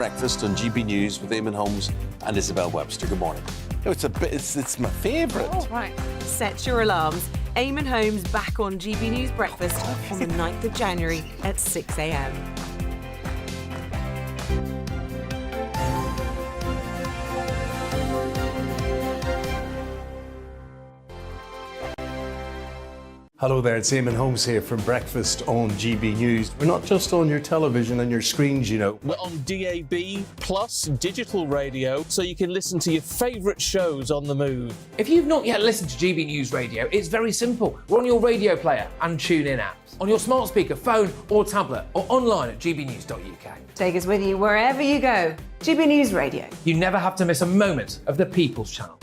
Breakfast on GB News with Eamon Holmes and Isabel Webster. Good morning. Oh, it's my favourite. Oh, right. Set your alarms. Eamon Holmes back on GB News Breakfast on the 9th of January at 6 a.m. Hello there, it's Eamon Holmes here from Breakfast on GB News. We're not just on your television and your screens, you know. We're on DAB plus digital radio, so you can listen to your favourite shows on the move. If you've not yet listened to GB News Radio, it's very simple. We're on your radio player and tune-in apps, on your smart speaker, phone or tablet, or online at gbnews.uk. Take us with you wherever you go. GB News Radio. You never have to miss a moment of the People's Channel.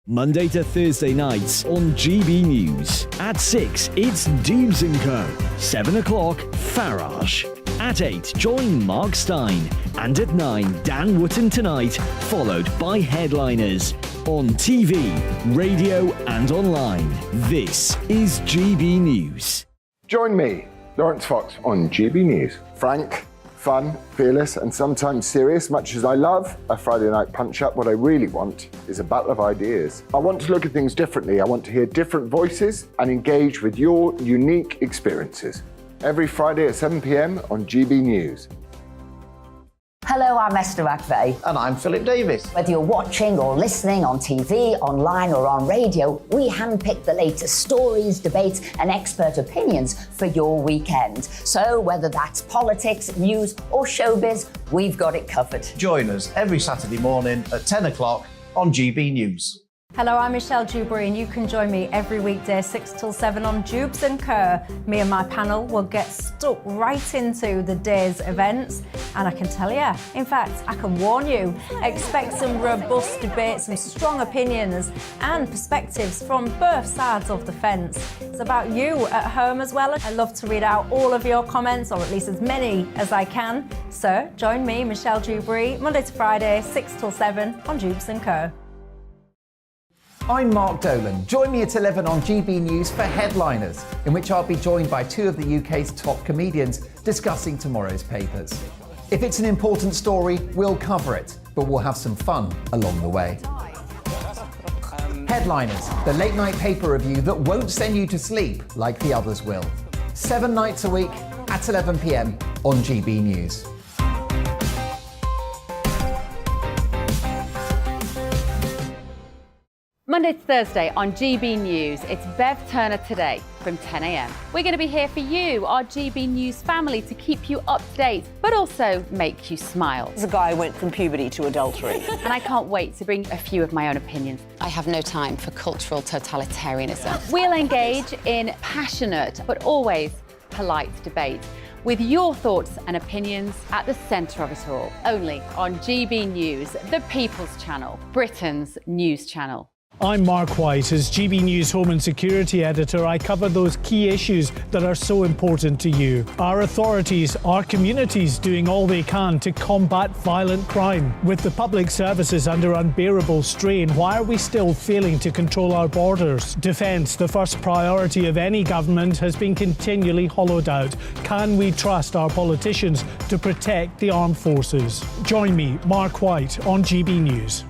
Monday to Thursday nights on GB News. At 6, it's Dubes & Co. 7 o'clock, Farage. At 8, join Mark Stein. And at 9, Dan Wootton Tonight, followed by Headliners. On TV, radio and online. This is GB News. Join me, Lawrence Fox, on GB News. Frank, fun, fearless and sometimes serious. Much as I love a Friday night punch-up, what I really want is a battle of ideas. I want to look at things differently. I want to hear different voices and engage with your unique experiences. Every Friday at 7 p.m. on GB News. Hello, I'm Esther McVeigh. And I'm Philip Davis. Whether you're watching or listening on TV, online or on radio, we handpick the latest stories, debates and expert opinions for your weekend. So whether that's politics, news or showbiz, we've got it covered. Join us every Saturday morning at 10 o'clock on GB News. Hello, I'm Michelle Dewberry and you can join me every weekday 6 till 7 on Dubes & Co. Me and my panel will get stuck right into the day's events and I can tell you, in fact, I can warn you, expect some robust debates, some strong opinions and perspectives from both sides of the fence. It's about you at home as well. I love to read out all of your comments, or at least as many as I can. So join me, Michelle Dewberry, Monday to Friday, 6 till 7 on Dubes & Co. I'm Mark Dolan. Join me at 11 on GB News for Headliners, in which I'll be joined by two of the UK's top comedians discussing tomorrow's papers. If it's an important story, we'll cover it, but we'll have some fun along the way. Headliners, the late night paper review that won't send you to sleep like the others will. 7 nights a week at 11 p.m. on GB News. Monday to Thursday on GB News, it's Bev Turner Today from 10 a.m. We're going to be here for you, our GB News family, to keep you up to date, but also make you smile. There's a guy who went from puberty to adultery. And I can't wait to bring a few of my own opinions. I have no time for cultural totalitarianism. We'll engage in passionate, but always polite debate, with your thoughts and opinions at the centre of it all. Only on GB News, the People's Channel, Britain's news channel. I'm Mark White. As GB News Home and Security Editor, I cover those key issues that are so important to you. Our authorities, our communities doing all they can to combat violent crime. With the public services under unbearable strain, why are we still failing to control our borders? Defence, the first priority of any government, has been continually hollowed out. Can we trust our politicians to protect the armed forces? Join me, Mark White, on GB News.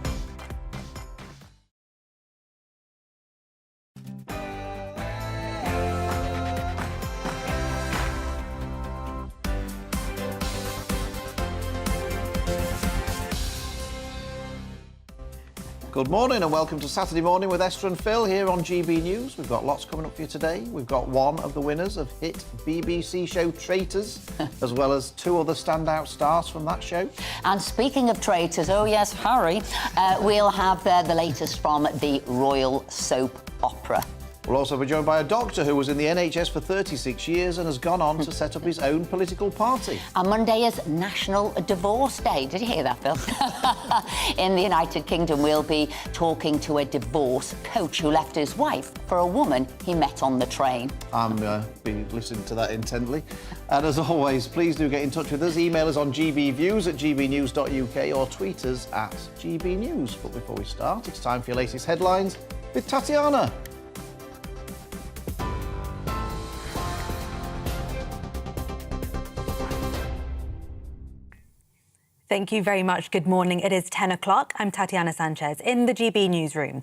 Good morning and welcome to Saturday Morning with Esther and Phil here on GB News. We've got lots coming up for you today. We've got one of the winners of hit BBC show Traitors, as well as two other standout stars from that show. And speaking of traitors, oh yes, hurry, we'll have the latest from the Royal Soap Opera. We'll also be joined by a doctor who was in the NHS for 36 years and has gone on to set up his own political party. And Monday is National Divorce Day. Did you hear that, Phil? In the United Kingdom, we'll be talking to a divorce coach who left his wife for a woman he met on the train. I'm be listening to that intently. And as always, please do get in touch with us. Email us on gbviews@gbnews.uk or tweet us at gbnews. But before we start, it's time for your latest headlines with Tatiana. Thank you very much. Good morning. It is 10 o'clock. I'm Tatiana Sanchez in the GB newsroom.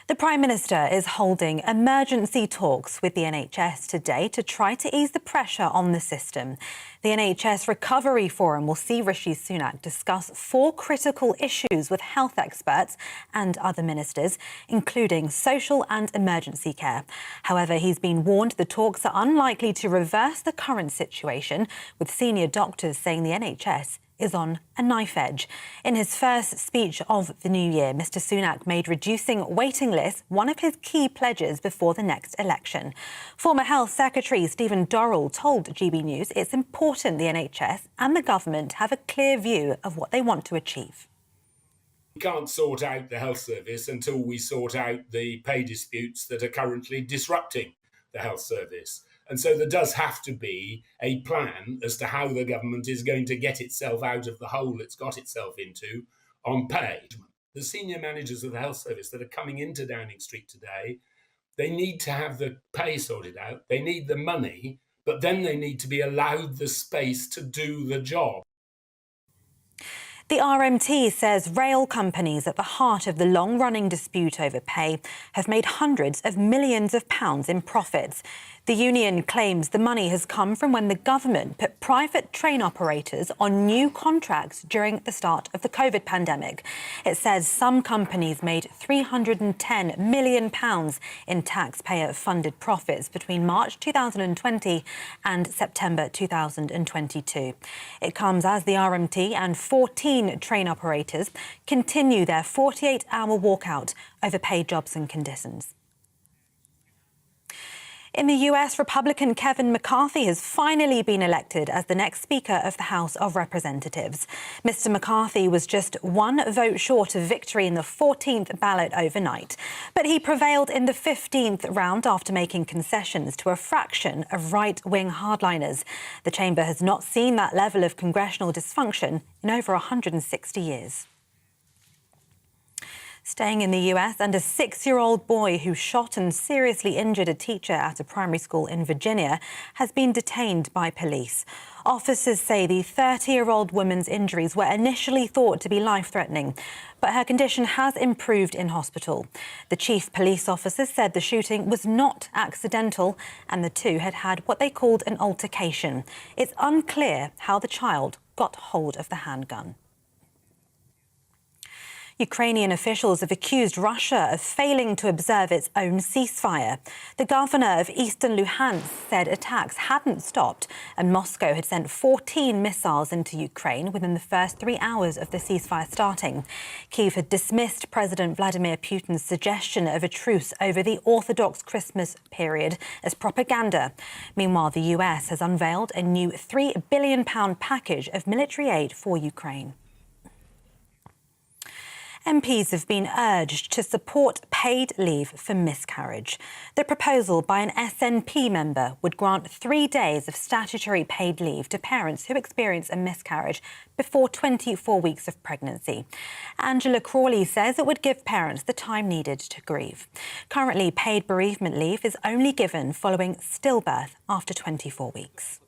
The Prime Minister is holding emergency talks with the NHS today to try to ease the pressure on the system. The NHS Recovery Forum will see Rishi Sunak discuss 4 critical issues with health experts and other ministers, including social and emergency care. However, he's been warned the talks are unlikely to reverse the current situation, with senior doctors saying the NHS is on a knife edge. In his first speech of the new year, Mr Sunak made reducing waiting lists one of his key pledges before the next election. Former Health Secretary Stephen Dorrell told GB News it's important the NHS and the government have a clear view of what they want to achieve. We can't sort out the health service until we sort out the pay disputes that are currently disrupting the health service. And so there does have to be a plan as to how the government is going to get itself out of the hole it's got itself into on pay. The senior managers of the health service that are coming into Downing Street today, they need to have the pay sorted out, they need the money, but then they need to be allowed the space to do the job. The RMT says rail companies at the heart of the long-running dispute over pay have made hundreds of millions of pounds in profits. The union claims the money has come from when the government put private train operators on new contracts during the start of the COVID pandemic. It says some companies made £310 million in taxpayer-funded profits between March 2020 and September 2022. It comes as the RMT and 14 train operators continue their 48-hour walkout over paid jobs and conditions. In the US, Republican Kevin McCarthy has finally been elected as the next Speaker of the House of Representatives. Mr McCarthy was just one vote short of victory in the 14th ballot overnight, but he prevailed in the 15th round after making concessions to a fraction of right-wing hardliners. The chamber has not seen that level of congressional dysfunction in over 160 years. Staying in the US, and a 6-year-old boy who shot and seriously injured a teacher at a primary school in Virginia has been detained by police. Officers say the 30-year-old woman's injuries were initially thought to be life-threatening, but her condition has improved in hospital. The chief police officer said the shooting was not accidental and the two had had what they called an altercation. It's unclear how the child got hold of the handgun. Ukrainian officials have accused Russia of failing to observe its own ceasefire. The governor of eastern Luhansk said attacks hadn't stopped and Moscow had sent 14 missiles into Ukraine within the first 3 hours of the ceasefire starting. Kyiv had dismissed President Vladimir Putin's suggestion of a truce over the Orthodox Christmas period as propaganda. Meanwhile, the US has unveiled a new £3 billion package of military aid for Ukraine. MPs have been urged to support paid leave for miscarriage. The proposal by an SNP member would grant 3 days of statutory paid leave to parents who experience a miscarriage before 24 weeks of pregnancy. Angela Crawley says it would give parents the time needed to grieve. Currently, paid bereavement leave is only given following stillbirth after 24 weeks.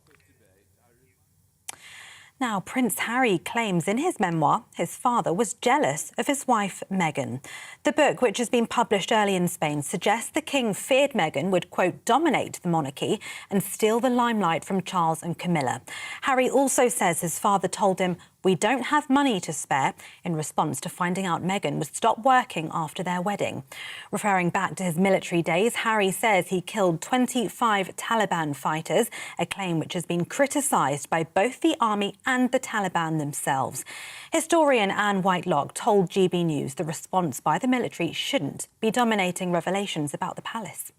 Now, Prince Harry claims in his memoir his father was jealous of his wife, Meghan. The book, which has been published early in Spain, suggests the king feared Meghan would, quote, dominate the monarchy and steal the limelight from Charles and Camilla. Harry also says his father told him, "We don't have money to spare," in response to finding out Meghan would stop working after their wedding. Referring back to his military days, Harry says he killed 25 Taliban fighters, a claim which has been criticised by both the army and the Taliban themselves. Historian Anne Whitelock told GB News the response by the military shouldn't be dominating revelations about the palace.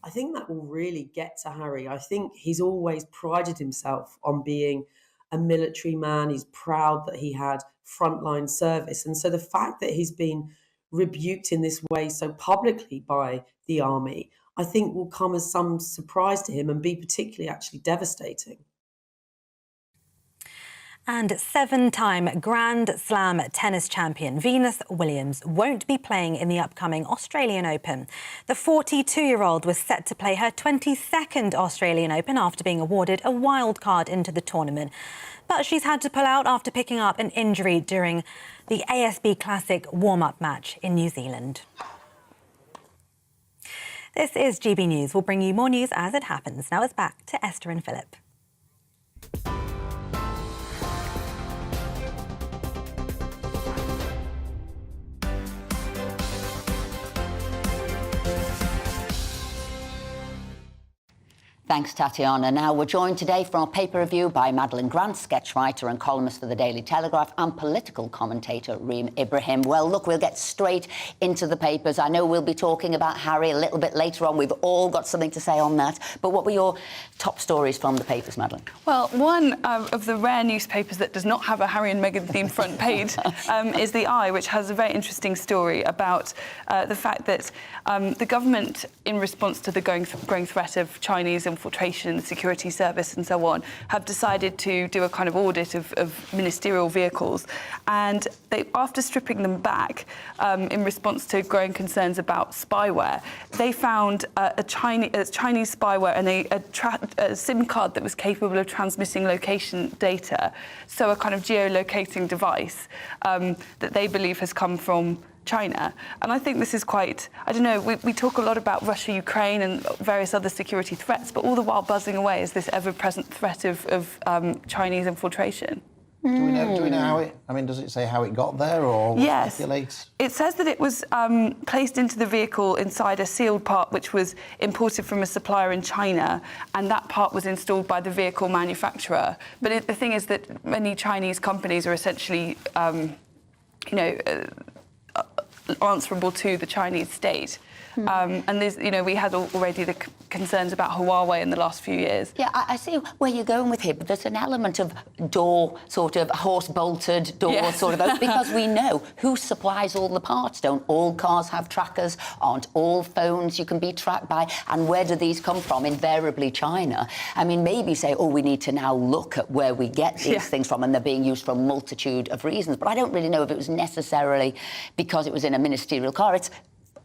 I think that will really get to Harry. I think he's always prided himself on being a military man. He's proud that he had frontline service. And so the fact that he's been rebuked in this way so publicly by the army, I think will come as some surprise to him and be particularly actually devastating. And 7-time Grand Slam tennis champion Venus Williams won't be playing in the upcoming Australian Open. The 42-year-old was set to play her 22nd Australian Open after being awarded a wild card into the tournament. But she's had to pull out after picking up an injury during the ASB Classic warm-up match in New Zealand. This is GB News. We'll bring you more news as it happens. Now it's back to Esther and Philip. Thanks, Tatiana. Now, we're joined today for our paper review by Madeline Grant, sketch writer and columnist for the Daily Telegraph, and political commentator Reem Ibrahim. Well, look, we'll get straight into the papers. I know we'll be talking about Harry a little bit later on. We've all got something to say on that. But what were your top stories from the papers, Madeline? Well, one of the rare newspapers that does not have a Harry and Meghan themed front page is The Eye, which has a very interesting story about the fact that the government, in response to the growing threat of Chinese infiltration in the security service and so on, have decided to do a kind of audit of ministerial vehicles. And they, after stripping them back in response to growing concerns about spyware, they found a Chinese spyware and a SIM card that was capable of transmitting location data, so a kind of geolocating device that they believe has come from China. And I think this is quite, I don't know, we talk a lot about Russia, Ukraine and various other security threats, but all the while buzzing away is this ever-present threat of Chinese infiltration. Do we know how it, I mean, does it say how it got there or yes. speculates? It says that it was placed into the vehicle inside a sealed part which was imported from a supplier in China, and that part was installed by the vehicle manufacturer. But the thing is that many Chinese companies are essentially, answerable to the Chinese state. And there's, we had already the concerns about Huawei in the last few years. Yeah, I see where you're going with here, but there's an element of door, sort of horse-bolted door, yes. sort of, because we know who supplies all the parts. Don't all cars have trackers? Aren't all phones you can be tracked by? And where do these come from? Invariably China. I mean, maybe say, we need to now look at where we get these things from, and they're being used for a multitude of reasons. But I don't really know if it was necessarily because it was in a ministerial car. It's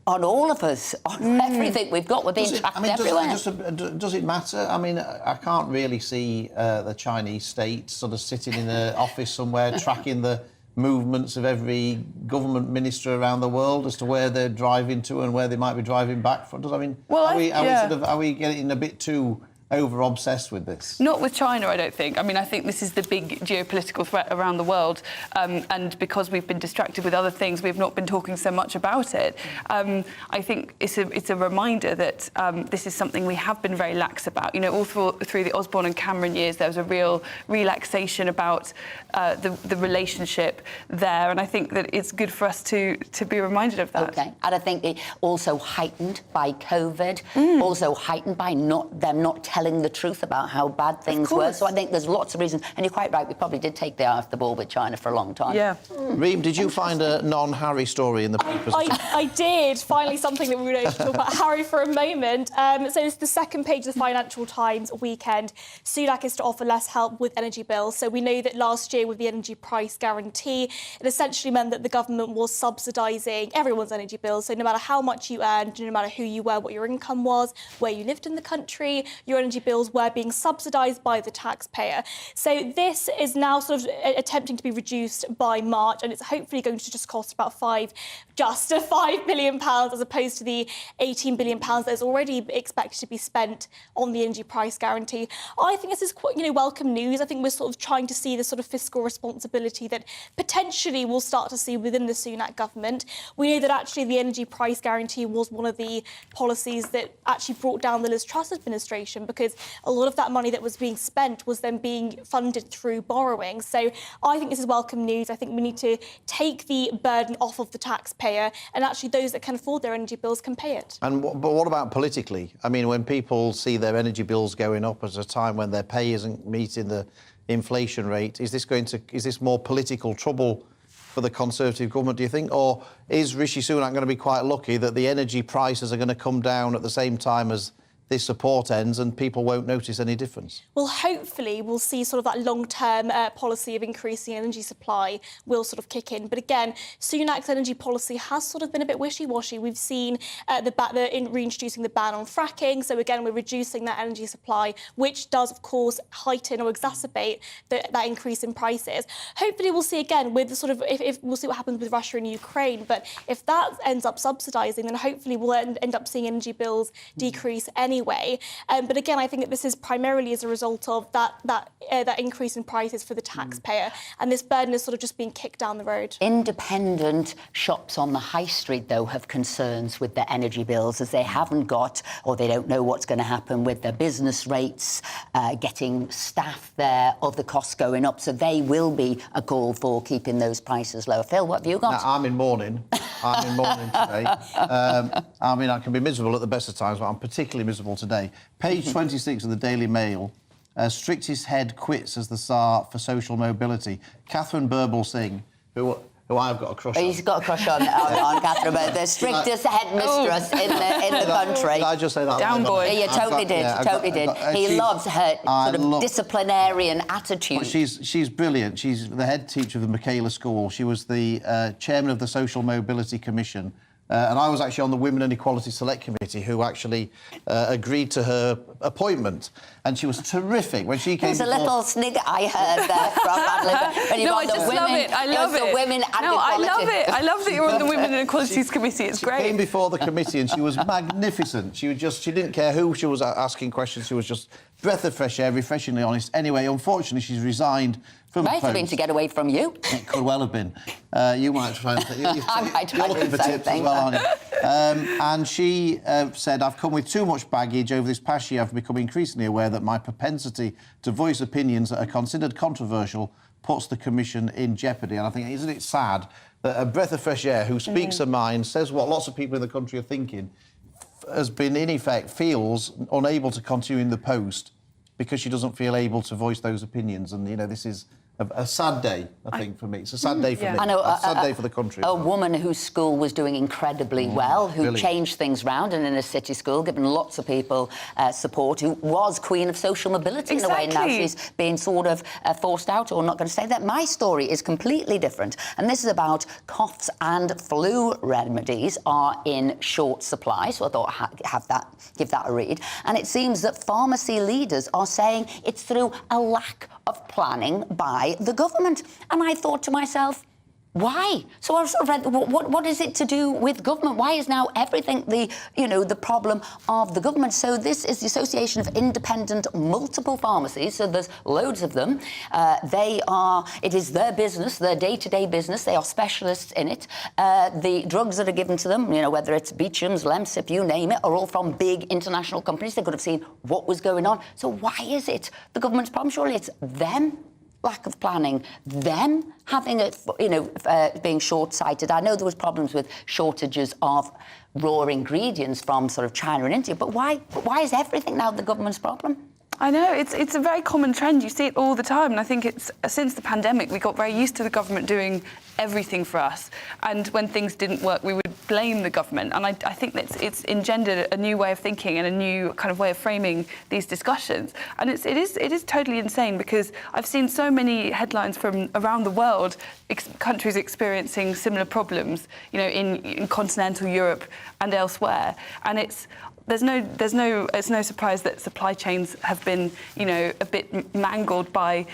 on all of us, on everything we've got. We're being tracked everywhere. Does it matter? I mean, I can't really see the Chinese state sort of sitting in an office somewhere tracking the movements of every government minister around the world as to where they're driving to and where they might be driving back from. Are we getting a bit too over-obsessed with this? Not with China, I don't think. I mean, I think this is the big geopolitical threat around the world, and because we've been distracted with other things, we've not been talking so much about it. I think it's a reminder that this is something we have been very lax about. All through the Osborne and Cameron years, there was a real relaxation about the relationship there, and I think that it's good for us to be reminded of that. Okay, and I think it also heightened by COVID, also heightened by them not telling the truth about how bad things were. So I think there's lots of reasons. And you're quite right, we probably did take the eye off the ball with China for a long time. Yeah. Reem, did you find a non-Harry story in the papers? I did. Finally, something that we were able to talk about Harry for a moment. So it's the second page of the Financial Times weekend. Sunak is to offer less help with energy bills. So we know that last year with the energy price guarantee, it essentially meant that the government was subsidising everyone's energy bills. So no matter how much you earned, no matter who you were, what your income was, where you lived in the country, your energy bills were being subsidised by the taxpayer. So this is now sort of attempting to be reduced by March, and it's hopefully going to just cost about £5 billion as opposed to the £18 billion that is already expected to be spent on the energy price guarantee. I think this is quite, welcome news. I think we're sort of trying to see the sort of fiscal responsibility that potentially we'll start to see within the Sunak government. We know that actually the energy price guarantee was one of the policies that actually brought down the Liz Truss administration, because a lot of that money that was being spent was then being funded through borrowing. So I think this is welcome news. I think we need to take the burden off of the taxpayer, and actually those that can afford their energy bills can pay it. But what about politically? I mean, when people see their energy bills going up at a time when their pay isn't meeting the inflation rate, is this more political trouble for the Conservative government, do you think? Or is Rishi Sunak going to be quite lucky that the energy prices are going to come down at the same time as this support ends and people won't notice any difference? Well, hopefully we'll see sort of that long-term policy of increasing energy supply will sort of kick in. But again, Sunak's energy policy has sort of been a bit wishy-washy. We've seen reintroducing the ban on fracking. So again, we're reducing that energy supply, which does, of course, heighten or exacerbate that increase in prices. Hopefully we'll see again with the sort of, if we'll see what happens with Russia and Ukraine. But if that ends up subsidising, then hopefully we'll end up seeing energy bills decrease anyway. But again, I think that this is primarily as a result of that increase in prices for the taxpayer, and this burden is sort of just being kicked down the road. Independent shops on the high street, though, have concerns with their energy bills, as they haven't got, or they don't know what's going to happen with their business rates, getting staff there, other costs going up. So they will be a call for keeping those prices low. Phil, what have you got? Now, I'm in mourning. I'm in mourning today. I mean, I can be miserable at the best of times, but I'm particularly miserable today. Page 26 of the Daily Mail. Strictest head quits as the Tsar for social mobility. Catherine Birbalsingh, who I've got a crush on. He's got a crush on Catherine, but the strictest headmistress in the country. Did I just say that? Down boy. Yeah, totally did. He loves her sort of disciplinarian attitude. She's brilliant. She's the head teacher of the Michaela School. She was the chairman of the Social Mobility Commission. And I was actually on the Women and Equality Select Committee, who actually agreed to her appointment. And she was terrific when she came. There's a little snigger I heard there from Madeline. No, I just love it. I love it. The women and no, equality. I love it. I love that you're on the Women and Equalities Committee. It's great. She came before the committee and she was magnificent. She didn't care who she was asking questions. She was just breath of fresh air, refreshingly honest. Anyway, unfortunately, she's resigned from the post. Might have been to get away from you. It could well have been. You might try and... I might try you're looking for tips as well, aren't you? And she said, I've come with too much baggage. Over this past year, I've become increasingly aware that my propensity to voice opinions that are considered controversial puts the Commission in jeopardy. And I think, isn't it sad that a breath of fresh air who speaks her mind, says what lots of people in the country are thinking, has been, in effect, feels unable to continue in the post because she doesn't feel able to voice those opinions. And, you know, this is a sad day, I think, for me. It's a sad day for me. I know, a sad day for the country. A woman whose school was doing incredibly well, who changed things round in a city school, given lots of people support, who was queen of social mobility in a way. Now she's being sort of forced out, or not going to say that. My story is completely different, and this is about coughs and flu remedies are in short supply, so I thought give that a read. And it seems that pharmacy leaders are saying it's through a lack of planning by the government. And I thought to myself, why? So I sort of read, what is it to do with government? Why is now everything the problem of the government? So this is the Association of Independent Multiple Pharmacies. So there's loads of them. It is their business, their day-to-day business. They are specialists in it. The drugs that are given to them, whether it's Beecham's, Lemsip, you name it, are all from big international companies. They could have seen what was going on. So why is it the government's problem? Surely it's them. Lack of planning, them having it, being short-sighted. I know there was problems with shortages of raw ingredients from sort of China and India, but why is everything now the government's problem? I know, it's a very common trend. You see it all the time, and I think it's since the pandemic we got very used to the government doing everything for us, and when things didn't work we would blame the government, and I think that it's engendered a new way of thinking and a new kind of way of framing these discussions, and it is totally insane, because I've seen so many headlines from around the world, countries experiencing similar problems, in continental Europe and elsewhere, and it's no surprise that supply chains have been, a bit mangled by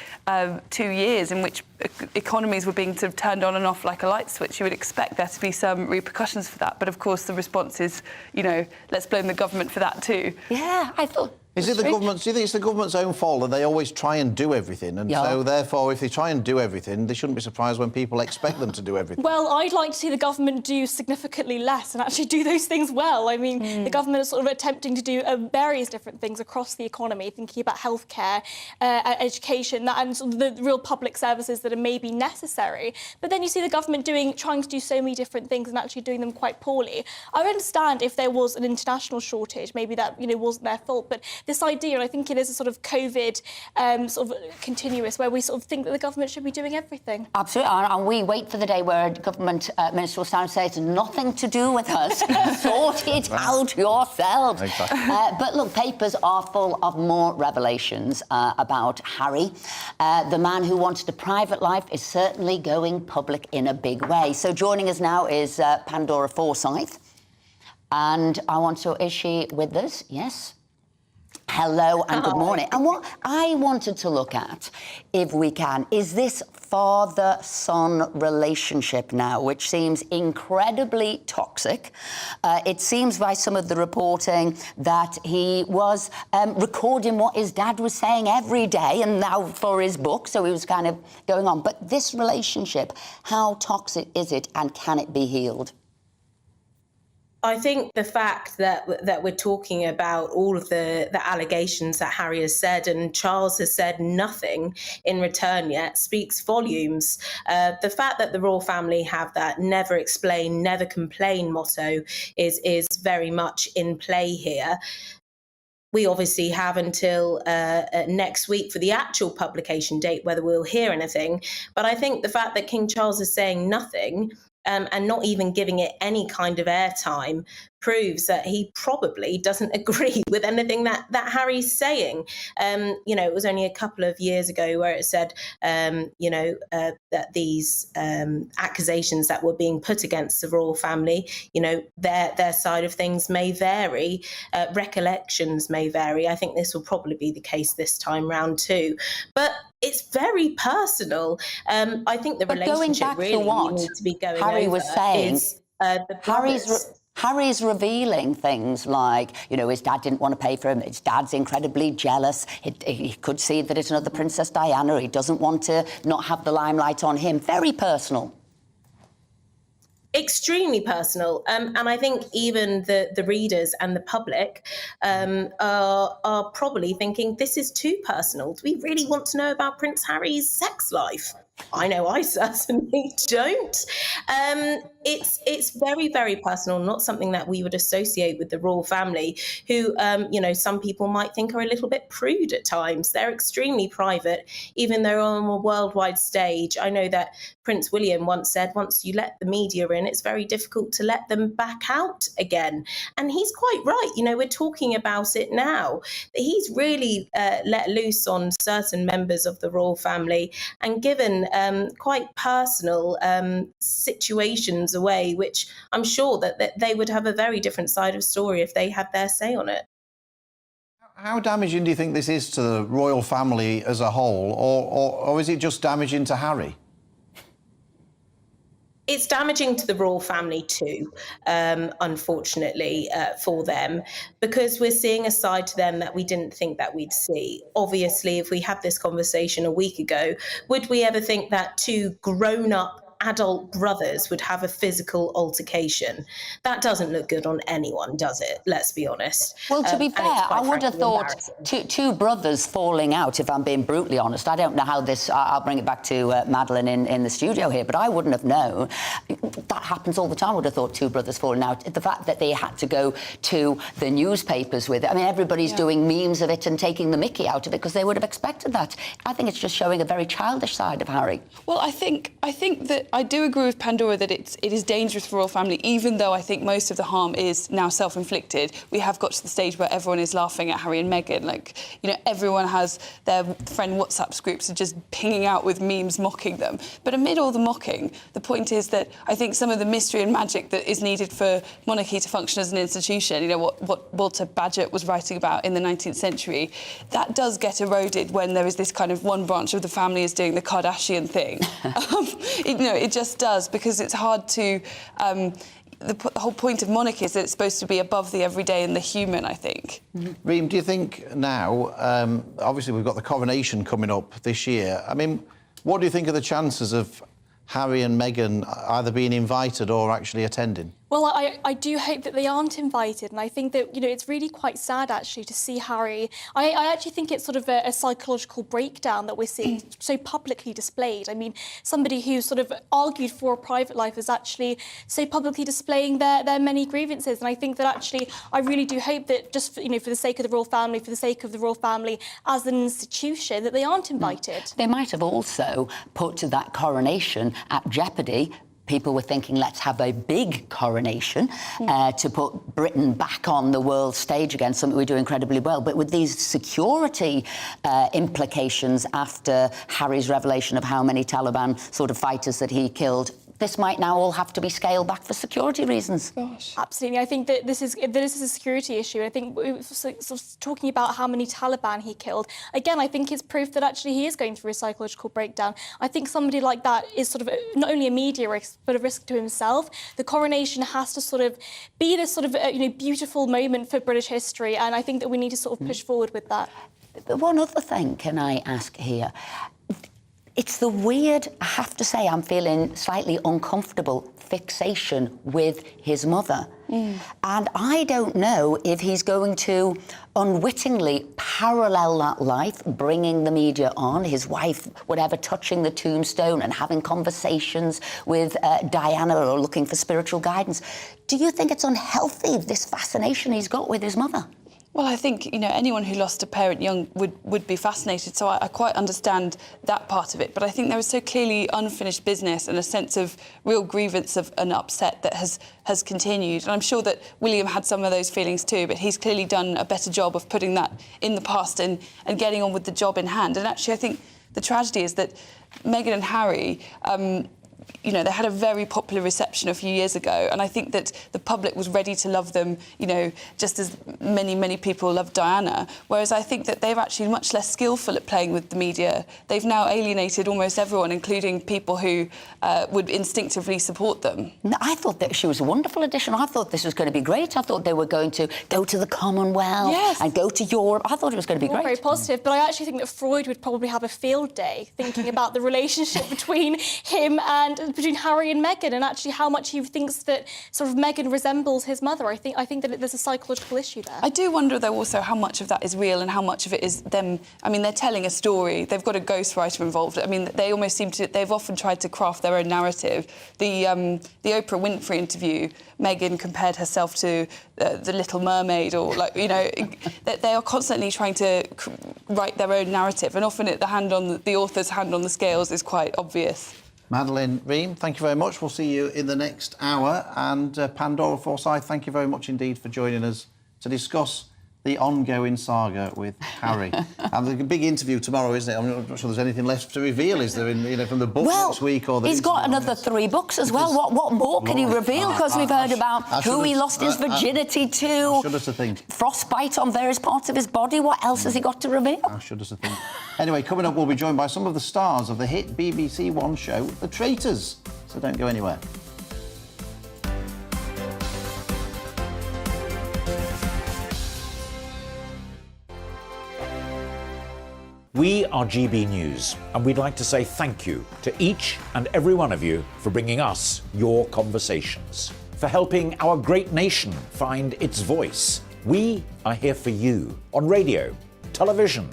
2 years in which economies were being sort of turned on and off like a light switch. You would expect there to be some repercussions for that, but of course the response is, let's blame the government for that too. Yeah, I thought. Is it the government's? Do you think it's the government's own fault that they always try and do everything, and so therefore, if they try and do everything, they shouldn't be surprised when people expect them to do everything? Well, I'd like to see the government do significantly less and actually do those things well. I mean, the government is sort of attempting to do various different things across the economy, thinking about healthcare, education, and sort of the real public services that are maybe necessary. But then you see the government trying to do so many different things and actually doing them quite poorly. I would understand if there was an international shortage, maybe that wasn't their fault, but this idea, and I think it is a sort of COVID sort of continuous, where we sort of think that the government should be doing everything. Absolutely, and we wait for the day where a government minister will stand and say it's nothing to do with us. Sort it out yourselves. Exactly. But look, papers are full of more revelations about Harry. The man who wanted a private life is certainly going public in a big way. So joining us now is Pandora Forsyth. And I want to... Is she with us? Yes. Hello and good morning. And what I wanted to look at, if we can, is this father-son relationship now, which seems incredibly toxic. It seems by some of the reporting that he was recording what his dad was saying every day, and now for his book, so he was kind of going on. But this relationship, how toxic is it, and can it be healed? I think the fact that we're talking about all of the allegations that Harry has said and Charles has said nothing in return yet speaks volumes. The fact that the royal family have that never explain, never complain motto is very much in play here. We obviously have until next week for the actual publication date, whether we'll hear anything. But I think the fact that King Charles is saying nothing and not even giving it any kind of airtime proves that he probably doesn't agree with anything that Harry's saying. You know, it was only a couple of years ago where it said, that these accusations that were being put against the royal family, you know, their side of things may vary, recollections may vary. I think this will probably be the case this time round too. But it's very personal. I think the relationship really you need to be going Harry over was saying is the brothers. Harry's revealing things like, you know, his dad didn't want to pay for him. His dad's incredibly jealous. He could see that it's another Princess Diana. He doesn't want to not have the limelight on him. Very personal. Extremely personal. And I think even the readers and the public are probably thinking, this is too personal. Do we really want to know about Prince Harry's sex life? I know I certainly don't. It's very, very personal, not something that we would associate with the royal family, who, some people might think are a little bit prude at times. They're extremely private, even though on a worldwide stage. I know that Prince William once said, once you let the media in, it's very difficult to let them back out again. And he's quite right. You know, we're talking about it now. He's really let loose on certain members of the royal family and given quite personal situations away, which I'm sure that they would have a very different side of story if they had their say on it. How damaging do you think this is to the royal family as a whole, or is it just damaging to Harry? It's damaging to the royal family too, unfortunately, for them, because we're seeing a side to them that we didn't think that we'd see. Obviously, if we had this conversation a week ago, would we ever think that two grown-up adult brothers would have a physical altercation? That doesn't look good on anyone, does it? Let's be honest. Well, to be fair, I would have thought two brothers falling out, if I'm being brutally honest. I don't know how this... I'll bring it back to Madeline in the studio here, but I wouldn't have known. That happens all the time. I would have thought two brothers falling out. The fact that they had to go to the newspapers with it. I mean, everybody's doing memes of it and taking the mickey out of it because they would have expected that. I think it's just showing a very childish side of Harry. Well, I think that I do agree with Pandora that it is dangerous for royal family, even though I think most of the harm is now self-inflicted. We have got to the stage where everyone is laughing at Harry and Meghan. Like, you know, everyone has their friend WhatsApp groups and just pinging out with memes mocking them. But amid all the mocking, the point is that I think some of the mystery and magic that is needed for monarchy to function as an institution, you know, what Walter Bagehot was writing about in the 19th century, that does get eroded when there is this kind of one branch of the family is doing the Kardashian thing. It just does, because it's hard to... the whole point of monarchy is that it's supposed to be above the everyday and the human, I think. Reem, do you think now, obviously we've got the coronation coming up this year, I mean, what do you think of the chances of Harry and Meghan either being invited or actually attending? Well, I do hope that they aren't invited, and I think that, it's really quite sad, actually, to see Harry. I actually think it's sort of a psychological breakdown that we're seeing so publicly displayed. I mean, somebody who sort of argued for a private life is actually so publicly displaying their many grievances, and I think that actually, I really do hope that just, for the sake of the royal family, for the sake of the royal family as an institution, that they aren't invited. They might have also put that coronation at jeopardy. People were thinking, let's have a big coronation to put Britain back on the world stage again, something we do incredibly well. But with these security implications after Harry's revelation of how many Taliban sort of fighters that he killed, this might now all have to be scaled back for security reasons. Gosh. Absolutely. I think that this is a security issue. I think sort of talking about how many Taliban he killed, again, I think it's proof that actually he is going through a psychological breakdown. I think somebody like that is sort of not only a media risk, but a risk to himself. The coronation has to sort of be this sort of, beautiful moment for British history, and I think that we need to sort of push forward with that. But one other thing, can I ask here? It's the weird, I have to say, I'm feeling slightly uncomfortable fixation with his mother. And I don't know if he's going to unwittingly parallel that life, bringing the media on, his wife, whatever, touching the tombstone and having conversations with Diana or looking for spiritual guidance. Do you think it's unhealthy, this fascination he's got with his mother? Well, I think, anyone who lost a parent young would be fascinated, so I quite understand that part of it. But I think there is so clearly unfinished business and a sense of real grievance of an upset that has continued. And I'm sure that William had some of those feelings too, but he's clearly done a better job of putting that in the past and getting on with the job in hand. And actually, I think the tragedy is that Meghan and Harry... they had a very popular reception a few years ago, and I think that the public was ready to love them, just as many people love Diana, whereas I think that they're actually much less skillful at playing with the media. They've now alienated almost everyone, including people who would instinctively support them. No, I thought that she was a wonderful addition. I thought this was going to be great. I thought they were going to go to the Commonwealth and go to Europe. I thought it was going to be great. Very positive, but I actually think that Freud would probably have a field day thinking about the relationship between him and between Harry and Meghan, and actually how much he thinks that sort of Meghan resembles his mother. I think that there's a psychological issue there. I do wonder, though, also how much of that is real and how much of it is them. I mean, they're telling a story. They've got a ghostwriter involved. I mean, they almost seem to. They've often tried to craft their own narrative. The Oprah Winfrey interview, Meghan compared herself to the Little Mermaid, or they are constantly trying to write their own narrative, and often the author's hand on the scales is quite obvious. Madeleine Ream, thank you very much. We'll see you in the next hour. And Pandora Forsyth, thank you very much indeed for joining us to discuss the ongoing saga with Harry. And there's a big interview tomorrow, isn't it? I'm not sure there's anything left to reveal, is there, from the book next week? Or he's got another 3 books as well. What more can he reveal? Because we've heard about who he lost his virginity to. I shudder to think. Frostbite on various parts of his body. What else has he got to reveal? I shudder to think. Anyway, coming up, we'll be joined by some of the stars of the hit BBC One show, The Traitors. So don't go anywhere. We are GB News, and we'd like to say thank you to each and every one of you for bringing us your conversations, for helping our great nation find its voice. We are here for you on radio, television,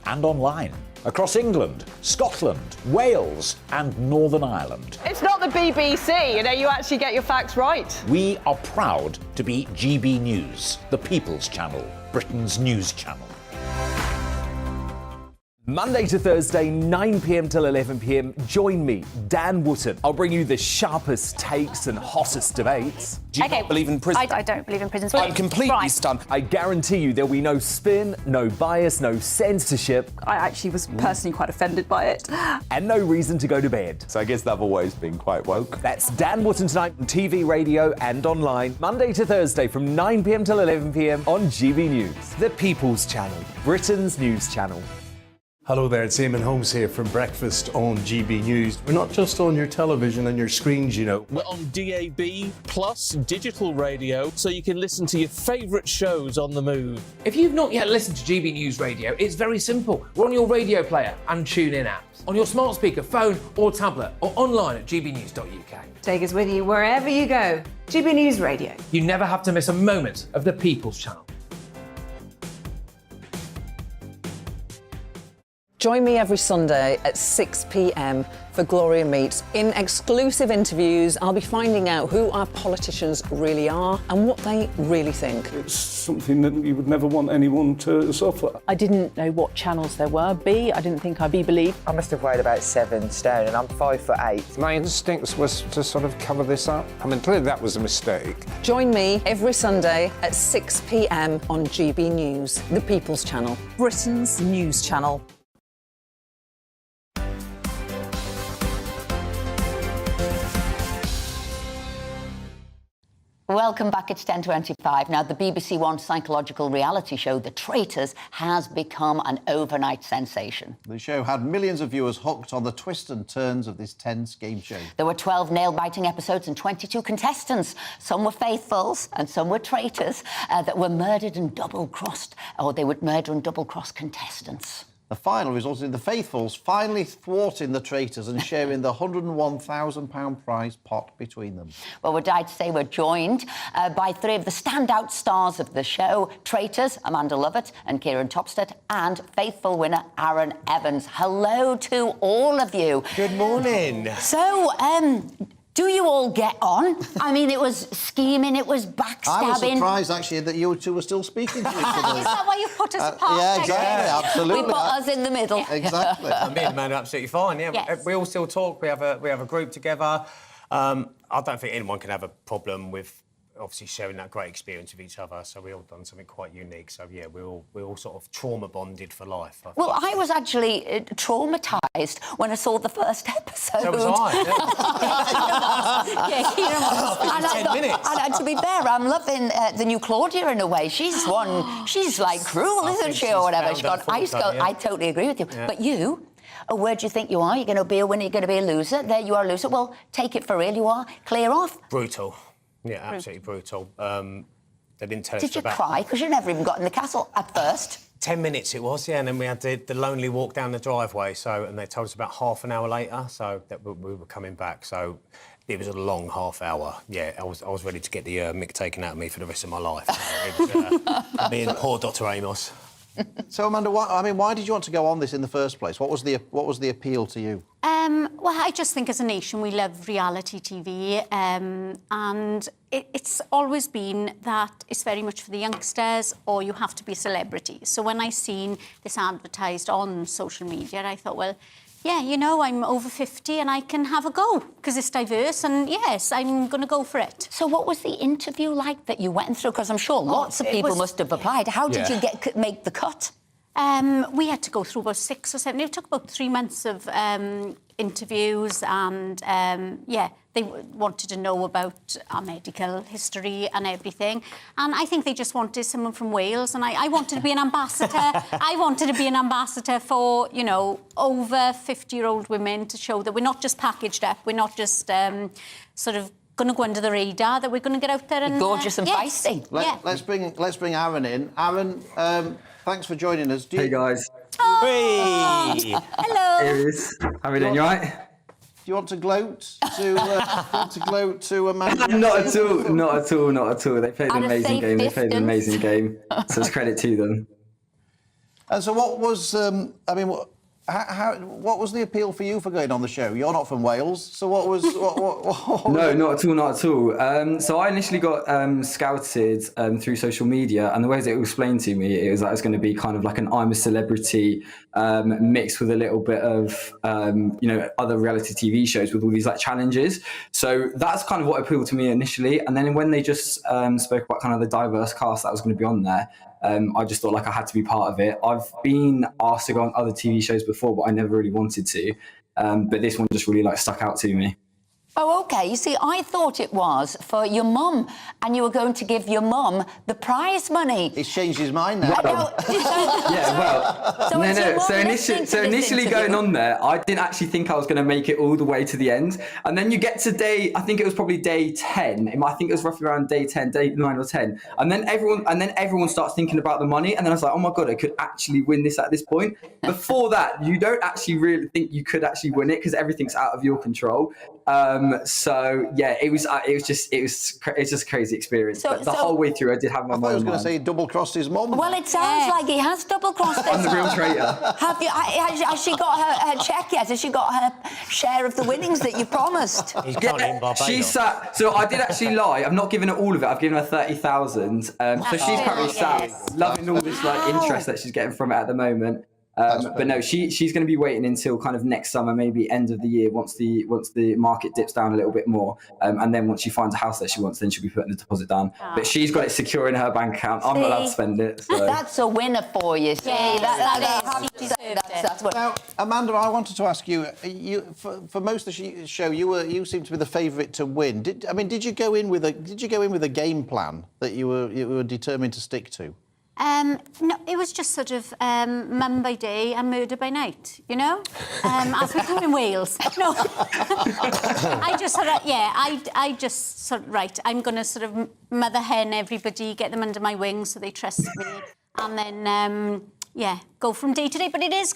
and online, across England, Scotland, Wales, and Northern Ireland. It's not the BBC, you actually get your facts right. We are proud to be GB News, the People's Channel, Britain's news channel. Monday to Thursday, 9 p.m. till 11 p.m. Join me, Dan Wootton. I'll bring you the sharpest takes and hottest debates. Do you not believe in prisons? I don't believe in prisons. I'm completely stunned. I guarantee you there'll be no spin, no bias, no censorship. I actually was personally quite offended by it. And no reason to go to bed. So I guess they've always been quite woke. That's Dan Wootton tonight on TV, radio and online. Monday to Thursday from 9 p.m. till 11 p.m. on GB News. The People's Channel, Britain's news channel. Hello there, it's Eamon Holmes here from Breakfast on GB News. We're not just on your television and your screens, you know. We're on DAB plus digital radio, so you can listen to your favourite shows on the move. If you've not yet listened to GB News Radio, it's very simple. We're on your radio player and TuneIn apps, on your smart speaker, phone or tablet, or online at gbnews.uk. Take us with you wherever you go. GB News Radio. You never have to miss a moment of the People's Channel. Join me every Sunday at 6 p.m. for Gloria Meets. In exclusive interviews, I'll be finding out who our politicians really are and what they really think. It's something that you would never want anyone to suffer. I didn't know what channels there were. I didn't think I'd be believed. I must have weighed about 7 stone and I'm 5'8". My instincts was to sort of cover this up. I mean, clearly that was a mistake. Join me every Sunday at 6 p.m. on GB News, the People's Channel, Britain's news channel. Welcome back, it's 10:25. Now, the BBC One psychological reality show, The Traitors, has become an overnight sensation. The show had millions of viewers hooked on the twists and turns of this tense game show. There were 12 nail-biting episodes and 22 contestants. Some were faithfuls and some were traitors that were murdered and double-crossed, or they would murder and double-cross contestants. The final resulted in the faithfuls finally thwarting the traitors and sharing the £101,000 prize pot between them. Well, we're delighted to say we're joined by three of the standout stars of the show, Traitors, Amanda Lovett and Kieran Topstead, and faithful winner Aaron Evans. Hello to all of you. Good morning. So, do you all get on? I mean, it was scheming, it was backstabbing. I was surprised, actually, that you two were still speaking to each other. Is that why you put us apart? Yeah, exactly, absolutely. We put us in the middle. Exactly. Me and Amanda are absolutely fine, yeah. Yes. We all still talk, we have a group together. I don't think anyone can have a problem with obviously sharing that great experience with each other, so we all done something quite unique. So yeah, we're all sort of trauma bonded for life. Well, I was actually traumatised when I saw the first episode. So was I. Yeah, Kieran was. 10 minutes. And to be fair, I'm loving the new Claudia in a way. She's she's like cruel, isn't she, or whatever. She's got ice cold. I totally agree with you. Yeah. But you. Where do you think you are? You're going to be a winner, you're going to be a loser. There you are a loser. Well, take it for real, you are. Clear off. Brutal. Yeah, absolutely brutal. They didn't tell us Did you about... cry? Because you never even got in the castle at first. 10 minutes it was, yeah, and then we had the lonely walk down the driveway, and they told us about half an hour later, so that we were coming back, so it was a long half hour. Yeah, I was ready to get the mick taken out of me for the rest of my life. So it was, me and poor Dr. Amos. So, Amanda, why did you want to go on this in the first place? What was the appeal to you? Well, I just think as a nation we love reality TV, and it's always been that it's very much for the youngsters, or you have to be a celebrity. So when I seen this advertised on social media, I thought, well, yeah, you know, I'm over 50 and I can have a go because it's diverse, and yes, I'm going to go for it. So what was the interview like that you went through? Because I'm sure lots of people must have applied. How did you make the cut? We had to go through about 6 or 7. It took about 3 months of interviews, and they wanted to know about our medical history and everything. And I think they just wanted someone from Wales, and I wanted to be an ambassador. I wanted to be an ambassador for, you know, over 50-year-old women, to show that we're not just packaged up, we're not just sort of going to go under the radar, that we're going to get out there and... Gorgeous and feisty. Let's bring Aaron in. Aaron, thanks for joining us. Hey, guys. Oh. Hey. Hello. Here it is. How are we doing? You all right? Do you want to gloat to Amanda? Not at all. They played an amazing game. So it's credit to them. And so what was, what was the appeal for you for going on the show? You're not from Wales, so what was... No, not at all. So I initially got scouted through social media, and the way that it was explained to me, it was that it's going to be kind of like an I'm a Celebrity mixed with a little bit of, other reality TV shows with all these like challenges. So that's kind of what appealed to me initially. And then when they just spoke about kind of the diverse cast that was going to be on there, I just thought like I had to be part of it. I've been asked to go on other TV shows before, but I never really wanted to. But this one just really like stuck out to me. Oh, OK. You see, I thought it was for your mum, and you were going to give your mum the prize money. He's changed his mind now. Yeah, well, So is your mum So listening to this initially interview? going on there, I didn't actually think I was going to make it all the way to the end. And then you get to I think it was probably day 10. I think it was roughly around day 10, day 9 or 10. And then everyone starts thinking about the money. And then I was like, oh my God, I could actually win this at this point. Before that, you don't actually really think you could actually win it because everything's out of your control. So yeah, it was just a crazy experience. But the whole way through, I did have my moment. I was going to say double-crossed his mum. Well, it sounds like he has double-crossed I'm the real us. traitor. Has she got her check yet? Has she got her share of the winnings that you promised? He's currently in Barbados. She sat. So I did actually lie. I've not given her all of it. I've given her 30,000. So she's currently sat, loving all this interest that she's getting from it at the moment. But no, she's going to be waiting until kind of next summer, maybe end of the year, once the market dips down a little bit more, and then once she finds a house that she wants, then she'll be putting the deposit down. But she's got it secure in her bank account. I'm not allowed to spend it. So. That's a winner for you. See, that's what. Now, Amanda, I wanted to ask you. For most of the show, you seem to be the favourite to win. Did you go in with a game plan that you were determined to stick to? No, it was just sort of mum by day and murder by night, you know? As we do in Wales. No. I just sort of, I just sort of, right, I'm going to sort of mother hen everybody, get them under my wing so they trust me, and then, go from day to day. But it is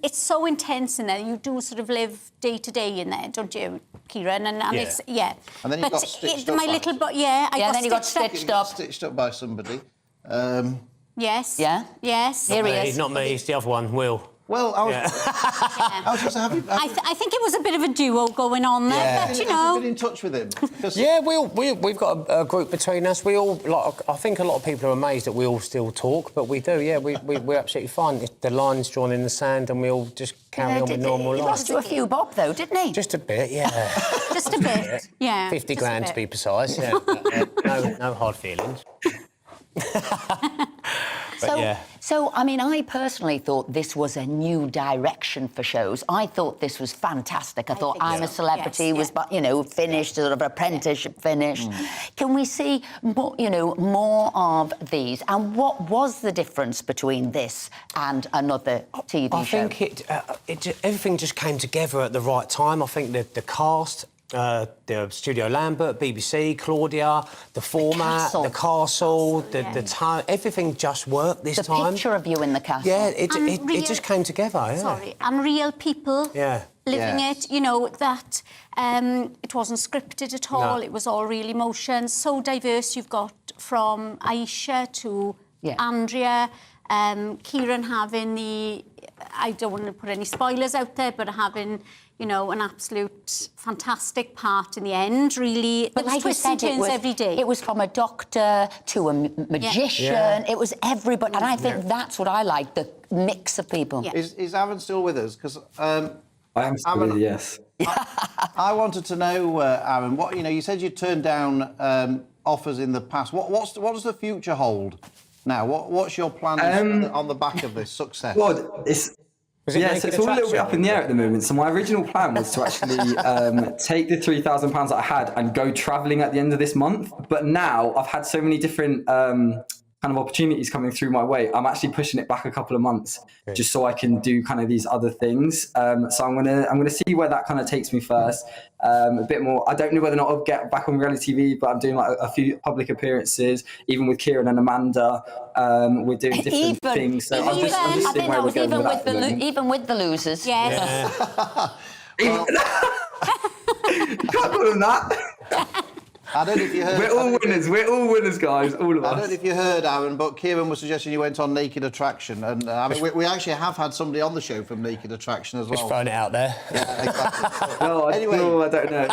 it's so intense in there. You do sort of live day to day in there, don't you, Kieran? And it's, And then you got stitched up. My little, then you got stitched up. Stitched up by somebody. Yes. Yeah. Yes. Here he is. Not me. It's the other one, Will. Well, I was just have you. I think it was a bit of a duo going on there, but you know. Have you been in touch with him? Yeah, we've got a group between us. We all, I think a lot of people are amazed that we all still talk, but we do. Yeah, we're absolutely fine. The line's drawn in the sand, and we all just carry on with normal life. He lost you a few bob though, didn't he? Just a bit, yeah. Just a bit, yeah. 50 grand to be precise. Yeah. No hard feelings. So, I mean, I personally thought this was a new direction for shows. I thought this was fantastic. I thought I'm a Celebrity was, finished, sort of apprenticeship finished. Can we see more of these? And what was the difference between this and another TV show? I think everything just came together at the right time. I think the cast. The Studio Lambert, BBC, Claudia, the format, the castle, the time, everything just worked this time. The picture of you in the castle. Yeah, it just came together. Yeah. Sorry, and real people living it. You know that it wasn't scripted at all. No. It was all real emotion. So diverse. You've got from Aisha to Andrea, Kieran having the. I don't want to put any spoilers out there, but having. An absolute fantastic part in the end, really. But like you said, every day. It was from a doctor to a magician. Yeah. It was everybody. And I think that's what I like, the mix of people. Yeah. Is Aaron still with us? Because I am still with you, yes. I wanted to know, Aaron, what you said you turned down offers in the past. What does the future hold now? What's your plan on the back of this success? Well, so it's all a little bit up in the air at the moment. So my original plan was to actually take the £3,000 that I had and go travelling at the end of this month. But now I've had so many different kind of opportunities coming through my way. I'm actually pushing it back a couple of months just so I can do kind of these other things. So I'm gonna see where that kind of takes me first. A bit more. I don't know whether or not I'll get back on reality TV, but I'm doing like a few public appearances, even with Kieran and Amanda. We're doing different things. So I'm just seeing where we're going with that. Even with the losers. Yes. You can't call them that. I don't know if you heard. We're all winners. We're all winners, guys. All of us. I don't know if you heard, Aaron, but Kieran was suggesting you went on Naked Attraction, and we actually have had somebody on the show from Naked Attraction as well. Just throwing it out there. Yeah, exactly. Anyway, I don't know.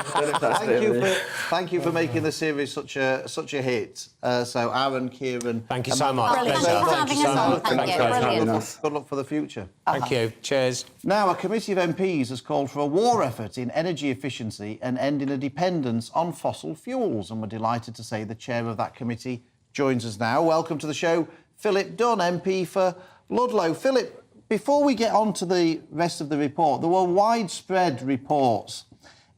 Thank you for making the series such a hit. So, Aaron, Kieran, thank you so much. Thank you for having us on. Thank you. Good luck for the future. Thank you. Cheers. Now, a committee of MPs has called for a war effort in energy efficiency and ending a dependence on fossil fuels. And we're delighted to say the chair of that committee joins us now. Welcome to the show, Philip Dunn, MP for Ludlow. Philip, before we get on to the rest of the report, there were widespread reports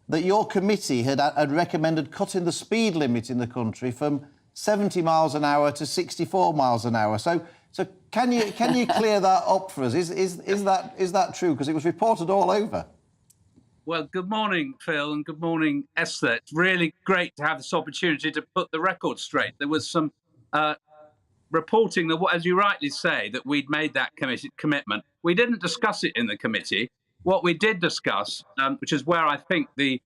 that your committee had recommended cutting the speed limit in the country from 70 miles an hour to 64 miles an hour. So can you clear that up for us? Is that true? Because it was reported all over. Well, good morning, Phil, and good morning, Esther. It's really great to have this opportunity to put the record straight. There was some reporting that, as you rightly say, that we'd made that commitment. We didn't discuss it in the committee. What we did discuss, which is where I think the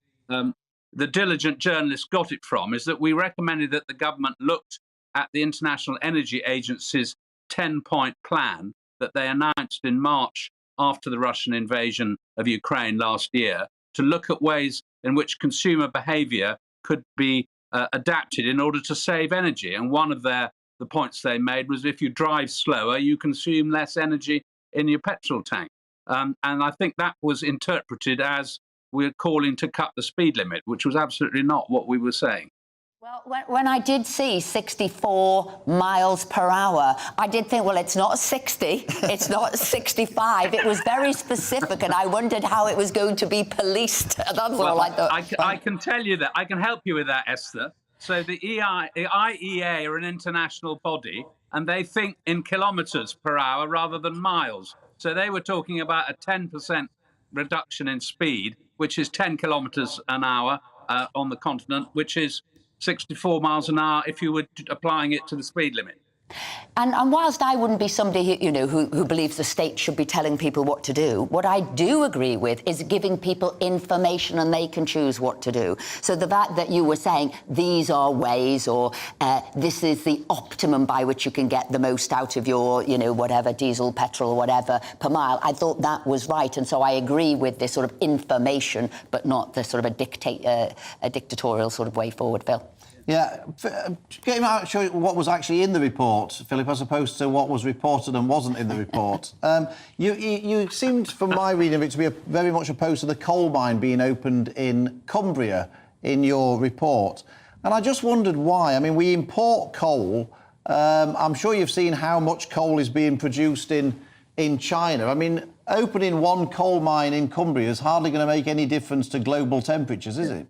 diligent journalists got it from, is that we recommended that the government looked at the International Energy Agency's 10-point plan that they announced in March after the Russian invasion of Ukraine last year, to look at ways in which consumer behaviour could be adapted in order to save energy. And one of the points they made was if you drive slower, you consume less energy in your petrol tank. And I think that was interpreted as we're calling to cut the speed limit, which was absolutely not what we were saying. Well, when I did see 64 miles per hour, I did think, well, it's not 60, it's not 65. It was very specific, and I wondered how it was going to be policed. That's all I thought. I can tell you that. I can help you with that, Esther. So the IEA are an international body, and they think in kilometres per hour rather than miles. So they were talking about a 10% reduction in speed, which is 10 kilometres an hour on the continent, which is 64 miles an hour if you were applying it to the speed limit. And whilst I wouldn't be somebody who believes the state should be telling people what to do, what I do agree with is giving people information and they can choose what to do. So the fact that you were saying these are ways, or this is the optimum by which you can get the most out of your, whatever, diesel, petrol, whatever, per mile, I thought that was right. And so I agree with this sort of information, but not the sort of a dictatorial sort of way forward, Phil. Yeah, getting out, show what was actually in the report, Philip, as opposed to what was reported and wasn't in the report. You seemed, from my reading of it, to be very much opposed to the coal mine being opened in Cumbria in your report. And I just wondered why. I mean, we import coal. I'm sure you've seen how much coal is being produced in China. I mean, opening one coal mine in Cumbria is hardly going to make any difference to global temperatures, is it?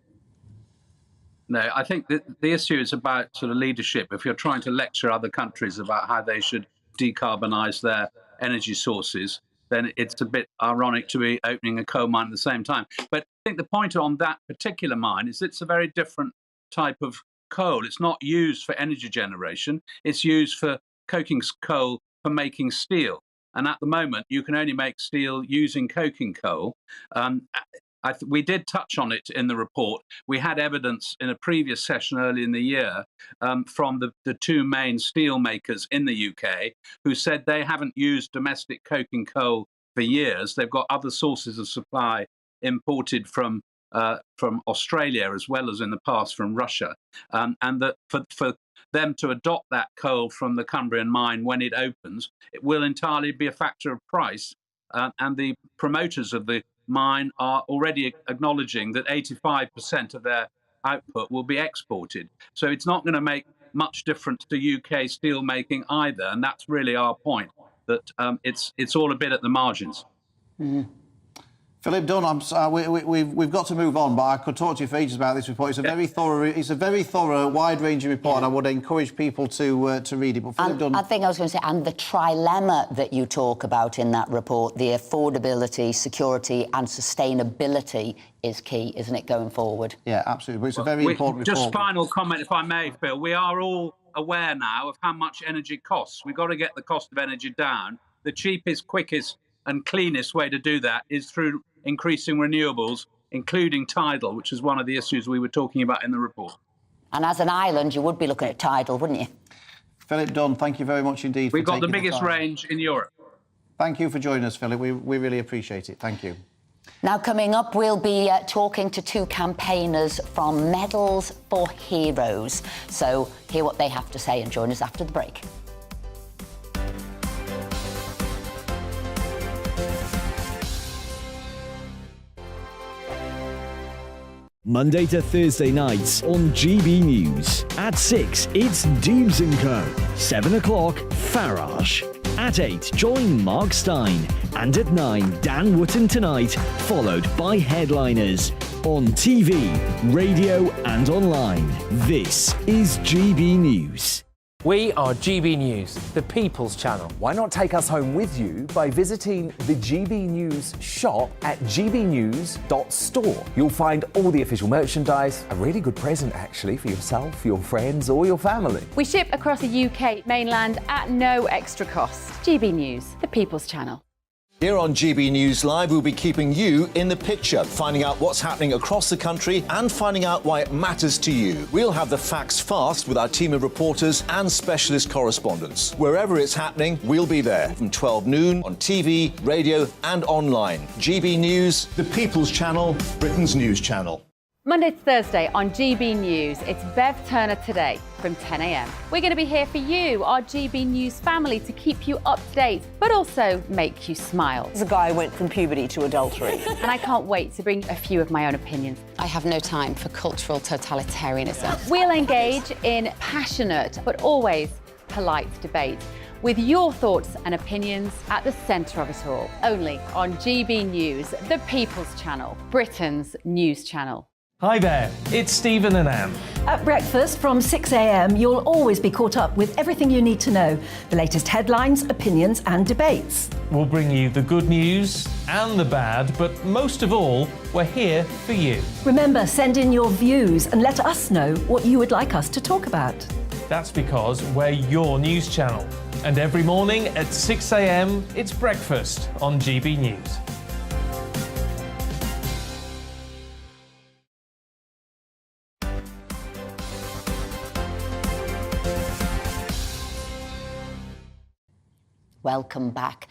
No, I think that the issue is about sort of leadership. If you're trying to lecture other countries about how they should decarbonise their energy sources, then it's a bit ironic to be opening a coal mine at the same time. But I think the point on that particular mine is it's a very different type of coal. It's not used for energy generation. It's used for coking coal for making steel. And at the moment, you can only make steel using coking coal. We did touch on it in the report. We had evidence in a previous session early in the year from the two main steel makers in the UK who said they haven't used domestic coking coal for years. They've got other sources of supply imported from Australia as well as in the past from Russia. And that for them to adopt that coal from the Cumbrian mine when it opens, it will entirely be a factor of price. And the promoters of the mine are already acknowledging that 85% of their output will be exported. So it's not going to make much difference to UK steel making either. And that's really our point, that it's all a bit at the margins. Mm-hmm. Philip Dunn, we've got to move on, but I could talk to you for ages about this report. It's a very thorough, wide-ranging report, and I would encourage people to read it. But Philip Dunn, I think I was going to say, and the trilemma that you talk about in that report, the affordability, security, and sustainability is key, isn't it, going forward? Yeah, absolutely. But it's a very important report. Just final comment, if I may, Phil. We are all aware now of how much energy costs. We've got to get the cost of energy down. The cheapest, quickest, and cleanest way to do that is through increasing renewables, including tidal, which is one of the issues we were talking about in the report. And as an island, you would be looking at tidal, wouldn't you? Philip Dunn, thank you very much indeed. We've got the biggest range in Europe. Thank you for joining us, Philip. We really appreciate it. Thank you. Now, coming up, we'll be talking to two campaigners from Medals for Heroes. So hear what they have to say and join us after the break. Monday to Thursday nights on GB News. At 6, it's Dubes & Co. 7 o'clock, Farage. At 8, join Mark Stein. And at 9, Dan Wootton Tonight, followed by Headliners. on TV, radio and online. This is GB News. We are GB News, the People's Channel. Why not take us home with you by visiting the GB News shop at gbnews.store. You'll find all the official merchandise, a really good present actually for yourself, your friends or your family. We ship across the UK mainland at no extra cost. GB News, the People's Channel. Here on GB News Live, we'll be keeping you in the picture, finding out what's happening across the country and finding out why it matters to you. We'll have the facts fast with our team of reporters and specialist correspondents. Wherever it's happening, we'll be there from 12 noon on TV, radio and online. GB News, the People's Channel, Britain's news channel. Monday to Thursday on GB News, it's Bev Turner Today from 10 a.m. We're going to be here for you, our GB News family, to keep you up to date, but also make you smile. As a guy who went from puberty to adultery. And I can't wait to bring a few of my own opinions. I have no time for cultural totalitarianism. We'll engage in passionate, but always polite debate, with your thoughts and opinions at the centre of it all. Only on GB News, the People's Channel, Britain's news channel. Hi there, it's Stephen and Anne. At breakfast from 6 a.m, you'll always be caught up with everything you need to know, the latest headlines, opinions and debates. We'll bring you the good news and the bad, but most of all, we're here for you. Remember, send in your views and let us know what you would like us to talk about. That's because we're your news channel. And every morning at 6 a.m, it's breakfast on GB News. Welcome back.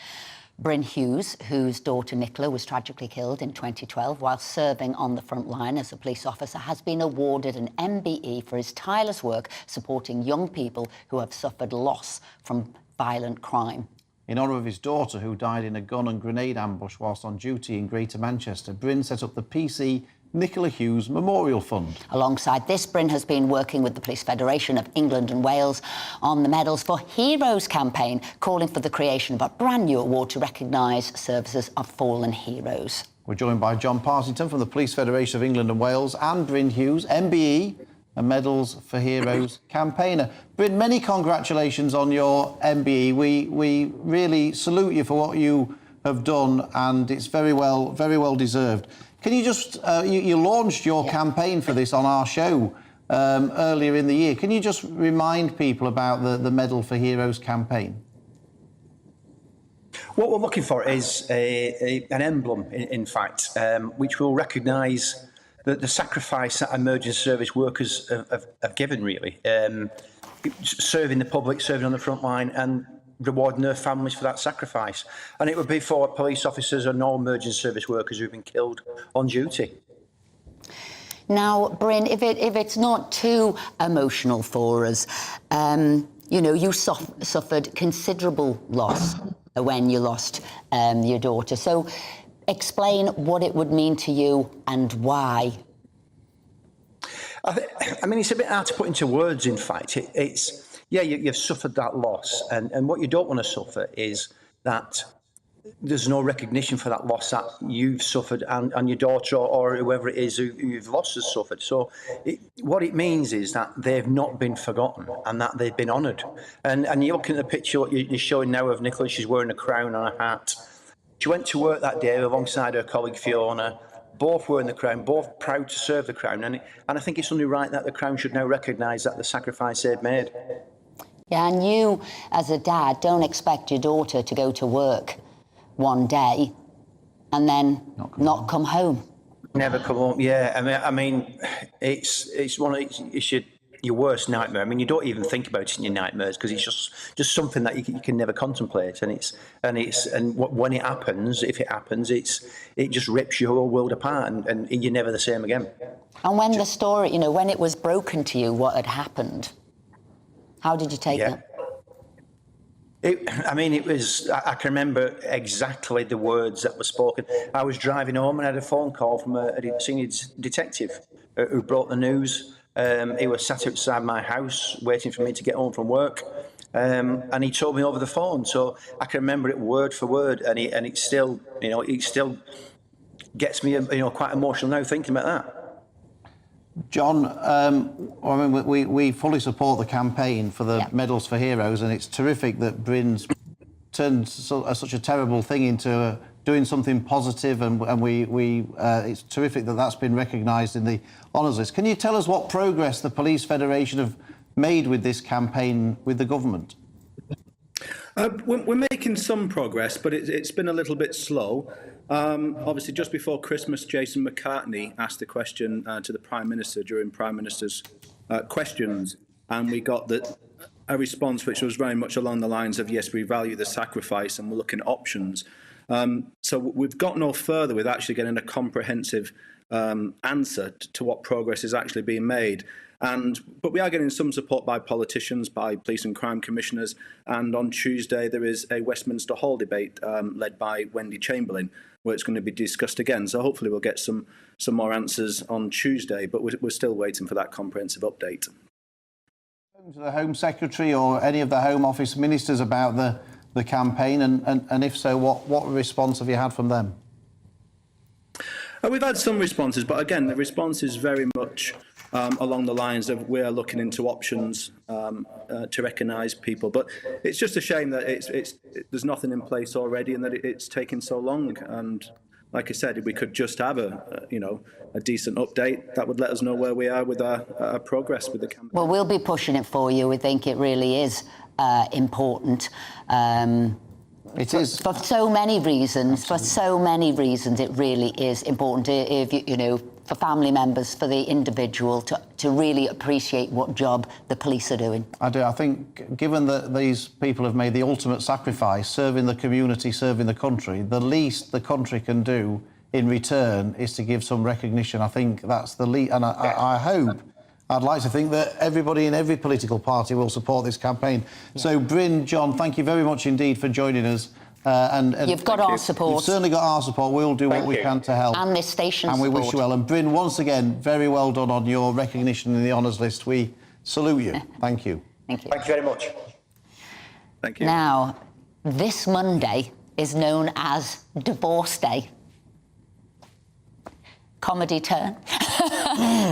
Bryn Hughes, whose daughter Nicola was tragically killed in 2012 while serving on the front line as a police officer, has been awarded an MBE for his tireless work supporting young people who have suffered loss from violent crime. In honour of his daughter, who died in a gun and grenade ambush whilst on duty in Greater Manchester, Bryn set up the PC Nicola Hughes Memorial Fund. Alongside this, Bryn has been working with the Police Federation of England and Wales on the Medals for Heroes campaign, calling for the creation of a brand new award to recognise services of fallen heroes. We're joined by John Parsington from the Police Federation of England and Wales and Bryn Hughes, MBE, a Medals for Heroes campaigner. Bryn, many congratulations on your MBE. We really salute you for what you have done, and it's very well deserved. Can you just, you launched your campaign for this on our show earlier in the year. Can you just remind people about the Medal for Heroes campaign? What we're looking for is an emblem, in fact, which will recognise the sacrifice that emergency service workers have given, really. Serving the public, serving on the front line and rewarding their families for that sacrifice. And it would be for police officers and all emergency service workers who've been killed on duty. Now, Bryn, if it's not too emotional for us, you know, you suffered considerable loss when you lost your daughter. So explain what it would mean to you and why. I mean, it's a bit hard to put into words, in fact. Yeah, you've suffered that loss, and what you don't want to suffer is that there's no recognition for that loss that you've suffered and your daughter or whoever it is who you've lost has suffered. So what it means is that they've not been forgotten and that they've been honoured. And you're looking at the picture what you're showing now of Nicola. She's wearing a crown and a hat. She went to work that day alongside her colleague Fiona, both wearing the crown, both proud to serve the crown. And I think it's only right that the crown should now recognise that the sacrifice they've made. Yeah, and you, as a dad, don't expect your daughter to go to work one day and then not come home. Never come home. Yeah, I mean, it's your worst nightmare. I mean, you don't even think about it in your nightmares because it's just something that you can never contemplate. And when it happens, if it happens, it just rips your whole world apart, and you're never the same again. And when the story, you know, when it was broken to you, what had happened? How did you take it? It was, I can remember exactly the words that were spoken. I was driving home and I had a phone call from a senior detective who brought the news. He was sat outside my house waiting for me to get home from work. And he told me over the phone. So I can remember it word for word, and it's still, you know, it's still gets me, quite emotional now thinking about that. John, I mean, we fully support the campaign for the Medals for Heroes, and it's terrific that Bryn's turned such a terrible thing into doing something positive, and it's terrific that that's been recognised in the honours list. Can you tell us what progress the Police Federation have made with this campaign with the government? We're making some progress, but it's been a little bit slow. Obviously, just before Christmas, Jason McCartney asked a question to the Prime Minister during Prime Minister's questions, and we got a response which was very much along the lines of, yes, we value the sacrifice and we're looking at options. So we've got no further with actually getting a comprehensive answer to what progress is actually being made. But we are getting some support by politicians, by police and crime commissioners, and on Tuesday there is a Westminster Hall debate led by Wendy Chamberlain, where it's going to be discussed again. So hopefully we'll get some more answers on Tuesday, but we're still waiting for that comprehensive update. To the Home Secretary or any of the Home Office ministers about the campaign, and if so, what response have you had from them? We've had some responses, but again, the response is very much along the lines of we are looking into options to recognise people. But it's just a shame that there's nothing in place already, and that it's taken so long. And like I said, if we could just have a decent update, that would let us know where we are with our progress with the campaign. Well, we'll be pushing it for you. We think it really is important. It is for so many reasons. Absolutely. For so many reasons, it really is important. If for family members, for the individual, to really appreciate what job the police are doing. I do. I think, given that these people have made the ultimate sacrifice, serving the community, serving the country, the least the country can do in return is to give some recognition. I think that's the least, and I hope. I'd like to think that everybody in every political party will support this campaign. Yeah. So, Bryn, John, thank you very much indeed for joining us. And you've got our support. You've certainly got our support. We'll do what we can to help. And this station's support. And we wish you well. And Bryn, once again, very well done on your recognition in the honours list. We salute you. Thank you. Thank you. Thank you very much. Thank you. Now, this Monday is known as Divorce Day. Comedy turn.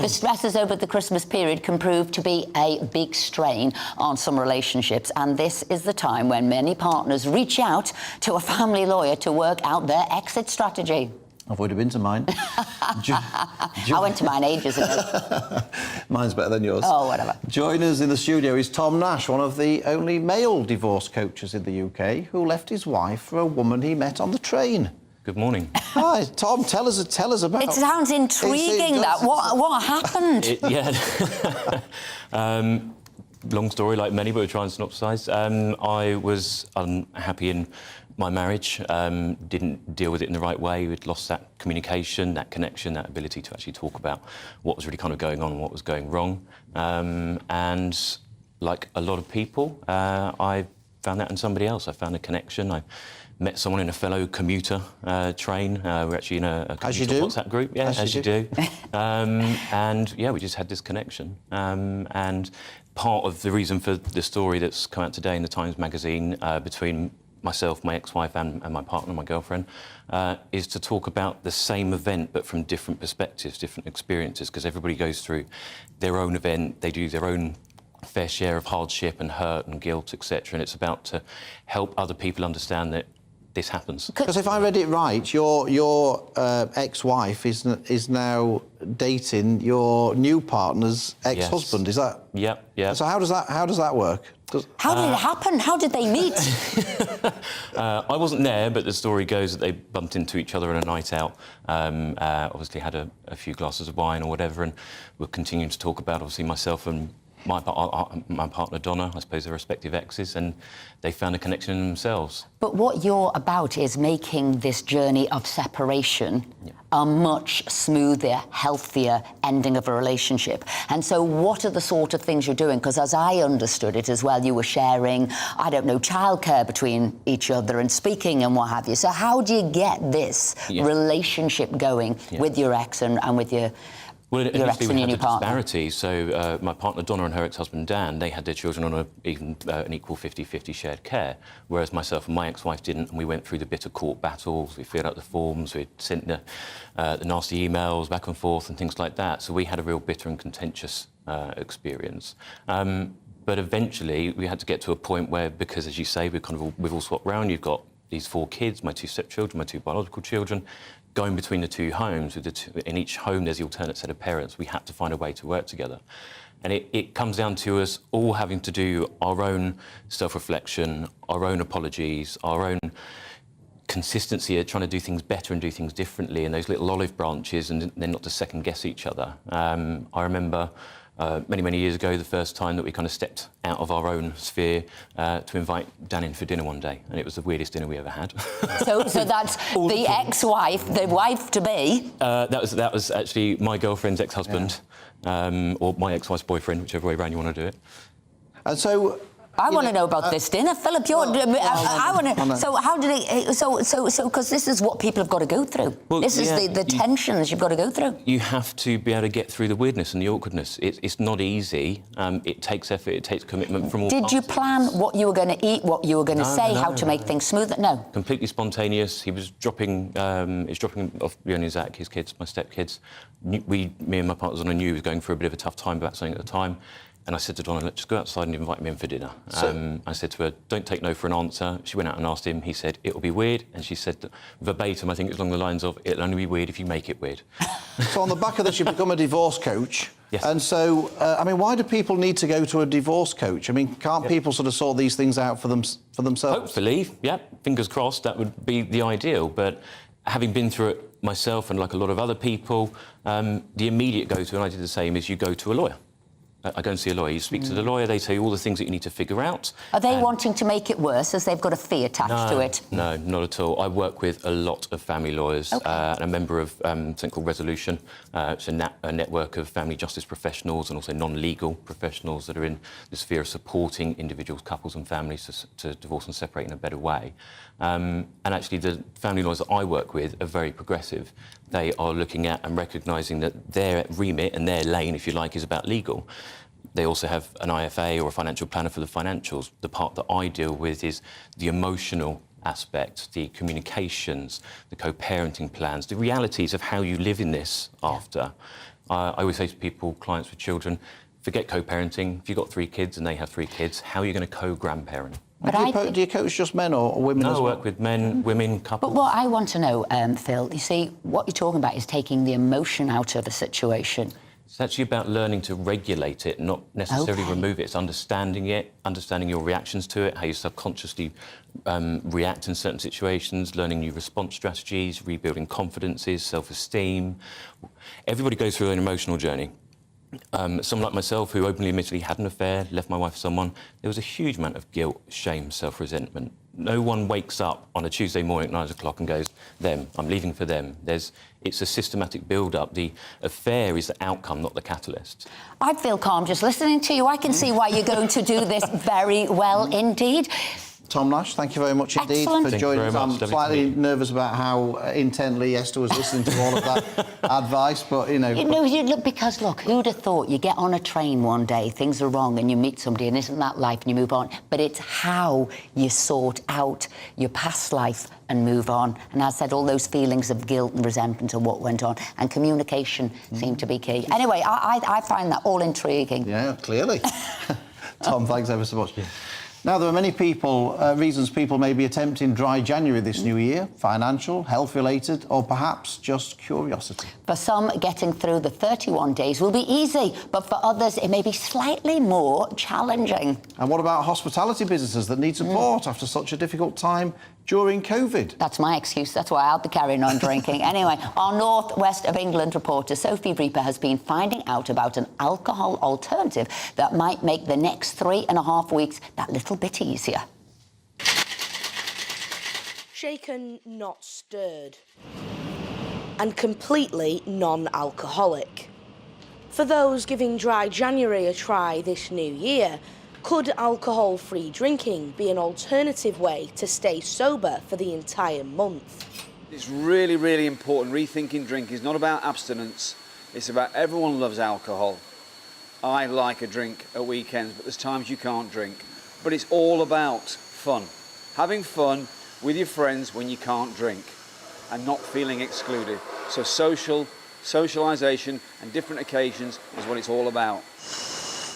The stresses over the Christmas period can prove to be a big strain on some relationships, and this is the time when many partners reach out to a family lawyer to work out their exit strategy. I've already been to mine. I went to mine ages ago. Mine's better than yours. Oh, whatever. Joining us in the studio is Tom Nash, one of the only male divorce coaches in the UK, who left his wife for a woman he met on the train. Good morning. Hi, Tom. Tell us about. It sounds intriguing. What happened? Long story, like many, but we'll try and synopsise. I was unhappy in my marriage. Didn't deal with it in the right way. We'd lost that communication, that connection, that ability to actually talk about what was really kind of going on and what was going wrong. And like a lot of people, I found that in somebody else. I found a connection. I met someone in a fellow commuter train. We're actually in a commuter WhatsApp group. Yeah, as you do. And yeah, we just had this connection. And part of the reason for the story that's come out today in the Times magazine between myself, my ex-wife and my partner, my girlfriend, is to talk about the same event but from different perspectives, different experiences, because everybody goes through their own event, they do their own fair share of hardship and hurt and guilt, etc. And it's about to help other people understand that this happens. Because if I read it right, your ex-wife is now dating your new partner's ex-husband. Yes. Is that? Yep. Yeah. So how does that work? How did it happen? How did they meet? I wasn't there, but the story goes that they bumped into each other on a night out. Obviously had a few glasses of wine or whatever, and we're continuing to talk about obviously myself and my partner Donna, I suppose, their respective exes, and they found a connection in themselves. But what you're about is making this journey of separation a much smoother, healthier ending of a relationship. And so what are the sort of things you're doing? Because as I understood it as well, you were sharing, I don't know, childcare between each other and speaking and what have you. So how do you get this relationship going with your ex and with your Well, your initially ex and we your had new a partner? disparity. So my partner Donna and her ex-husband Dan, they had their children on an equal 50-50 shared care, whereas myself and my ex-wife didn't, and we went through the bitter court battles, we filled out the forms, we sent the nasty emails back and forth and things like that. So we had a real bitter and contentious experience. But eventually we had to get to a point where, because as you say, we've all swapped round, you've got these 4 kids, my 2 stepchildren, my 2 biological children, going between the 2 homes. In each home there's the alternate set of parents. We had to find a way to work together. And it comes down to us all having to do our own self-reflection, our own apologies, our own consistency of trying to do things better and do things differently, and those little olive branches, and then not to second-guess each other. I remember many, many years ago, the first time that we kind of stepped out of our own sphere to invite Dan in for dinner one day, and it was the weirdest dinner we ever had. So that's the ex-wife, the wife-to-be. That was actually my girlfriend's ex-husband, or my ex-wife's boyfriend, whichever way around you want to do it. And so... I want to know about this dinner, Philip. I want to. So how did it? So because this is what people have got to go through. Well, this is the tensions you've got to go through. You have to be able to get through the weirdness and the awkwardness. It's not easy. It takes effort. It takes commitment from all Did you parties. plan what you were going to eat, what you were going to say, how to make things smoother? No. Completely spontaneous. He was dropping off Leonie and Zach, his kids, my stepkids. Me and my partners on a knew was going through a bit of a tough time about something at the time. And I said to Donna, let's just go outside and invite me in for dinner. I said to her, don't take no for an answer. She went out and asked him. He said, it'll be weird. And she said, verbatim, I think it was along the lines of, it'll only be weird if you make it weird. So on the back of this, you become a divorce coach. Yes. And so, I mean, why do people need to go to a divorce coach? I mean, can't people sort of sort these things out for themselves? Hopefully, yeah. Fingers crossed, that would be the ideal. But having been through it myself and like a lot of other people, the immediate go-to, and I did the same, is you go to a lawyer. I go and see a lawyer. You speak to the lawyer, they tell you all the things that you need to figure out. Are they wanting to make it worse as they've got a fee attached to it? No, not at all. I work with a lot of family lawyers and a member of something called Resolution. It's a network of family justice professionals and also non-legal professionals that are in the sphere of supporting individuals, couples and families to divorce and separate in a better way. And actually the family lawyers that I work with are very progressive. They are looking at and recognising that their remit and their lane, if you like, is about legal. They also have an IFA or a financial planner for the financials. The part that I deal with is the emotional aspect, the communications, the co-parenting plans, the realities of how you live in this after. I always say to people, clients with children, forget co-parenting. If you've got 3 kids and they have 3 kids, how are you going to co-grandparent? Do you coach just men or women as well? No, I work with men, women, couples. But what I want to know, Phil, you see, what you're talking about is taking the emotion out of a situation. It's actually about learning to regulate it, not necessarily remove it. It's understanding it, understanding your reactions to it, how you subconsciously react in certain situations, learning new response strategies, rebuilding confidences, self-esteem. Everybody goes through an emotional journey. Someone like myself, who openly admittedly had an affair, left my wife for someone, there was a huge amount of guilt, shame, self-resentment. No one wakes up on a Tuesday morning at 9 o'clock and goes, I'm leaving for them. It's a systematic build-up. The affair is the outcome, not the catalyst. I feel calm just listening to you. I can see why you're going to do this very well indeed. Tom Nash, thank you very much indeed for joining us. I'm slightly nervous about how intently Esther was listening to all of that advice, but, you know... Because, look, who'd have thought you get on a train one day, things are wrong, and you meet somebody, and isn't that life, and you move on? But it's how you sort out your past life and move on. And as I said, all those feelings of guilt and resentment of what went on, and communication seemed to be key. Anyway, I find that all intriguing. Yeah, clearly. Tom, thanks ever so much. Now, there are many reasons people may be attempting dry January this new year: financial, health-related, or perhaps just curiosity. For some, getting through the 31 days will be easy, but for others, it may be slightly more challenging. And what about hospitality businesses that need support after such a difficult time during COVID? That's my excuse. That's why I'll be carrying on drinking. Anyway, our North West of England reporter Sophie Reaper has been finding out about an alcohol alternative that might make the next 3.5 weeks that little bit easier. Shaken, not stirred. And completely non-alcoholic. For those giving dry January a try this new year, could alcohol-free drinking be an alternative way to stay sober for the entire month? It's really, really important. Rethinking drink is not about abstinence. It's about everyone loves alcohol. I like a drink at weekends, but there's times you can't drink. But it's all about fun. Having fun with your friends when you can't drink and not feeling excluded. So socialisation and different occasions is what it's all about.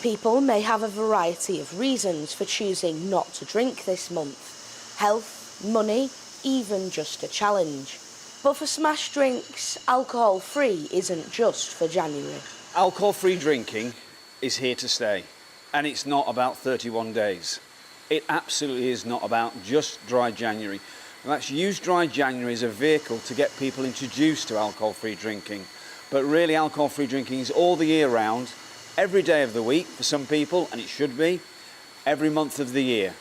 People may have a variety of reasons for choosing not to drink this month. Health, money, even just a challenge. But for Smash Drinks, alcohol-free isn't just for January. Alcohol-free drinking is here to stay, and it's not about 31 days. It absolutely is not about just Dry January. Let's use Dry January as a vehicle to get people introduced to alcohol-free drinking. But really, alcohol-free drinking is all the year round, every day of the week for some people, and it should be, every month of the year.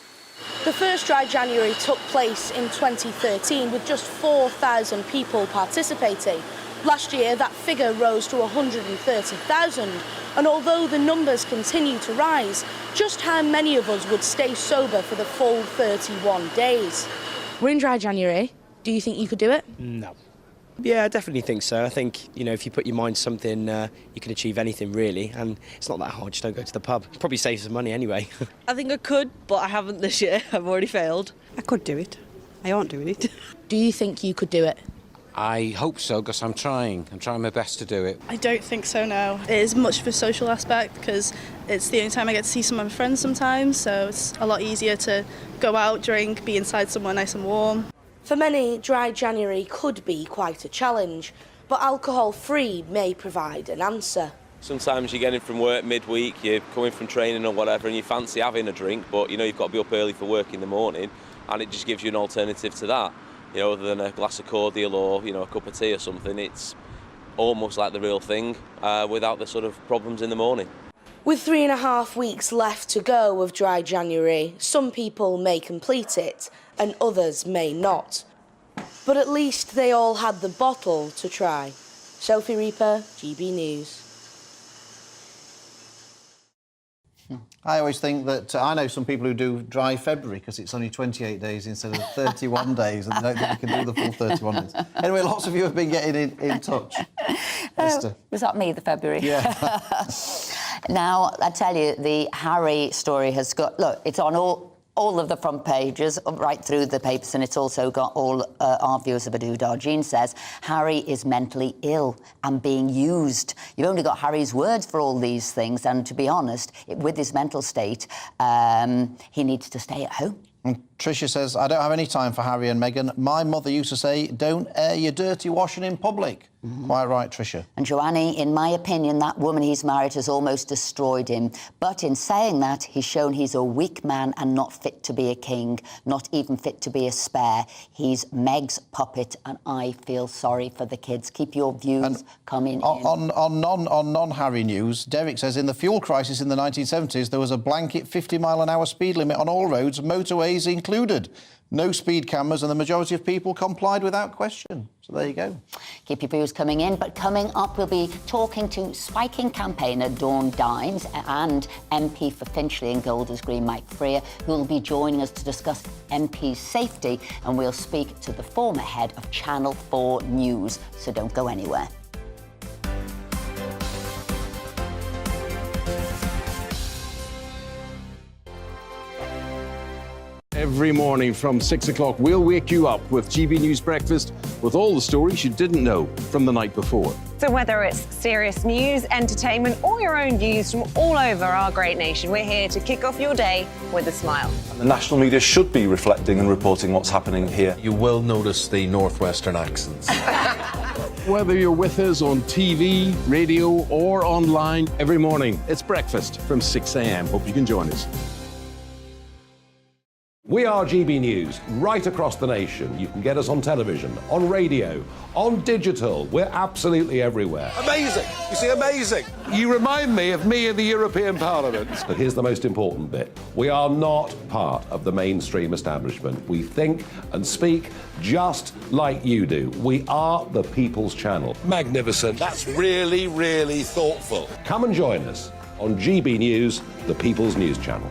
The first Dry January took place in 2013 with just 4,000 people participating. Last year, that figure rose to 130,000. And although the numbers continue to rise, just how many of us would stay sober for the full 31 days? We're in Dry January. Do you think you could do it? No. Yeah, I definitely think so. I think, you know, if you put your mind to something, you can achieve anything, really. And it's not that hard, just don't go to the pub. Probably save some money anyway. I think I could, but I haven't this year. I've already failed. I could do it. I aren't doing it. Do you think you could do it? I hope so, because I'm trying my best to do it. I don't think so, no. It is much of a social aspect because it's the only time I get to see some of my friends sometimes, so it's a lot easier to go out, drink, be inside somewhere nice and warm. For many, Dry January could be quite a challenge, but alcohol-free may provide an answer. Sometimes you're getting from work midweek, you're coming from training or whatever, and you fancy having a drink, but you know you've got to be up early for work in the morning, and it just gives you an alternative to that. You know, other than a glass of cordial or, you know, a cup of tea or something, it's almost like the real thing without the sort of problems in the morning. With 3.5 weeks left to go of Dry January, some people may complete it and others may not. But at least they all had the bottle to try. Sophie Reaper, GB News. I always think that I know some people who do Dry February because it's only 28 days instead of 31 days, and they don't think they can do the full 31 days. Anyway, lots of you have been getting in touch. Esther. Was that me, the February? Yeah. Now, I tell you, the Harry story has got... Look, it's on all of the front pages, right through the papers, and it's also got all our viewers of a doodah. Jean says Harry is mentally ill and being used. You've only got Harry's words for all these things, and to be honest, with his mental state, he needs to stay at home. And Tricia says, I don't have any time for Harry and Meghan. My mother used to say, don't air your dirty washing in public. Quite right, Tricia. And Joannie, in my opinion, that woman he's married has almost destroyed him. But in saying that, he's shown he's a weak man and not fit to be a king, not even fit to be a spare. He's Meg's puppet, and I feel sorry for the kids. Keep your views coming in. On non-Harry news, Derek says, in the fuel crisis in the 1970s, there was a blanket 50-mile-an-hour speed limit on all roads, motorways included. No speed cameras, and the majority of people complied without question. So there you go. Keep your views coming in, but coming up, we'll be talking to spiking campaigner Dawn Dines and MP for Finchley and Golders Green, Mike Freer, who will be joining us to discuss MP's safety, and we'll speak to the former head of Channel 4 News. So don't go anywhere. Every morning from 6 o'clock, we'll wake you up with GB News Breakfast with all the stories you didn't know from the night before. So whether it's serious news, entertainment, or your own views from all over our great nation, we're here to kick off your day with a smile. The national media should be reflecting and reporting what's happening here. You will notice the northwestern accents. Whether you're with us on TV, radio, or online, every morning, it's breakfast from 6 a.m. Hope you can join us. We are GB News, right across the nation. You can get us on television, on radio, on digital. We're absolutely everywhere. Amazing! You see, amazing! You remind me of me in the European Parliament. But here's the most important bit. We are not part of the mainstream establishment. We think and speak just like you do. We are the People's Channel. Magnificent. That's really, really thoughtful. Come and join us on GB News, the People's News Channel.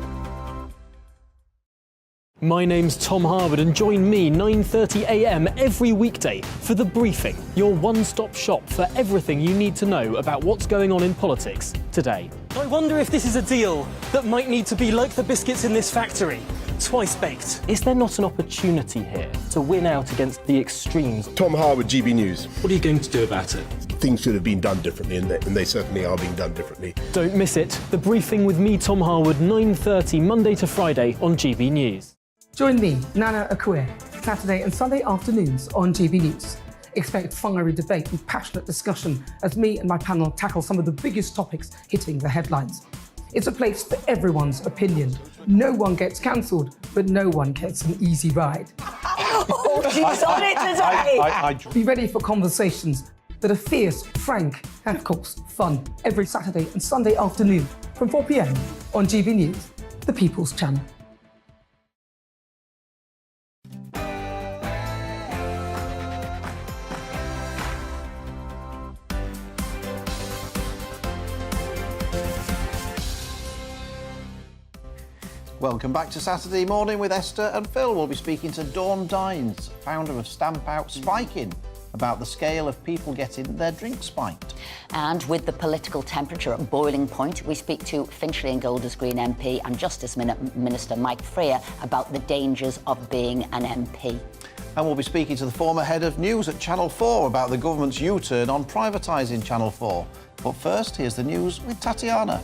My name's Tom Harwood and join me 9:30 a.m. every weekday for The Briefing, your one-stop shop for everything you need to know about what's going on in politics today. I wonder if this is a deal that might need to be like the biscuits in this factory, twice baked. Is there not an opportunity here to win out against the extremes? Tom Harwood, GB News. What are you going to do about it? Things should have been done differently, and they certainly are being done differently. Don't miss it. The Briefing with me, Tom Harwood, 9:30 Monday to Friday on GB News. Join me, Nana Akue, Saturday and Sunday afternoons on GB News. Expect fiery debate and passionate discussion as me and my panel tackle some of the biggest topics hitting the headlines. It's a place for everyone's opinion. No one gets cancelled, but no one gets an easy ride. Oh, she's on it today! Be ready for conversations that are fierce, frank, and of course, fun. Every Saturday and Sunday afternoon from 4 p.m. on GB News, the People's Channel. Welcome back to Saturday Morning with Esther and Phil. We'll be speaking to Dawn Dines, founder of Stamp Out Spiking, about the scale of people getting their drinks spiked. And with the political temperature at boiling point, we speak to Finchley and Golders Green MP and Justice Minister Mike Freer about the dangers of being an MP. And we'll be speaking to the former head of news at Channel 4 about the government's U-turn on privatising Channel 4. But first, here's the news with Tatiana.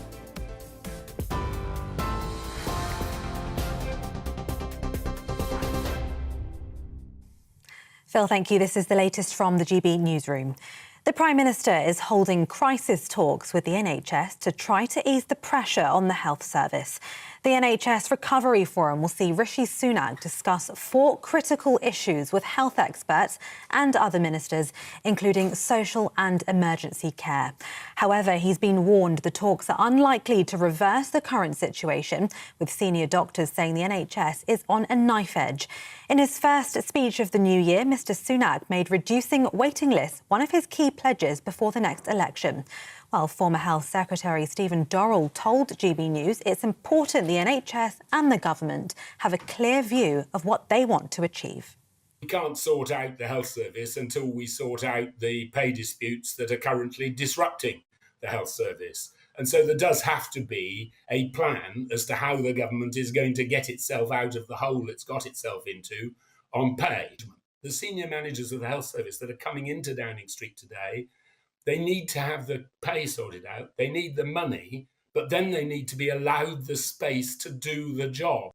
Phil, thank you. This is the latest from the GB newsroom. The Prime Minister is holding crisis talks with the NHS to try to ease the pressure on the health service. The NHS Recovery Forum will see Rishi Sunak discuss 4 critical issues with health experts and other ministers, including social and emergency care. However, he's been warned the talks are unlikely to reverse the current situation, with senior doctors saying the NHS is on a knife edge. In his first speech of the new year, Mr Sunak made reducing waiting lists one of his key pledges before the next election. While former Health Secretary Stephen Dorrell told GB News it's important the NHS and the government have a clear view of what they want to achieve. We can't sort out the health service until we sort out the pay disputes that are currently disrupting the health service. And so there does have to be a plan as to how the government is going to get itself out of the hole it's got itself into on pay. The senior managers of the health service that are coming into Downing Street today, they need to have the pay sorted out, they need the money, but then they need to be allowed the space to do the job.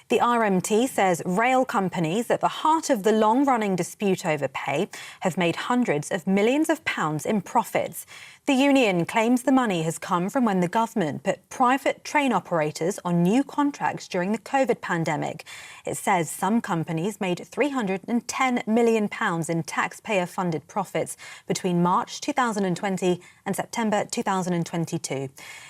The RMT says rail companies at the heart of the long-running dispute over pay have made hundreds of millions of pounds in profits. The union claims the money has come from when the government put private train operators on new contracts during the COVID pandemic. It says some companies made £310 million in taxpayer-funded profits between March 2020 and September 2022.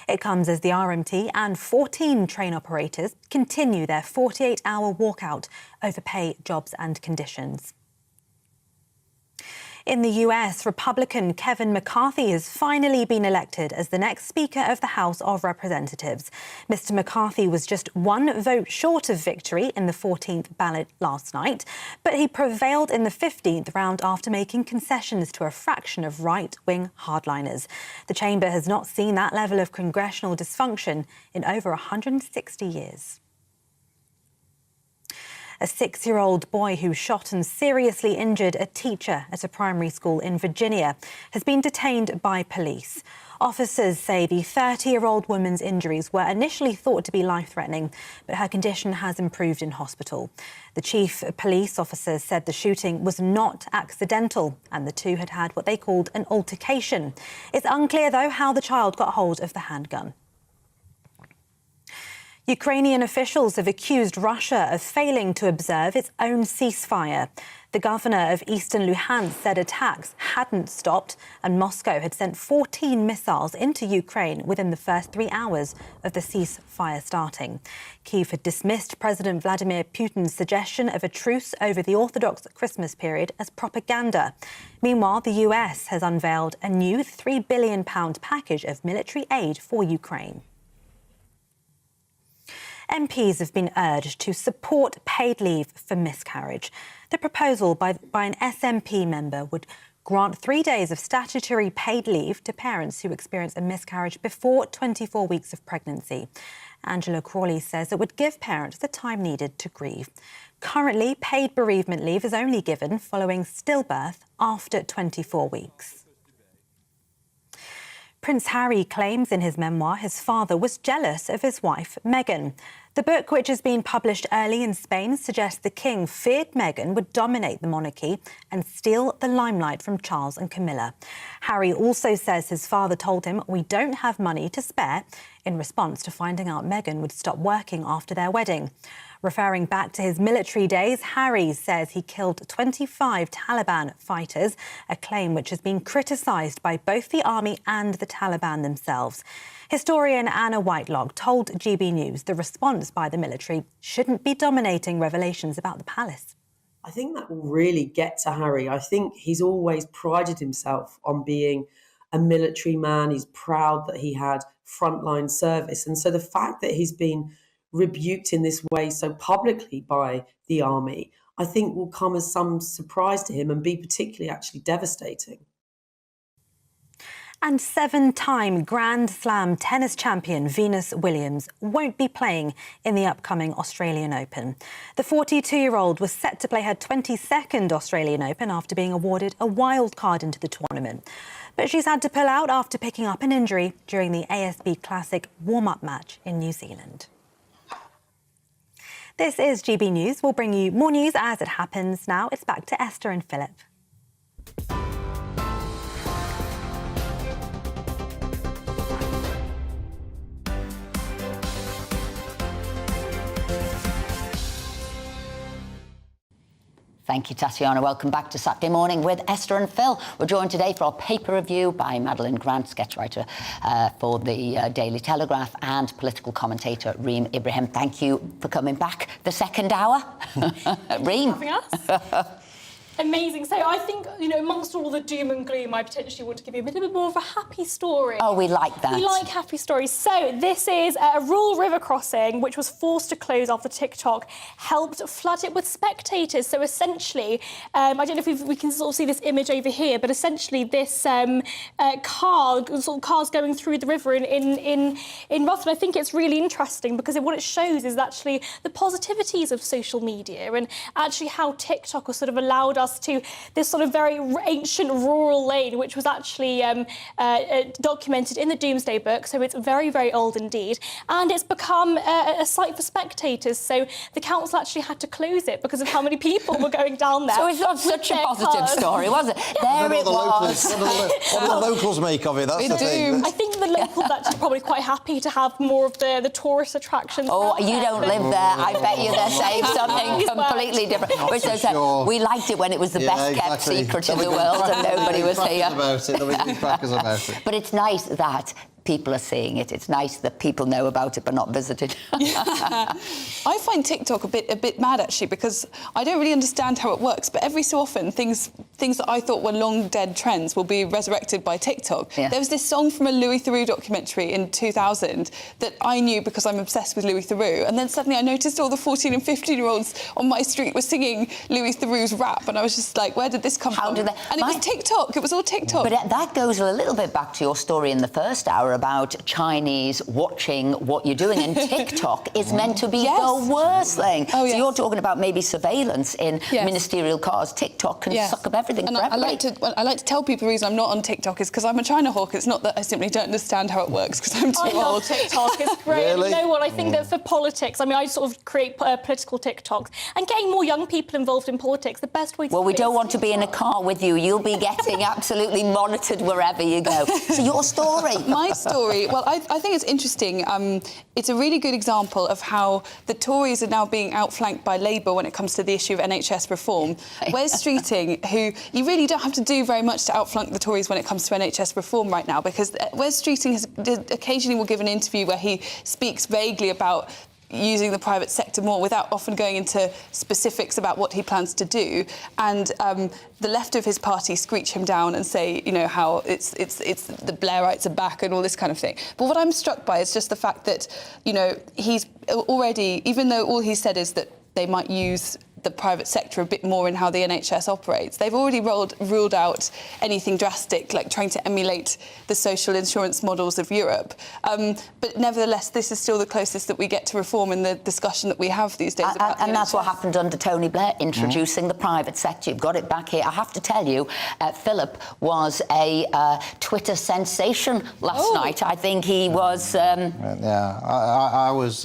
It comes as the RMT and 14 train operators continue their 48-hour walkout over pay, jobs and conditions. In the US, Republican Kevin McCarthy has finally been elected as the next Speaker of the House of Representatives. Mr McCarthy was just one vote short of victory in the 14th ballot last night, but he prevailed in the 15th round after making concessions to a fraction of right-wing hardliners. The chamber has not seen that level of congressional dysfunction in over 160 years. A 6-year-old boy who shot and seriously injured a teacher at a primary school in Virginia has been detained by police. Officers say the 30-year-old woman's injuries were initially thought to be life-threatening, but her condition has improved in hospital. The chief police officer said the shooting was not accidental and the two had had what they called an altercation. It's unclear, though, how the child got hold of the handgun. Ukrainian officials have accused Russia of failing to observe its own ceasefire. The governor of eastern Luhansk said attacks hadn't stopped and Moscow had sent 14 missiles into Ukraine within the first 3 hours of the ceasefire starting. Kyiv had dismissed President Vladimir Putin's suggestion of a truce over the Orthodox Christmas period as propaganda. Meanwhile, the US has unveiled a new £3 billion package of military aid for Ukraine. MPs have been urged to support paid leave for miscarriage. The proposal by an SNP member would grant 3 days of statutory paid leave to parents who experience a miscarriage before 24 weeks of pregnancy. Angela Crawley says it would give parents the time needed to grieve. Currently, paid bereavement leave is only given following stillbirth after 24 weeks. Prince Harry claims in his memoir his father was jealous of his wife, Meghan. The book, which has been published early in Spain, suggests the king feared Meghan would dominate the monarchy and steal the limelight from Charles and Camilla. Harry also says his father told him, "We don't have money to spare," in response to finding out Meghan would stop working after their wedding. Referring back to his military days, Harry says he killed 25 Taliban fighters, a claim which has been criticised by both the army and the Taliban themselves. Historian Anna Whitelock told GB News the response by the military shouldn't be dominating revelations about the palace. I think that will really get to Harry. I think he's always prided himself on being a military man. He's proud that he had frontline service. And so the fact that he's been rebuked in this way so publicly by the army, I think will come as some surprise to him and be particularly actually devastating. And 7-time Grand Slam tennis champion Venus Williams won't be playing in the upcoming Australian Open. The 42-year-old was set to play her 22nd Australian Open after being awarded a wild card into the tournament. But she's had to pull out after picking up an injury during the ASB Classic warm-up match in New Zealand. This is GB News. We'll bring you more news as it happens. Now it's back to Esther and Philip. Thank you, Tatiana. Welcome back to Saturday Morning with Esther and Phil. We're joined today for our paper review by Madeline Grant, sketch writer for the Daily Telegraph, and political commentator Reem Ibrahim. Thank you for coming back the second hour. Reem. Having us. Amazing. So I think, amongst all the doom and gloom, I potentially want to give you a little bit more of a happy story. Oh, we like that. We like happy stories. So this is a rural river crossing which was forced to close after TikTok helped flood it with spectators. So essentially, I don't know if we can sort of see this image over here, but essentially this cars going through the river in Rufford. I think it's really interesting because what it shows is actually the positivities of social media and actually how TikTok has sort of allowed us to this sort of very ancient rural lane, which was actually documented in the Doomsday Book. So it's very, very old indeed. And it's become a site for spectators. So the council actually had to close it because of how many people were going down there. So it's not such a positive story, was it? There it was. What do the locals make of it? That's the thing. I think the locals actually probably quite happy to have more of the tourist attractions. Oh, you don't live there. I bet you they're saying something completely different. Sure. We liked it when it was the best-kept secret in the world and nobody was here. But it's nice that people are seeing it. It's nice that people know about it but not visited. I find TikTok a bit mad actually because I don't really understand how it works. But every so often, things that I thought were long dead trends will be resurrected by TikTok. Yeah. There was this song from a Louis Theroux documentary in 2000 that I knew because I'm obsessed with Louis Theroux, and then suddenly I noticed all the 14 and 15-year-olds on my street were singing Louis Theroux's rap, and I was just like, where did this come from? And it was TikTok. It was all TikTok. But that goes a little bit back to your story in the first hour about Chinese watching what you're doing, and TikTok is meant to be the worst thing. So you're talking about maybe surveillance in ministerial cars. TikTok can suck up everything. And I like to tell people the reason I'm not on TikTok is because I'm a China hawk. It's not that I simply don't understand how it works because I'm too old. I love TikTok. It's great. Really? You know what? I think that for politics, I mean, I sort of create political TikToks and getting more young people involved in politics. The best way to. Well, we don't want to be in a car with you. You'll be getting absolutely monitored wherever you go. So your story. My story. Well, I think it's interesting. It's a really good example of how the Tories are now being outflanked by Labour when it comes to the issue of NHS reform. Wes Streeting, who you really don't have to do very much to outflank the Tories when it comes to NHS reform right now, because Wes Streeting occasionally will give an interview where he speaks vaguely about using the private sector more without often going into specifics about what he plans to do. And the left of his party screech him down and say, you know, how it's the Blairites are back and all this kind of thing. But what I'm struck by is just the fact that, you know, he's already, even though all he said is that they might use the private sector a bit more in how the NHS operates. They've already ruled out anything drastic, like trying to emulate the social insurance models of Europe. But nevertheless, this is still the closest that we get to reform in the discussion that we have these days about and that's what happened under Tony Blair, introducing the private sector. You've got it back here. I have to tell you, Philip was a Twitter sensation last night. I think he was... I was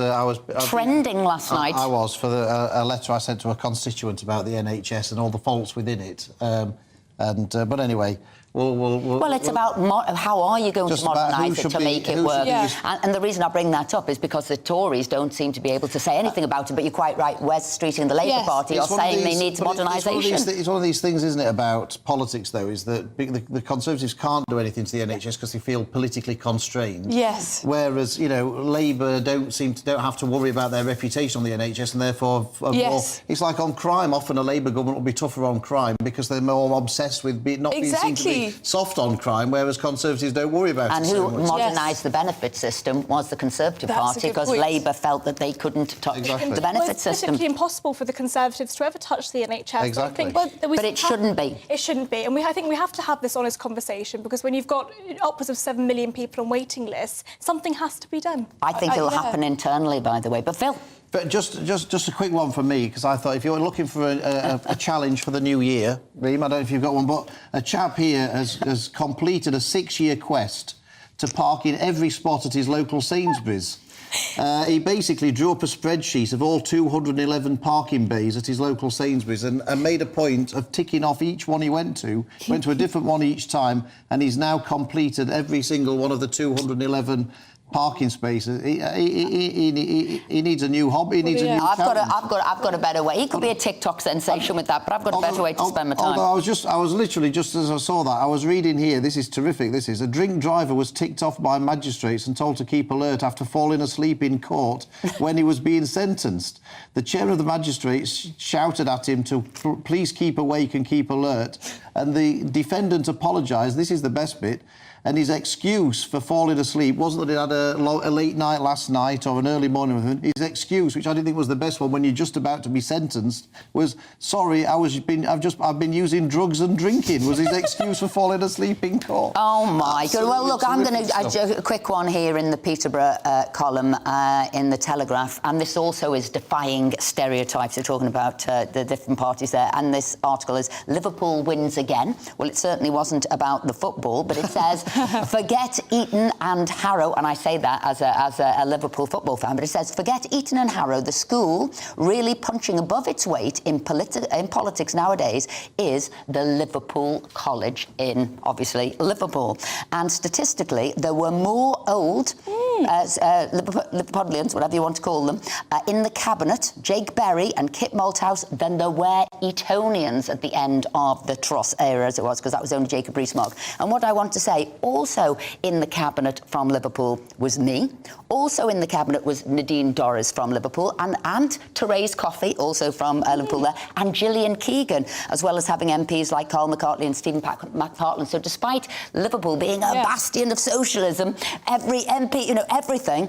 trending last night. I was, for a letter I sent to a constituent about the NHS and all the faults within it. But anyway, it's about how are you going to modernise it to make it work. And the reason I bring that up is because the Tories don't seem to be able to say anything about it, but you're quite right, Wes Street and the Labour Party are saying they need modernisation. It's one of these things, isn't it, about politics, though, is that the Conservatives can't do anything to the NHS because they feel politically constrained. Yes. Whereas, you know, Labour don't have to worry about their reputation on the NHS, and therefore... it's like on crime. Often a Labour government will be tougher on crime because they're more obsessed with being seen to be soft on crime, whereas Conservatives don't worry about it so much. And who modernised the benefit system was the Conservative Party, because Labour felt that they couldn't touch the benefit system. It's physically impossible for the Conservatives to ever touch the NHS. Exactly. But it shouldn't be. It shouldn't be. And I think we have to have this honest conversation, because when you've got upwards of 7 million people on waiting lists, something has to be done. I think it'll happen internally, by the way. But Phil... But just a quick one from me, because I thought if you're looking for a challenge for the new year, Reem, I don't know if you've got one, but a chap here has completed a 6-year quest to park in every spot at his local Sainsbury's. He basically drew up a spreadsheet of all 211 parking bays at his local Sainsbury's and made a point of ticking off each one he went to a different one each time, and he's now completed every single one of the 211 parking spaces. He needs a new hobby. He needs a new challenge. I've got a better way. He could be a TikTok sensation with that, but I've got a better way to spend my time. Although I was literally, just as I saw that, I was reading here, this is terrific, this is, a drink driver was ticked off by magistrates and told to keep alert after falling asleep in court when he was being sentenced. The chair of the magistrates shouted at him to please keep awake and keep alert, and the defendant apologised, this is the best bit, and his excuse for falling asleep wasn't that he had a late night last night or an early morning with him. His excuse, which I didn't think was the best one when you're just about to be sentenced, was, sorry, I've been using drugs and drinking, was his excuse for falling asleep in court. Oh, my God. Well, look, I'm going to... A quick one here in the Peterborough column in the Telegraph, and this also is defying stereotypes. We're talking about the different parties there, and this article is Liverpool wins again. Well, it certainly wasn't about the football, but it says... Forget Eton and Harrow, and I say that as a Liverpool football fan, but it says, forget Eton and Harrow, the school really punching above its weight in politics nowadays is the Liverpool College in, obviously, Liverpool. And statistically, there were more old Liverpudlians, whatever you want to call them, in the cabinet, Jake Berry and Kit Malthouse, than there were Etonians at the end of the Truss era, as it was, because that was only Jacob Rees-Mogg. And what I want to say, also in the cabinet from Liverpool was me. Also in the cabinet was Nadine Dorries from Liverpool, and Therese Coffey, also from Liverpool there, and Gillian Keegan, as well as having MPs like Carl McCartney and Stephen McPartland. So despite Liverpool being a bastion of socialism, every MP, you know, everything...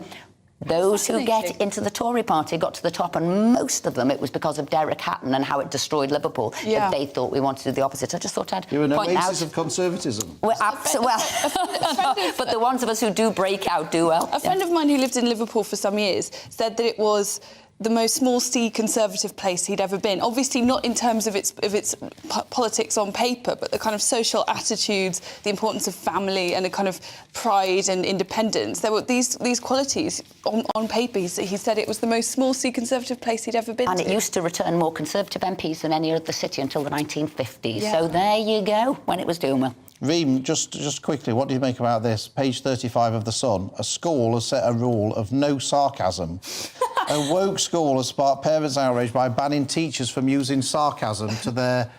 Those who get into the Tory party got to the top, and most of them, it was because of Derek Hatton and how it destroyed Liverpool that they thought we wanted to do the opposite. I just thought I'd You're an point out... oasis of conservatism. But the ones of us who do break out do well. A friend of mine who lived in Liverpool for some years said that it was the most small-C Conservative place he'd ever been. Obviously not in terms of its politics on paper, but the kind of social attitudes, the importance of family and a kind of pride and independence. There were these qualities on paper. He said it was the most small-C Conservative place he'd ever been to. And it used to return more Conservative MPs than any other city until the 1950s. So there you go, when it was doing well. Reem, just quickly, what do you make about this? Page 35 of The Sun. A school has set a rule of no sarcasm. A woke school has sparked parents' outrage by banning teachers from using sarcasm to their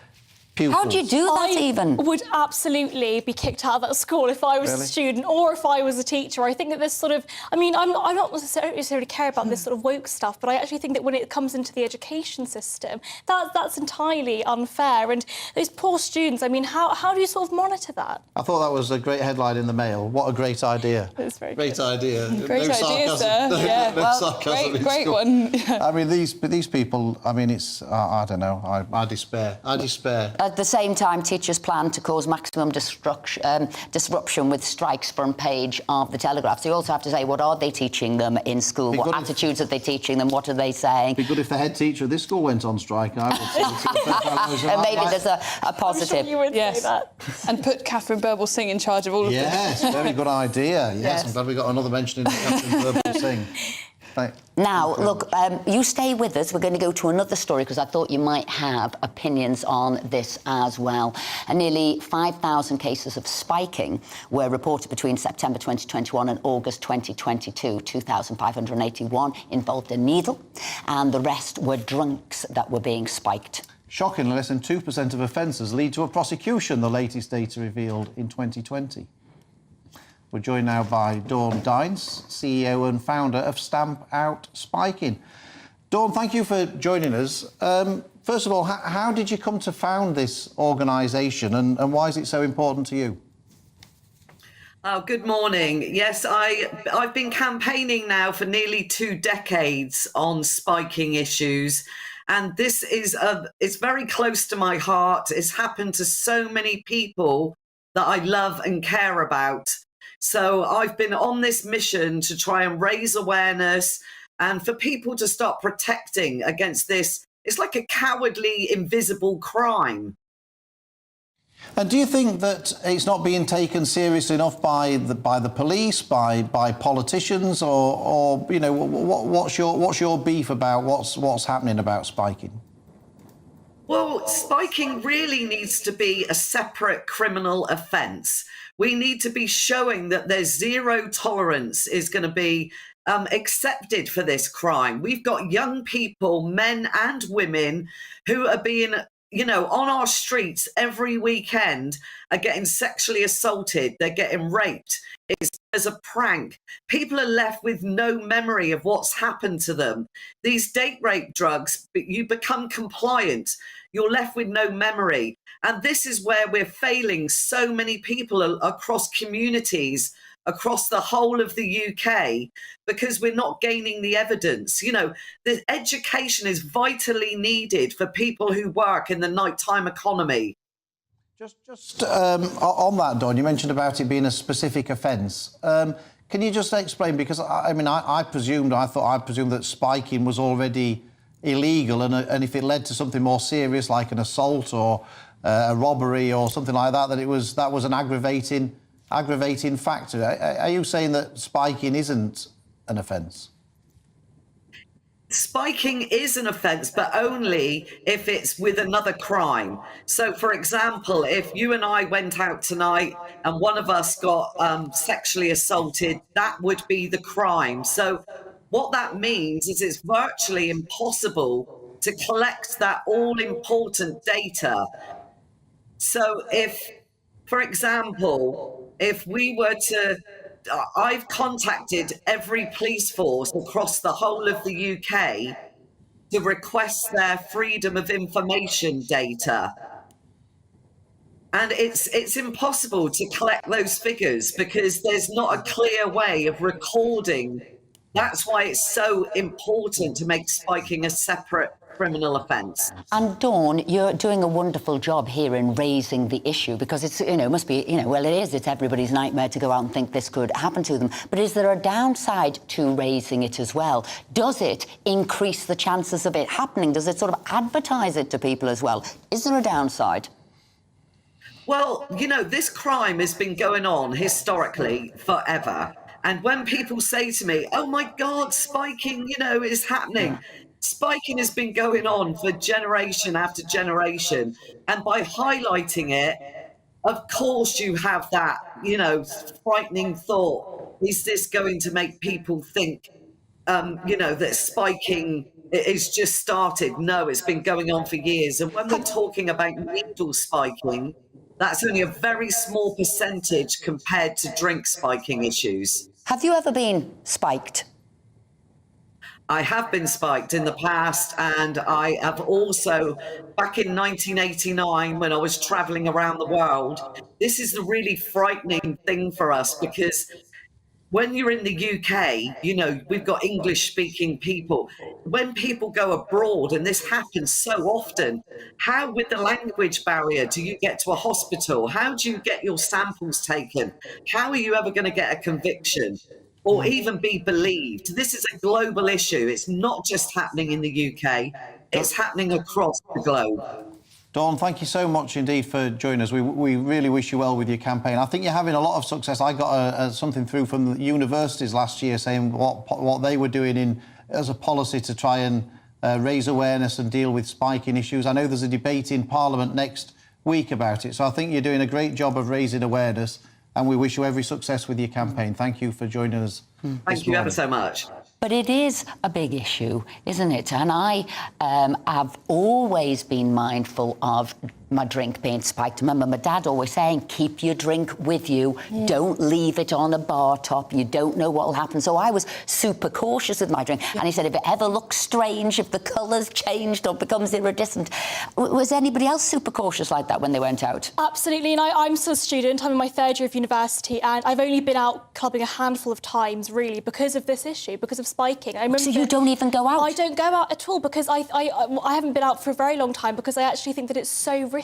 pupils? How do you do that even? I would absolutely be kicked out of that school if I was a student or if I was a teacher. I think that this sort of, I mean, I'm not necessarily care about this sort of woke stuff, but I actually think that when it comes into the education system, that's entirely unfair. And those poor students, I mean, how do you sort of monitor that? I thought that was a great headline in the Mail. What a great idea. It's very great idea. Great no idea, sarcasm. sir. No, Yeah, no well, sarcasm great in one. I mean, these people, I mean, it's, I don't know, I despair. I despair. At the same time, teachers plan to cause maximum disruption with strikes, front page of the Telegraph. So you also have to say, what are they teaching them in school? What attitudes are they teaching them? What are they saying? It'd be good if the head teacher of this school went on strike. I would say. And maybe there's a positive. I'm sure you would say that. And put Catherine Birbalsingh in charge of all of this. Yes, very good idea. Yes, I'm glad we got another mention in Catherine Birbalsingh. Now, look, you stay with us. We're going to go to another story because I thought you might have opinions on this as well. And nearly 5,000 cases of spiking were reported between September 2021 and August 2022. 2,581 involved a needle, and the rest were drunks that were being spiked. Shockingly, less than 2% of offences lead to a prosecution, the latest data revealed in 2020. We're joined now by Dawn Dines, CEO and founder of Stamp Out Spiking. Dawn, thank you for joining us. First of all, how did you come to found this organisation and why is it so important to you? Oh, good morning. Yes, I've been campaigning now for nearly 2 decades on spiking issues. And this is it's very close to my heart. It's happened to so many people that I love and care about. So I've been on this mission to try and raise awareness and for people to start protecting against this. It's like a cowardly, invisible crime. And do you think that it's not being taken seriously enough by the police, by politicians, or you know, what's your beef about what's happening about spiking? Well, spiking really needs to be a separate criminal offence. We need to be showing that there's zero tolerance is going to be accepted for this crime. We've got young people, men and women, who are being, you know, on our streets every weekend are getting sexually assaulted. They're getting raped. It's as a prank. People are left with no memory of what's happened to them. These date rape drugs, you become compliant. You're left with no memory. And this is where we're failing so many people across communities, across the whole of the UK, because we're not gaining the evidence. You know, the education is vitally needed for people who work in the nighttime economy. Just on that, Dawn, you mentioned about it being a specific offence. Can you just explain? Because I mean, I presumed that spiking was already illegal, and if it led to something more serious like an assault or a robbery or something like that, that was an aggravating factor. Are you saying that spiking isn't an offence? Spiking is an offence, but only if it's with another crime. So, for example, if you and I went out tonight and one of us got sexually assaulted, that would be the crime. So what that means is it's virtually impossible to collect that all-important data. So if, for example, if we were to I've contacted every police force across the whole of the UK to request their freedom of information data. And it's impossible to collect those figures because there's not a clear way of recording. That's why it's so important to make spiking a separate criminal offence. And Dawn, you're doing a wonderful job here in raising the issue because it's, you know, must be, you know, well, it is, it's everybody's nightmare to go out and think this could happen to them. But is there a downside to raising it as well? Does it increase the chances of it happening? Does it sort of advertise it to people as well? Is there a downside? Well, you know, this crime has been going on historically forever. And when people say to me, oh my God, spiking, you know, is happening. Spiking has been going on for generation after generation. And by highlighting it, of course you have that, you know, frightening thought. Is this going to make people think, you know, that spiking it has just started. No, it's been going on for years. And when we're talking about needle spiking, that's only a very small percentage compared to drink spiking issues. Have you ever been spiked? I have been spiked in the past, and I have also, back in 1989, when I was traveling around the world, this is the really frightening thing for us, because when you're in the UK, you know, we've got English-speaking people. When people go abroad, and this happens so often, how, with the language barrier, do you get to a hospital? How do you get your samples taken? How are you ever going to get a conviction or even be believed? This is a global issue. It's not just happening in the UK. It's happening across the globe. Dawn, thank you so much indeed for joining us. We really wish you well with your campaign. I think you're having a lot of success. I got something through from the universities last year saying what they were doing as a policy to try and raise awareness and deal with spiking issues. I know there's a debate in Parliament next week about it. So I think you're doing a great job of raising awareness, and we wish you every success with your campaign. Thank you for joining us. Thank you ever so much. But it is a big issue, isn't it? And I have always been mindful of my drink being spiked. I remember my dad always saying, keep your drink with you. Yeah. Don't leave it on a bar top. You don't know what will happen. So I was super cautious with my drink. Yeah. And he said, if it ever looks strange, if the colour's changed or becomes iridescent. Was anybody else super cautious like that when they went out? Absolutely. And I'm still a student. I'm in my third year of university, and I've only been out clubbing a handful of times, really, because of this issue, because of spiking. I remember so you don't even go out? I don't go out at all, because I haven't been out for a very long time, because I actually think that it's so risky.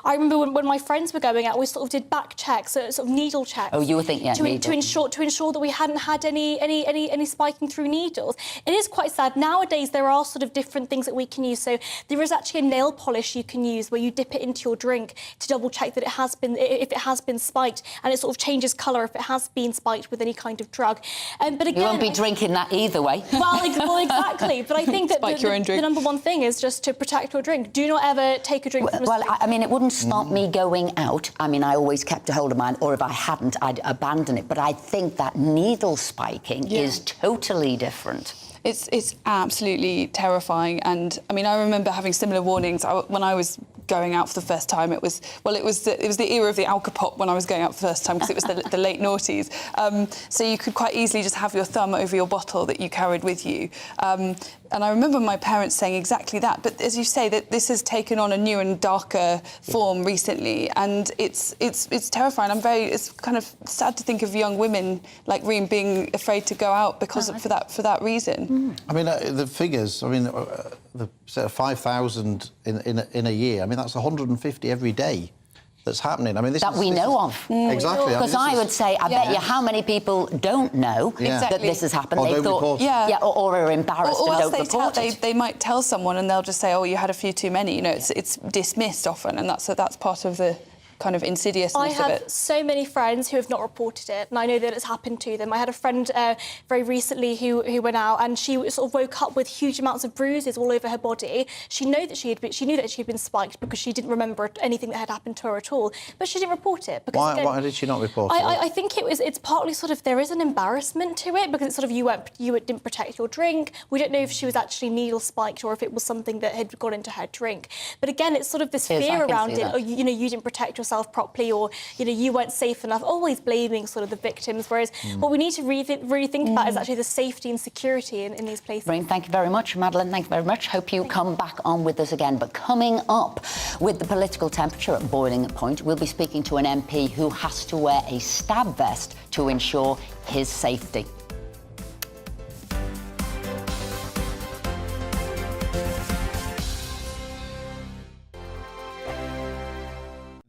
I remember when my friends were going out, we sort of did back checks, sort of needle checks. Oh, you were thinking, yeah, to ensure that we hadn't had any spiking through needles. It is quite sad. Nowadays, there are sort of different things that we can use. So there is actually a nail polish you can use where you dip it into your drink to double check that if it has been spiked, and it sort of changes colour if it has been spiked with any kind of drug. But again, you won't be drinking that either way. Well, exactly. But I think that the number one thing is just to protect your drink. Do not ever take a drink from a I mean, it wouldn't stop me going out. I mean, I always kept a hold of mine, or if I hadn't, I'd abandon it. But I think that needle spiking is totally different. It's absolutely terrifying. And, I mean, I remember having similar warnings when I was going out for the first time. It was the era of the Alka-Pop when I was going out for the first time, because it was the late noughties. So you could quite easily just have your thumb over your bottle that you carried with you. And I remember my parents saying exactly that. But as you say, that this has taken on a new and darker form recently, and it's terrifying. It's kind of sad to think of young women like Reem being afraid to go out because for that reason. I mean, the figures. I mean, the 5,000 in a year. I mean, that's 150 every day. That's happening. I mean, this we know of. Exactly. Because I would say, I bet you how many people don't know that this has happened. Or they thought, or are embarrassed and don't report it. They might tell someone and they'll just say, oh, you had a few too many. You know, it's dismissed often, and that's part of the kind of insidiousness of it. I have so many friends who have not reported it, and I know that it's happened to them. I had a friend very recently who went out, and she sort of woke up with huge amounts of bruises all over her body. She knew that she had been spiked because she didn't remember anything that had happened to her at all, but she didn't report it. Because why did she not report it? I think it's partly sort of there is an embarrassment to it, because it's sort of you didn't protect your drink. We don't know if she was actually needle spiked or if it was something that had got into her drink. But again, it's sort of this fear around it. Or, you know, you didn't protect yourself properly, or you weren't safe enough, always blaming sort of the victims, whereas what we need to really think about is actually the safety and security in these places. Reem, thank you very much. Madeline, thank you very much. Hope you come back on with us again. But coming up, with the political temperature at boiling point, we'll be speaking to an MP who has to wear a stab vest to ensure his safety.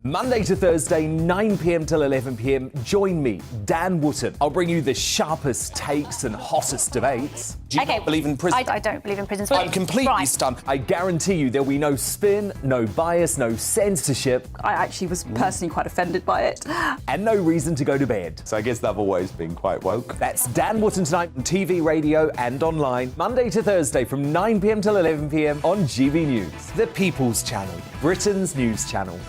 Monday to Thursday, 9 p.m. till 11 p.m. Join me, Dan Wootton. I'll bring you the sharpest takes and hottest debates. Do you not believe in prison? I don't believe in prison. I'm completely stunned. I guarantee you there'll be no spin, no bias, no censorship. I actually was personally quite offended by it. And no reason to go to bed. So I guess they've always been quite woke. That's Dan Wootton tonight on TV, radio and online. Monday to Thursday from 9 p.m. till 11 p.m. on GB News. The People's Channel, Britain's news channel.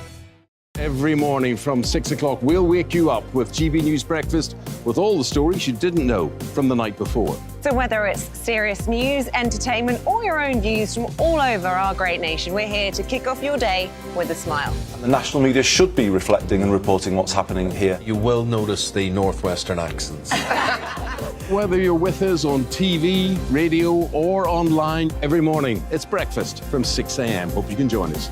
Every morning from 6 o'clock, we'll wake you up with GB News Breakfast with all the stories you didn't know from the night before. So whether it's serious news, entertainment, or your own views from all over our great nation, we're here to kick off your day with a smile. The national media should be reflecting and reporting what's happening here. You will notice the northwestern accents. Whether you're with us on TV, radio, or online, every morning, it's breakfast from 6 a.m. Hope you can join us.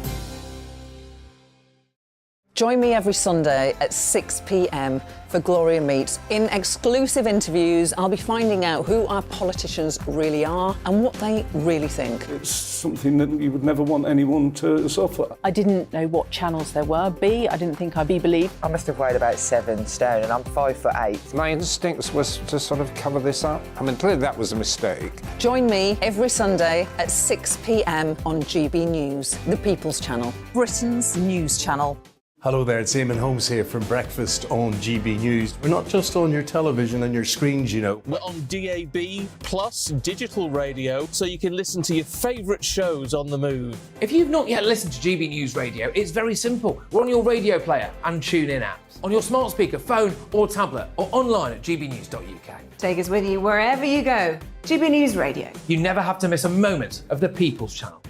Join me every Sunday at 6 p.m. for Gloria Meets. In exclusive interviews, I'll be finding out who our politicians really are and what they really think. It's something that you would never want anyone to suffer. I didn't know what channels there were. I didn't think I'd be believed. I must have weighed about 7 stone and I'm 5'8". My instincts was to sort of cover this up. I mean, clearly that was a mistake. Join me every Sunday at 6 p.m. on GB News, the People's Channel, Britain's news channel. Hello there, it's Eamon Holmes here from Breakfast on GB News. We're not just on your television and your screens, you know. We're on DAB plus digital radio, so you can listen to your favourite shows on the move. If you've not yet listened to GB News Radio, it's very simple. We're on your radio player and tune-in apps, on your smart speaker, phone or tablet, or online at gbnews.uk. Take us with you wherever you go. GB News Radio. You never have to miss a moment of the People's Channel.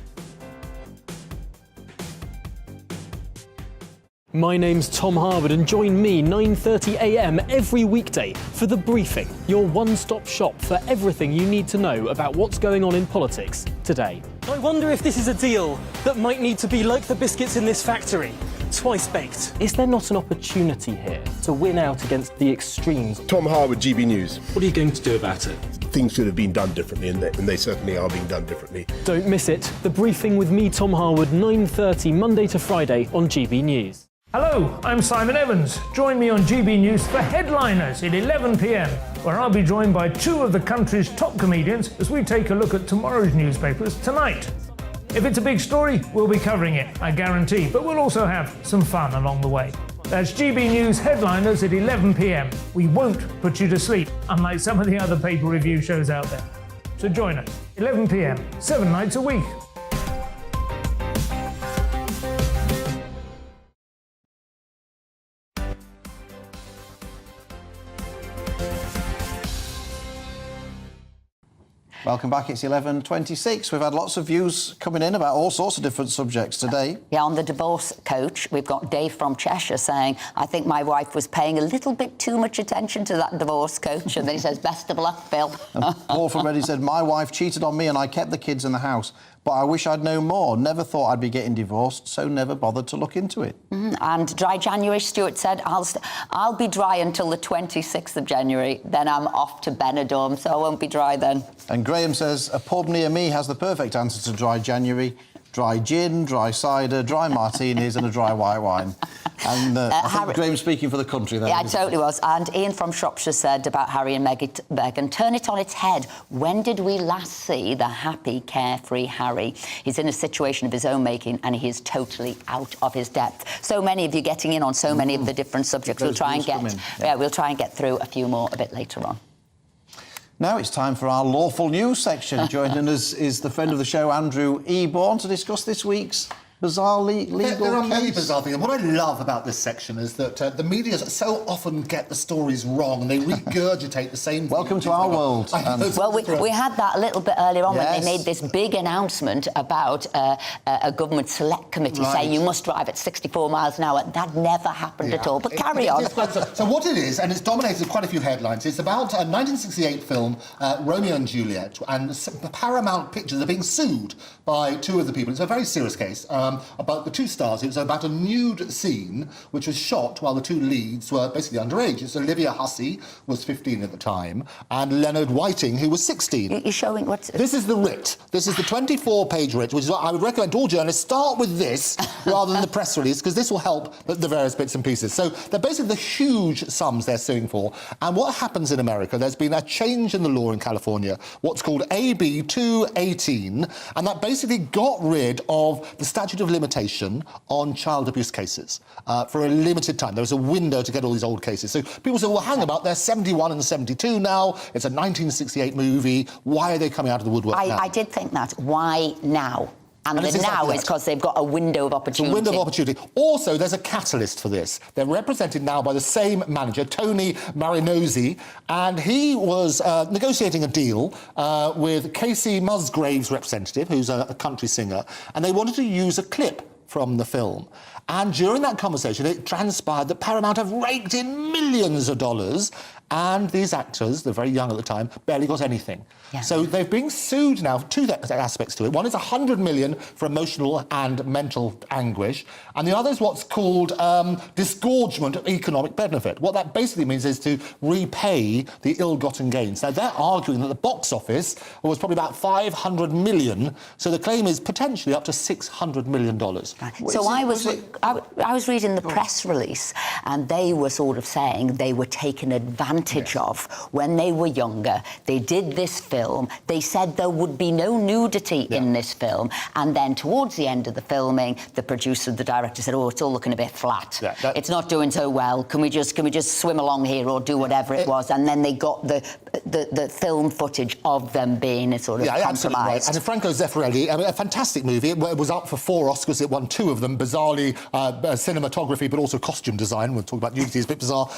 My name's Tom Harwood and join me 9:30 a.m. every weekday for The Briefing, your one-stop shop for everything you need to know about what's going on in politics today. I wonder if this is a deal that might need to be like the biscuits in this factory, twice baked. Is there not an opportunity here to win out against the extremes? Tom Harwood, GB News. What are you going to do about it? Things should have been done differently, and they certainly are being done differently. Don't miss it. The Briefing with me, Tom Harwood, 9:30 Monday to Friday on GB News. Hello, I'm Simon Evans. Join me on GB News for Headliners at 11 p.m, where I'll be joined by 2 of the country's top comedians as we take a look at tomorrow's newspapers tonight. If it's a big story, we'll be covering it, I guarantee, but we'll also have some fun along the way. That's GB News Headliners at 11 p.m. We won't put you to sleep, unlike some of the other paper review shows out there. So join us, 11 p.m, 7 nights a week. Welcome back, it's 11:26. We've had lots of views coming in about all sorts of different subjects today. Yeah, on the divorce coach, we've got Dave from Cheshire saying, I think my wife was paying a little bit too much attention to that divorce coach. And then he says, best of luck, Phil. Paul from Reading said, my wife cheated on me and I kept the kids in the house. But I wish I'd known more. Never thought I'd be getting divorced, so never bothered to look into it. And dry January, Stuart said, I'll be dry until the 26th of January. Then I'm off to Benidorm, so I won't be dry then. And Graham says, a pub near me has the perfect answer to dry January. Dry gin, dry cider, dry martinis and a dry white wine. And I think Graham's speaking for the country there. Yeah, it totally was. And Ian from Shropshire said about Harry and Meghan, turn it on its head. When did we last see the happy, carefree Harry? He's in a situation of his own making and he is totally out of his depth. So many of you getting in on so many of the different subjects. We'll try and get through a few more a bit later on. Now it's time for our lawful news section. Joining us is the friend of the show, Andrew Eborn, to discuss this week's bizarre legal There are many case. bizarre things. And what I love about this section is that the media so often get the stories wrong and they regurgitate the same. Welcome to our world. Well, we had that a little bit earlier on when they made this big announcement about a government select committee saying you must drive at 64 miles an hour. That never happened at all. But carry on. So what it is, and it's dominated quite a few headlines, it's about a 1968 film, Romeo and Juliet, and Paramount Pictures are being sued by 2 of the people. It's a very serious case. About the 2 stars. It was about a nude scene which was shot while the 2 leads were basically underage. It's Olivia Hussey, was 15 at the time, and Leonard Whiting, who was 16. You're showing what's... This is the writ. This is the 24-page writ, which is what I would recommend to all journalists start with this rather than the press release, because this will help the various bits and pieces. So they're basically the huge sums they're suing for. And what happens in America, there's been a change in the law in California, what's called AB 218, and that basically got rid of the statute of limitation on child abuse cases for a limited time. There was a window to get all these old cases. So people say, well, hang about, they're 71 and 72 now. It's a 1968 movie. Why are they coming out of the woodwork now? I did think that. Why now? And it's then now exactly it's that. because they've got a window of opportunity. A window of opportunity. Also, there's a catalyst for this. They're represented now by the same manager, Tony Marinozzi, and he was negotiating a deal with Casey Musgrave's representative, who's a country singer, and they wanted to use a clip from the film. And during that conversation, it transpired that Paramount have raked in millions of dollars, and these actors, they're very young at the time, barely got anything. Yeah. So they're being sued now for two aspects to it. One is $100 million for emotional and mental anguish, and the other is what's called disgorgement of economic benefit. What that basically means is to repay the ill-gotten gains. Now, they're arguing that the box office was probably about $500 million, so the claim is potentially up to $600 million. So I was reading the press release, and they were sort of saying they were taken advantage of when they were younger. They did this film. They said there would be no nudity in this film, and then towards the end of the filming, the producer, the director said, "Oh, it's all looking a bit flat. It's not doing so well. Can we just swim along here or do whatever it was?" And then they got the film footage of them being sort of absolutely right. compromised. And Franco Zeffirelli, a fantastic movie. It was up for 4 Oscars. It won 2 of them. Bizarrely, cinematography, but also costume design. We'll talk about nudity. It's a bit bizarre.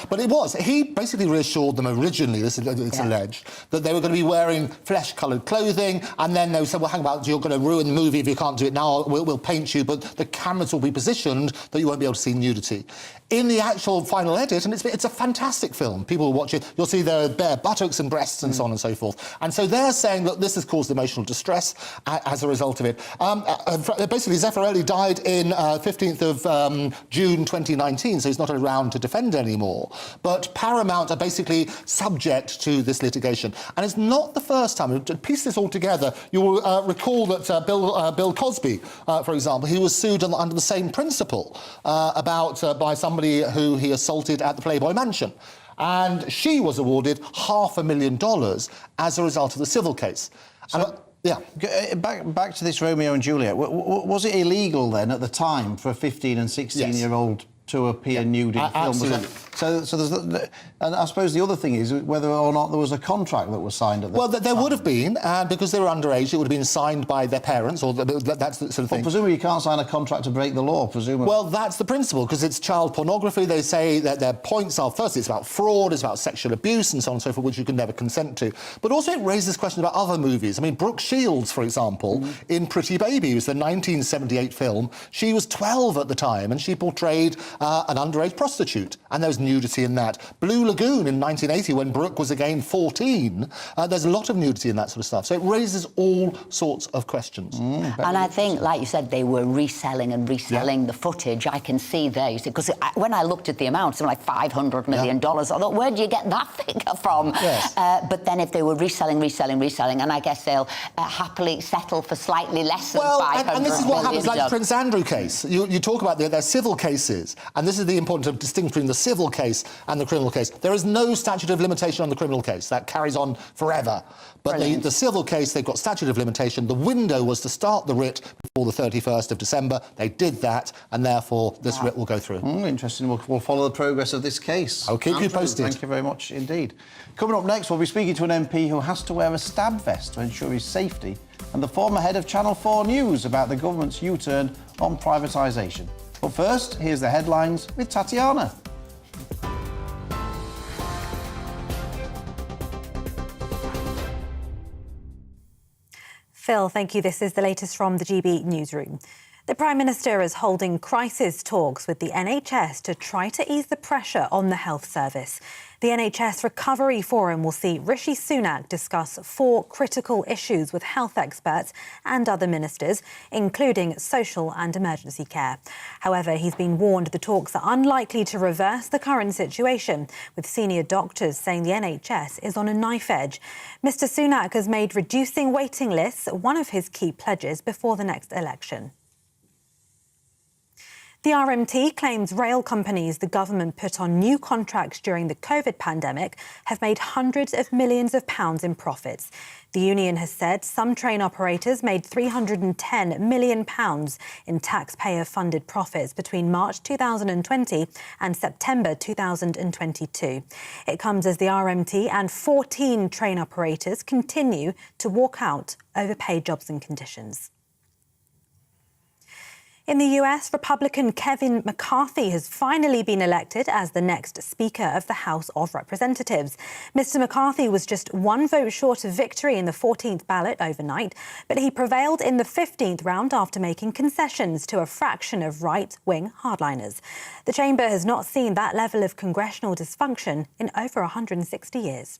But it was. He basically reassured them originally, it's alleged, that they were going to be wearing flesh-coloured clothing, and then they said, well, hang about, you're going to ruin the movie if you can't do it now. We'll paint you, but the cameras will be positioned that you won't be able to see nudity. In the actual final edit, and it's a fantastic film. People will watch it. You'll see there are bare buttocks and breasts and so on and so forth. And so they're saying that this has caused emotional distress as a result of it. Basically, Zeffirelli died in 15th of June 2019, so he's not around to defend anymore. But Paramount are basically subject to this litigation. And it's not the first time. To piece this all together, you'll recall that Bill Cosby, for example, he was sued under the same principle by somebody who he assaulted at the Playboy Mansion. And she was awarded $500,000 as a result of the civil case. Back to this Romeo and Juliet. Was it illegal then at the time for a 15 and 16-year-old to appear nude in film? Absolutely. So there's and I suppose the other thing is whether or not there was a contract that was signed at the time. There would have been, and because they were underage, it would have been signed by their parents, or that's the sort of thing. But presumably you can't sign a contract to break the law, presumably. Well, that's the principle, because it's child pornography. They say that their points are, first, it's about fraud, it's about sexual abuse, and so on and so forth, which you can never consent to. But also it raises questions about other movies. I mean, Brooke Shields, for example, in Pretty Baby, it was the 1978 film. She was 12 at the time, and she portrayed an underage prostitute, and there was nudity in that. Blue Lagoon in 1980, when Brooke was again 14, there's a lot of nudity in that sort of stuff. So it raises all sorts of questions. And I think, like you said, they were reselling the footage. I can see there, you see, because when I looked at the amount, something like $500 million, I thought, where do you get that figure from? Yes. But then if they were reselling, and I guess they'll happily settle for slightly less than $500 million. And this is what happens, like the Prince Andrew case. You talk about their civil cases, and this is the importance of distinguishing between the civil case and the criminal case. There is no statute of limitation on the criminal case. That carries on forever. But the civil case, they've got statute of limitation. The window was to start the writ before the 31st of December. They did that, and therefore this writ will go through. Interesting. We'll follow the progress of this case. I'll keep you posted. Thank you very much indeed. Coming up next, we'll be speaking to an MP who has to wear a stab vest to ensure his safety, and the former head of Channel 4 News about the government's U-turn on privatisation. But first, here's the headlines with Tatiana. Phil, thank you. This is the latest from the GB newsroom. The Prime Minister is holding crisis talks with the NHS to try to ease the pressure on the health service. The NHS Recovery Forum will see Rishi Sunak discuss 4 critical issues with health experts and other ministers, including social and emergency care. However, he's been warned the talks are unlikely to reverse the current situation, with senior doctors saying the NHS is on a knife edge. Mr Sunak has made reducing waiting lists one of his key pledges before the next election. The RMT claims rail companies the government put on new contracts during the COVID pandemic have made hundreds of millions of pounds in profits. The union has said some train operators made £310 million in taxpayer-funded profits between March 2020 and September 2022. It comes as the RMT and 14 train operators continue to walk out over pay jobs and conditions. In the US, Republican Kevin McCarthy has finally been elected as the next Speaker of the House of Representatives. Mr. McCarthy was just one vote short of victory in the 14th ballot overnight, but he prevailed in the 15th round after making concessions to a fraction of right-wing hardliners. The chamber has not seen that level of congressional dysfunction in over 160 years.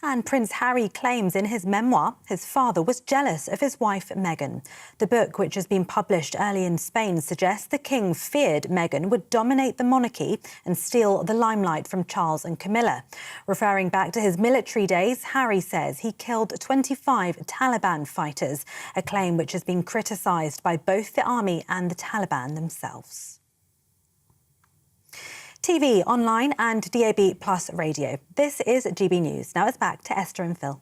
And Prince Harry claims in his memoir his father was jealous of his wife Meghan. The book, which has been published early in Spain, suggests the king feared Meghan would dominate the monarchy and steal the limelight from Charles and Camilla. Referring back to his military days, Harry says he killed 25 Taliban fighters, a claim which has been criticised by both the army and the Taliban themselves. TV, online and DAB Plus radio. This is GB News. Now it's back to Esther and Phil.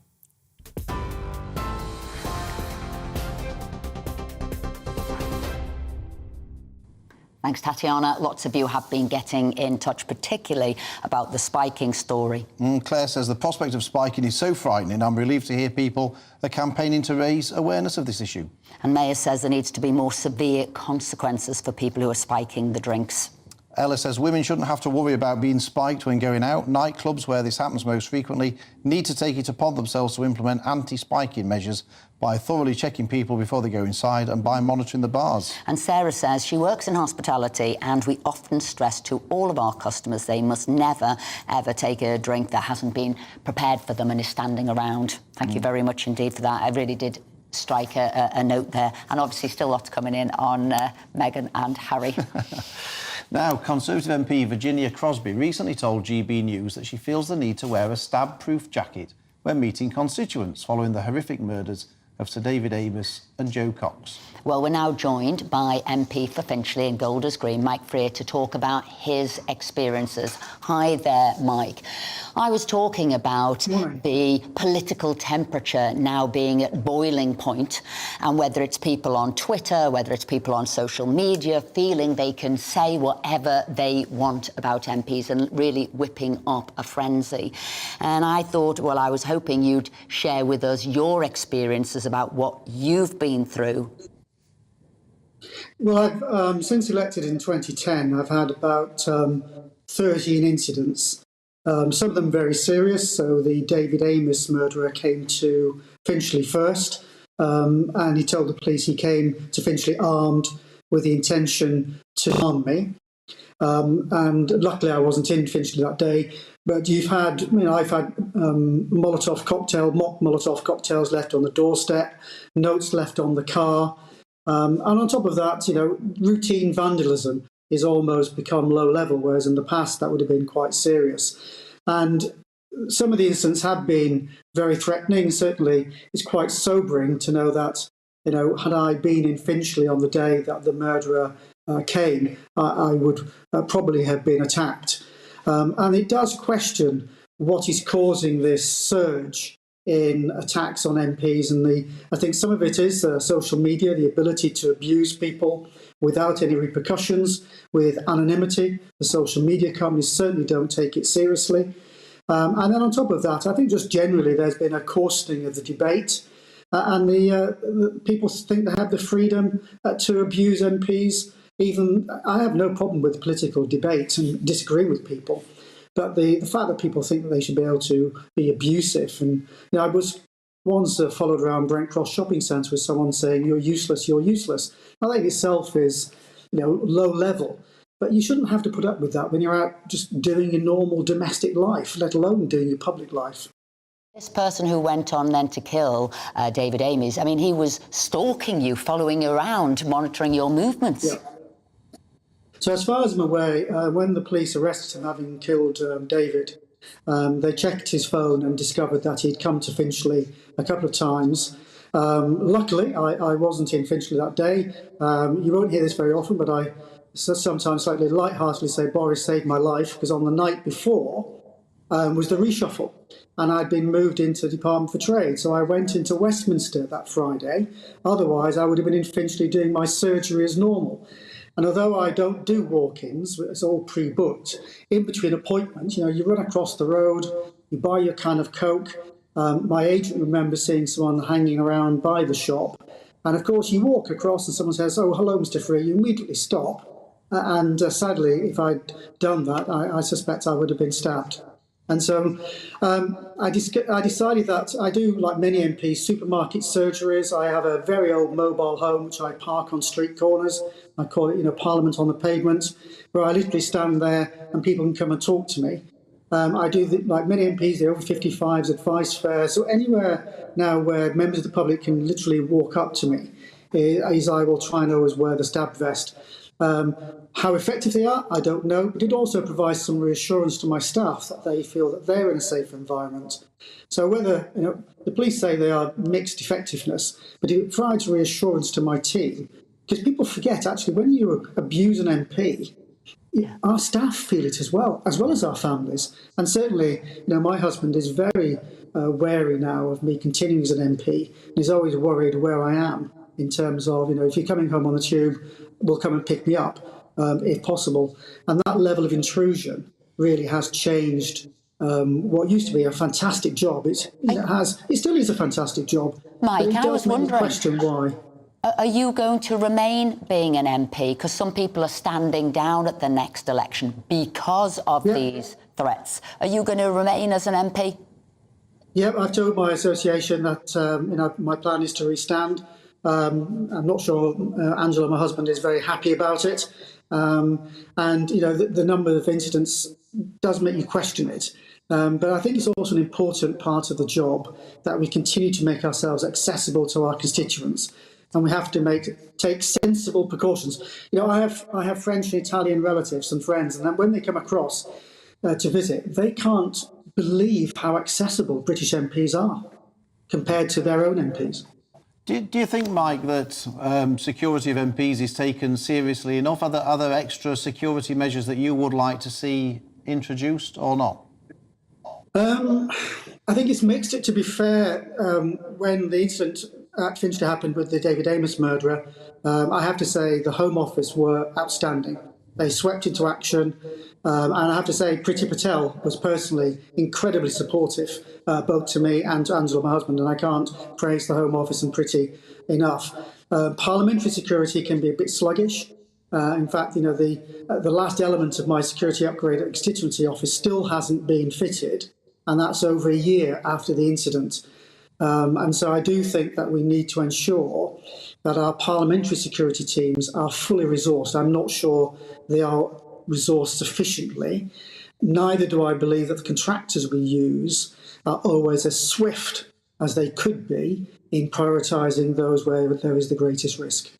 Thanks, Tatiana. Lots of you have been getting in touch, particularly about the spiking story. Claire says the prospect of spiking is so frightening. I'm relieved to hear people are campaigning to raise awareness of this issue. And Maya says there needs to be more severe consequences for people who are spiking the drinks. Ella says women shouldn't have to worry about being spiked when going out. Nightclubs, where this happens most frequently, need to take it upon themselves to implement anti-spiking measures by thoroughly checking people before they go inside and by monitoring the bars. And Sarah says she works in hospitality and we often stress to all of our customers they must never, ever take a drink that hasn't been prepared for them and is standing around. Thank you very much indeed for that. I really did strike a note there. And obviously still lots coming in on Meghan and Harry. Now, Conservative MP Virginia Crosby recently told GB News that she feels the need to wear a stab-proof jacket when meeting constituents following the horrific murders of Sir David Amess and Joe Cox. Well, we're now joined by MP for Finchley and Golders Green, Mike Freer, to talk about his experiences. Hi there, Mike. I was talking about the political temperature now being at boiling point, and whether it's people on Twitter, whether it's people on social media, feeling they can say whatever they want about MPs and really whipping up a frenzy. And I thought, well, I was hoping you'd share with us your experiences about what you've been through. Well, I've since elected in 2010, I've had about 13 incidents, some of them very serious. So the David Amess murderer came to Finchley first, and he told the police he came to Finchley armed with the intention to harm me. And luckily I wasn't in Finchley that day. But you've had, I've had mock Molotov cocktails left on the doorstep, notes left on the car. And on top of that, routine vandalism is almost become low level, whereas in the past that would have been quite serious. And some of the incidents have been very threatening. Certainly it's quite sobering to know that, had I been in Finchley on the day that the murderer came, I would probably have been attacked. And it does question what is causing this surge in attacks on MPs. And I think some of it is social media, the ability to abuse people without any repercussions, with anonymity. The social media companies certainly don't take it seriously. And then on top of that, I think just generally there's been a coarsening of the debate. And the people think they have the freedom to abuse MPs. Even I have no problem with political debate and disagreeing with people, but the fact that people think that they should be able to be abusive, and I was once followed around Brent Cross shopping centre with someone saying you're useless. I think itself is low level, but you shouldn't have to put up with that when you're out just doing your normal domestic life, let alone doing your public life. This person who went on then to kill David Amess, he was stalking you, following you around, monitoring your movements. Yeah. So as far as I'm aware, when the police arrested him having killed David, they checked his phone and discovered that he'd come to Finchley a couple of times. Luckily, I wasn't in Finchley that day. You won't hear this very often, but I sometimes slightly lightheartedly say Boris saved my life, because on the night before was the reshuffle, and I'd been moved into the Department for Trade. So I went into Westminster that Friday. Otherwise, I would have been in Finchley doing my surgery as normal. And although I don't do walk-ins, it's all pre-booked, in between appointments, you run across the road, you buy your can of Coke. My agent remembers seeing someone hanging around by the shop, And of course, you walk across and someone says, "Oh, hello, Mr. Free," you immediately stop. Sadly, if I'd done that, I suspect I would have been stabbed. And so I decided that I do, like many MPs, supermarket surgeries. I have a very old mobile home, which I park on street corners. I call it, Parliament on the pavement, where I literally stand there and people can come and talk to me. I do, like many MPs, the over 55s advice fairs. So anywhere now where members of the public can literally walk up to me, is I will try and always wear the stab vest. How effective they are, I don't know, but it also provides some reassurance to my staff that they feel that they're in a safe environment. So whether, the police say they are mixed effectiveness, but it provides reassurance to my team, because people forget, actually, when you abuse an MP, our staff feel it as well as our families. And certainly, my husband is very wary now of me continuing as an MP. He's always worried where I am in terms of, if you're coming home on the tube, will come and pick me up, if possible. And that level of intrusion really has changed what used to be a fantastic job. It still is a fantastic job. Mike, I was wondering, question why. Are you going to remain being an MP? Because some people are standing down at the next election because of these threats. Are you going to remain as an MP? Yeah, I've told my association that my plan is to restand. I'm not sure Angela, my husband, is very happy about it. The number of incidents does make you question it. But I think it's also an important part of the job that we continue to make ourselves accessible to our constituents. And we have to take sensible precautions. I have French and Italian relatives and friends, and when they come across to visit, they can't believe how accessible British MPs are compared to their own MPs. Do you think, Mike, that security of MPs is taken seriously enough? Are there other extra security measures that you would like to see introduced or not? I think it's mixed. To be fair, when the incident at Finchley happened with the David Amos murderer, I have to say the Home Office were outstanding. They swept into action, and I have to say Priti Patel was personally incredibly supportive, both to me and to Angela, my husband, and I can't praise the Home Office and Priti enough. Parliamentary security can be a bit sluggish. In fact, the last element of my security upgrade at the constituency office still hasn't been fitted, and that's over a year after the incident. And so I do think that we need to ensure that our parliamentary security teams are fully resourced. I'm not sure they are resourced sufficiently. Neither do I believe that the contractors we use are always as swift as they could be in prioritising those where there is the greatest risk.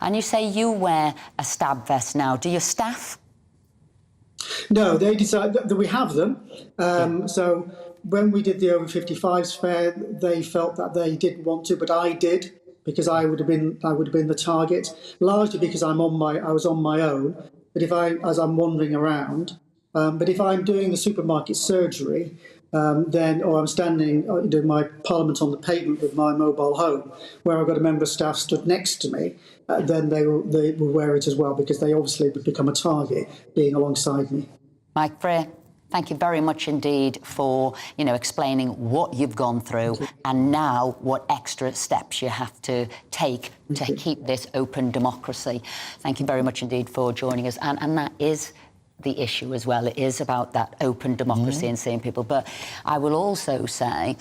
And you say you wear a stab vest now. Do your staff? No, they decide that we have them. So when we did the over 55s fair, they felt that they didn't want to, but I did, because I would have been the target, largely because I was on my own. But as I'm wandering around, but if I'm doing the supermarket surgery, or I'm standing doing my Parliament on the pavement with my mobile home, where I've got a member of staff stood next to me, then they will wear it as well, because they obviously would become a target being alongside me. Mike Frey, thank you very much indeed for explaining what you've gone through and now what extra steps you have to take to keep this open democracy. Thank you very much indeed for joining us, and that is the issue as well. It is about that open democracy and seeing people. But I will also say,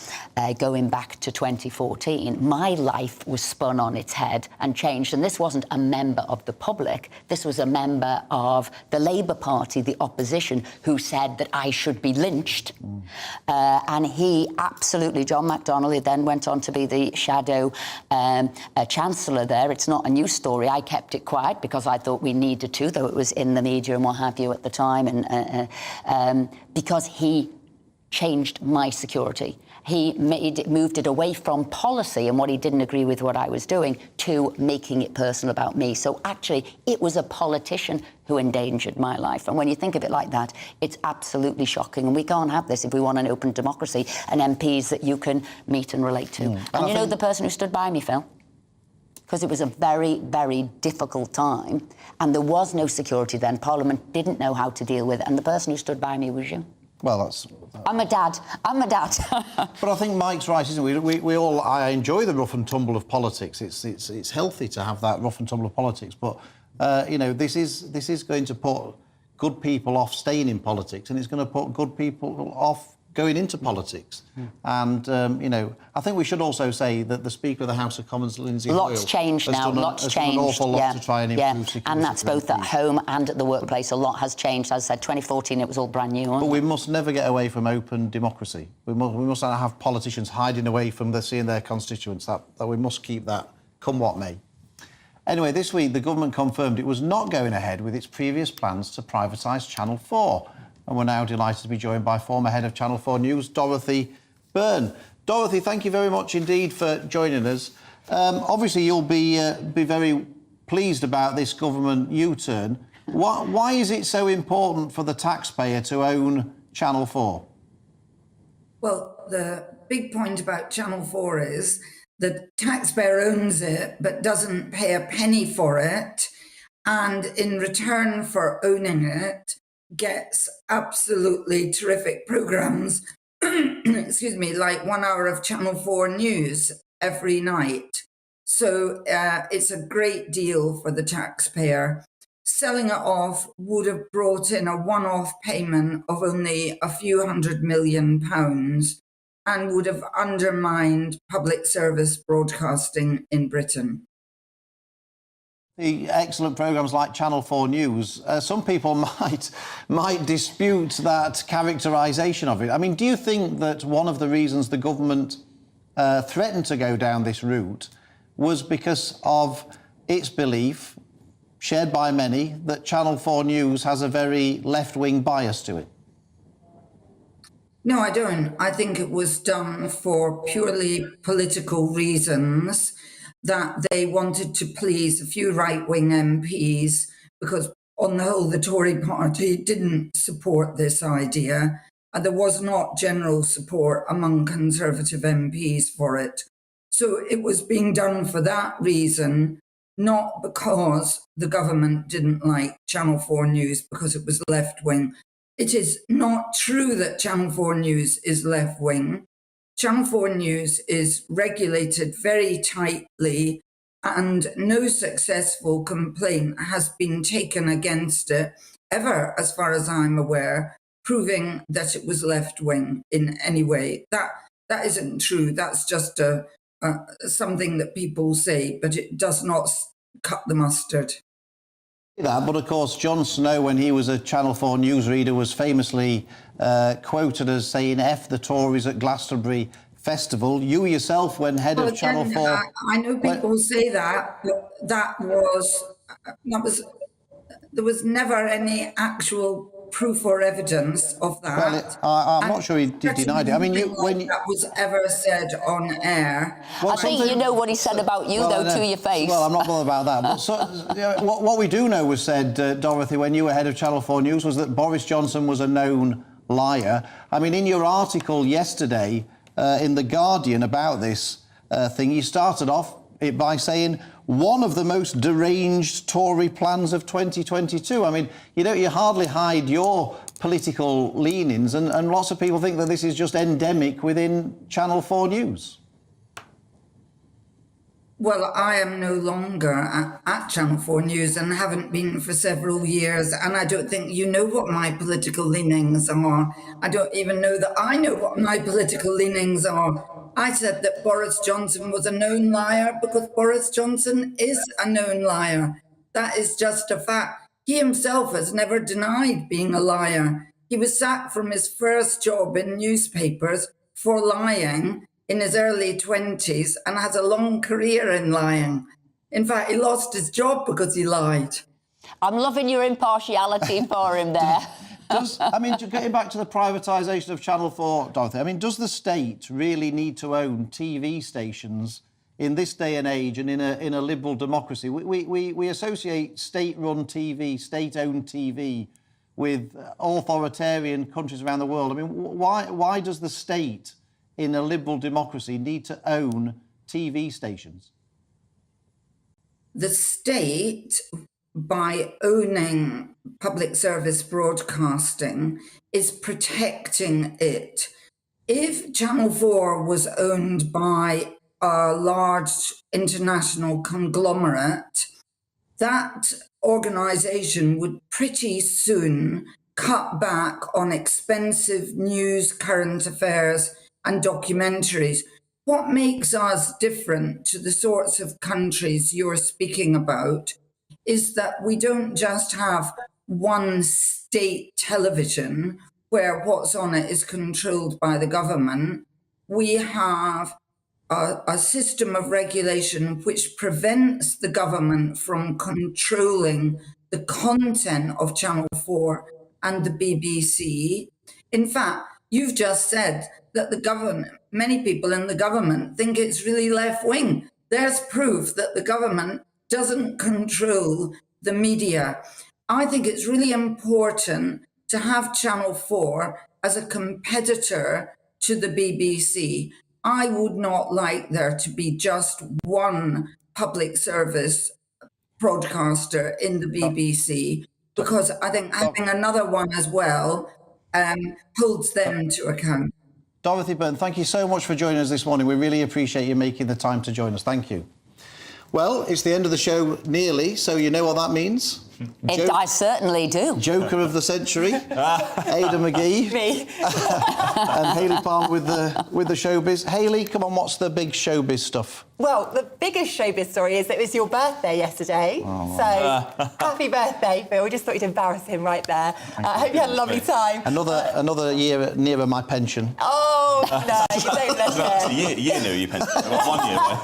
going back to 2014, my life was spun on its head and changed. And this wasn't a member of the public. This was a member of the Labour Party, the opposition, who said that I should be lynched. And he absolutely, John McDonnell, he then went on to be the shadow chancellor there. It's not a news story. I kept it quiet because I thought we needed to, though it was in the media and what have you at the time, and because he changed my security. He moved it away from policy and what he didn't agree with what I was doing to making it personal about me. So actually, it was a politician who endangered my life. And when you think of it like that, it's absolutely shocking. And we can't have this if we want an open democracy and MPs that you can meet and relate to. And you know the person who stood by me, Phil? Because it was a very, very difficult time. And there was no security then. Parliament didn't know how to deal with it. And the person who stood by me was you. Well, that's... I'm a dad. But I think Mike's right, isn't we? We all... I enjoy the rough and tumble of politics. It's healthy to have that rough and tumble of politics, but, you know, this is going to put good people off staying in politics, and it's going to put good people off going into politics. And, you know, I think we should also say that the Speaker of the House of Commons, Lindsay Hoyle... Lots changed now, lots changed. Done an awful lot to try and improve security. And that's both at home and at the workplace. A lot has changed. As I said, 2014, it was all brand new. But we must never get away from open democracy. We must not have politicians hiding away from seeing their constituents. That we must keep that, come what may. Anyway, this week, the government confirmed it was not going ahead with its previous plans to privatise Channel 4. And we're now delighted to be joined by former head of Channel 4 News, Dorothy Byrne. Dorothy, thank you very much indeed for joining us. Obviously, you'll be very pleased about this government U-turn. Why is it so important for the taxpayer to own Channel 4? Well, the big point about Channel 4 is the taxpayer owns it but doesn't pay a penny for it, and in return for owning it, gets absolutely terrific programmes, excuse me, like 1 hour of Channel 4 News every night. So it's a great deal for the taxpayer. Selling it off would have brought in a one-off payment of only a few £100 million and would have undermined public service broadcasting in Britain. The excellent programmes like Channel 4 News, some people might dispute that characterisation of it. I mean, do you think that one of the reasons the government threatened to go down this route was because of its belief, shared by many, that Channel 4 News has a very left-wing bias to it? No, I don't. I think it was done for purely political reasons, that they wanted to please a few right-wing MPs because, on the whole, the Tory party didn't support this idea. And there was not general support among Conservative MPs for it. So it was being done for that reason, not because the government didn't like Channel 4 News because it was left-wing. It is not true that Channel 4 News is left-wing. Channel 4 News is regulated very tightly, and no successful complaint has been taken against it ever, as far as I'm aware, proving that it was left-wing in any way. That isn't true. That's just something that people say, but it does not cut the mustard. That, but of course, Jon Snow, when he was a Channel 4 newsreader, was famously quoted as saying "F the Tories" at Glastonbury Festival. You yourself, when head of Channel 4... I know people say that, but there was never any actual proof or evidence of that. Well, I'm not sure he denied it. I mean, that was ever said on air. Well, I think you know what he said about you, to your face. Well, I'm not bothered about that. But what we do know was said, Dorothy, when you were head of Channel 4 News, was that Boris Johnson was a known liar. I mean, in your article yesterday in The Guardian about this thing, you started off it by saying one of the most deranged Tory plans of 2022. I mean, you hardly hide your political leanings, and lots of people think that this is just endemic within Channel 4 News. Well, I am no longer at Channel 4 News and haven't been for several years, and I don't think you know what my political leanings are. I don't even know that I know what my political leanings are. I said that Boris Johnson was a known liar because Boris Johnson is a known liar. That is just a fact. He himself has never denied being a liar. He was sacked from his first job in newspapers for lying in his early 20s and has a long career in lying. In fact, he lost his job because he lied. I'm loving your impartiality for him there. Getting back to the privatisation of Channel 4, Dorothy, I mean, does the state really need to own TV stations in this day and age and in a liberal democracy? We associate state-run TV, state-owned TV with authoritarian countries around the world. I mean, why does the state in a liberal democracy need to own TV stations? The state by owning public service broadcasting is protecting it. If Channel 4 was owned by a large international conglomerate, that organisation would pretty soon cut back on expensive news, current affairs and documentaries. What makes us different to the sorts of countries you're speaking about is that we don't just have one state television where what's on it is controlled by the government. We have a system of regulation which prevents the government from controlling the content of Channel 4 and the BBC. In fact, you've just said that the government, many people in the government think it's really left-wing. There's proof that the government doesn't control the media. I think it's really important to have Channel 4 as a competitor to the BBC. I would not like there to be just one public service broadcaster in the BBC, because I think having another one as well holds them to account. Dorothy Byrne, thank you so much for joining us this morning. We really appreciate you making the time to join us. Thank you. Well, it's the end of the show nearly, so you know what that means. I certainly do. Joker of the century, Ada McGee. Me. And Hayley Palmer with the showbiz. Hayley, come on, what's the big showbiz stuff? Well, the biggest showbiz story is that it was your birthday yesterday. Oh, so, happy birthday, Phil. We just thought you'd embarrass him right there. I hope you had a lovely time. Another year nearer my pension. Oh, no, you don't let It's a year nearer your pension. 1 year away.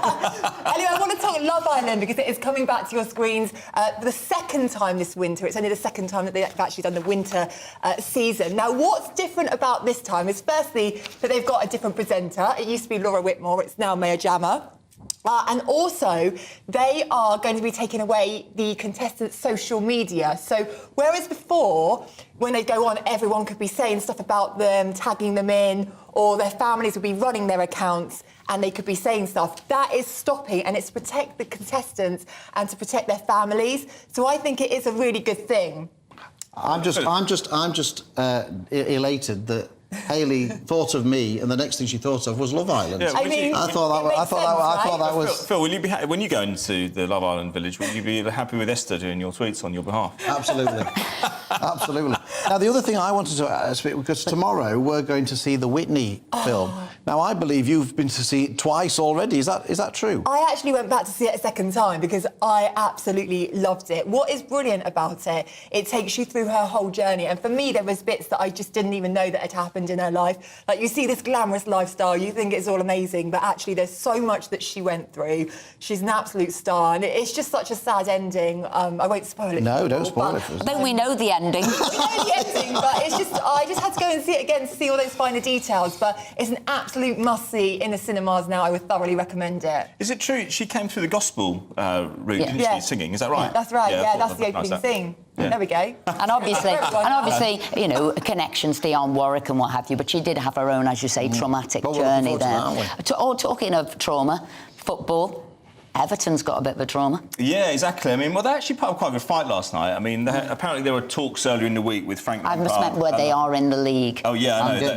Anyway, I want to talk Love Island because it is coming back to your screens for the second time this winter. It's only the second time that they've actually done the winter season. Now, what's different about this time is firstly that they've got a different presenter. It used to be Laura Whitmore, it's now Maya Jama. And also, they are going to be taking away the contestants' social media. So, whereas before, when they go on, everyone could be saying stuff about them, tagging them in, or their families would be running their accounts and they could be saying stuff, that is stopping, and it's to protect the contestants and to protect their families. So I think it is a really good thing. I'm just elated that Hayley thought of me, and the next thing she thought of was Love Island. Yeah, I thought that was. Phil, will you be when you go into the Love Island village? Will you be happy with Esther doing your tweets on your behalf? Absolutely, absolutely. Now, the other thing I wanted to ask, because tomorrow we're going to see the Whitney film. Now, I believe you've been to see it twice already. Is that true? I actually went back to see it a second time because I absolutely loved it. What is brilliant about it, it takes you through her whole journey. And for me, there was bits that I just didn't even know that had happened in her life. Like, you see this glamorous lifestyle, you think it's all amazing, but actually there's so much that she went through. She's an absolute star, and it's just such a sad ending. I won't spoil it. No, don't spoil it. I think we know the ending. We know the ending, but it's just, I just had to go and see it again to see all those finer details. But it's an absolute must-see in the cinemas now. I would thoroughly recommend it. Is it true she came through the gospel route, didn't she, singing? Is that right? That's right, yeah, that's the recognise opening scene. Yeah. There we go. And obviously, you know, connections to Dionne Warwick and what have you, but she did have her own, as you say, traumatic journey there. Talking of trauma, football, Everton's got a bit of a trauma. Yeah, exactly. I mean, well, they actually put up quite a good fight last night. I mean, apparently there were talks earlier in the week with Frank Lampard. I must meant where they are in the league. Oh, yeah, I know.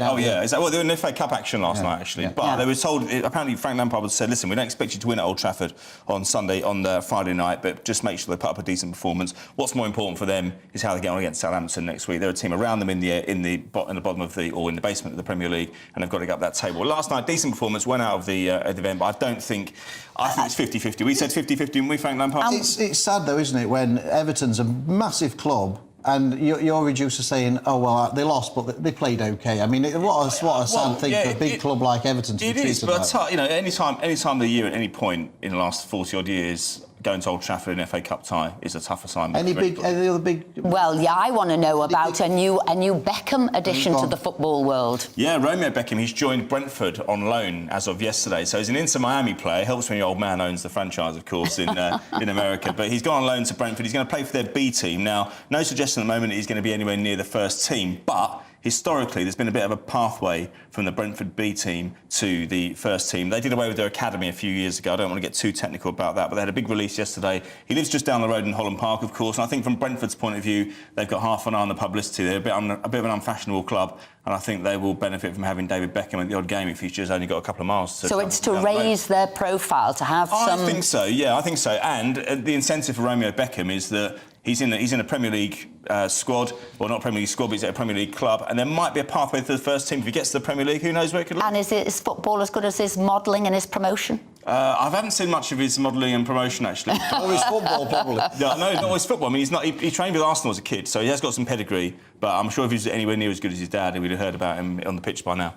Well, they were in the FA Cup action last night, actually. Yeah. But they were told, apparently Frank Lampard said, listen, we don't expect you to win at Old Trafford on the Friday night, but just make sure they put up a decent performance. What's more important for them is how they get on against Southampton next week. They're a team around them in the bottom of the, or in the basement of the Premier League, and they've got to get up that table. Last night, decent performance, went out of the event, but I think it's 50-50. We said 50-50, didn't we, Frank Lampard? It's sad, though, isn't it, when Everton's a massive club and you're reduced to saying, oh, well, they lost, but they played OK. I mean, what a sad thing for a big club like Everton to be treated like. It is, but, any time of the year at any point in the last 40-odd years, going to Old Trafford in an FA Cup tie is a tough assignment. Any other big... Well, yeah, I want to know about a new Beckham addition to the football world. Yeah, Romeo Beckham, he's joined Brentford on loan as of yesterday. So he's an Inter Miami player. Helps when your old man owns the franchise, of course, in America. But he's gone on loan to Brentford. He's going to play for their B team. Now, no suggestion at the moment that he's going to be anywhere near the first team, but historically, there's been a bit of a pathway from the Brentford B team to the first team. They did away with their academy a few years ago. I don't want to get too technical about that, but they had a big release yesterday. He lives just down the road in Holland Park, of course, and I think from Brentford's point of view, they've got half an eye on the publicity. They're a bit of an unfashionable club, and I think they will benefit from having David Beckham at the odd game if he's just only got a couple of miles. So it's to raise their profile, to have some... I think so, yeah, I think so. And the incentive for Romeo Beckham is that he's in a Premier League squad, well, not Premier League squad, but he's at a Premier League club, and there might be a pathway to the first team. If he gets to the Premier League, who knows where it could lead. And is football as good as his modelling and his promotion? I haven't seen much of his modelling and promotion, actually. Or his football, probably. No, not his football. I mean, he trained with Arsenal as a kid, so he has got some pedigree, but I'm sure if he was anywhere near as good as his dad, we'd have heard about him on the pitch by now.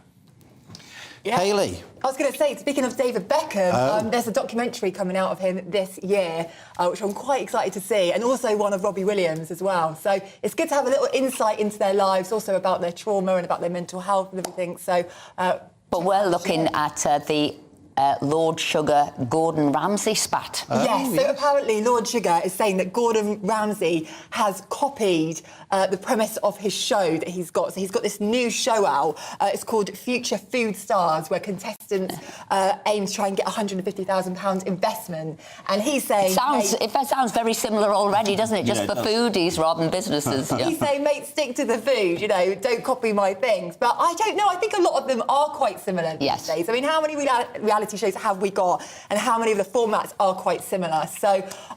Yeah. Hayley. I was going to say, speaking of David Beckham, there's a documentary coming out of him this year, which I'm quite excited to see, and also one of Robbie Williams as well. So it's good to have a little insight into their lives, also about their trauma and about their mental health and everything. So, but we're looking at the Lord Sugar Gordon Ramsay spat. Yes, so apparently Lord Sugar is saying that Gordon Ramsay has copied the premise of his show that he's got. So he's got this new show out. It's called Future Food Stars, where contestants aim to try and get £150,000 investment. And he's saying... It sounds very similar already, doesn't it? Just for foodies rather than businesses. He's saying, mate, stick to the food, don't copy my things. But I don't know, I think a lot of them are quite similar these days. I mean, how many reality shows have we got, and how many of the formats are quite similar? So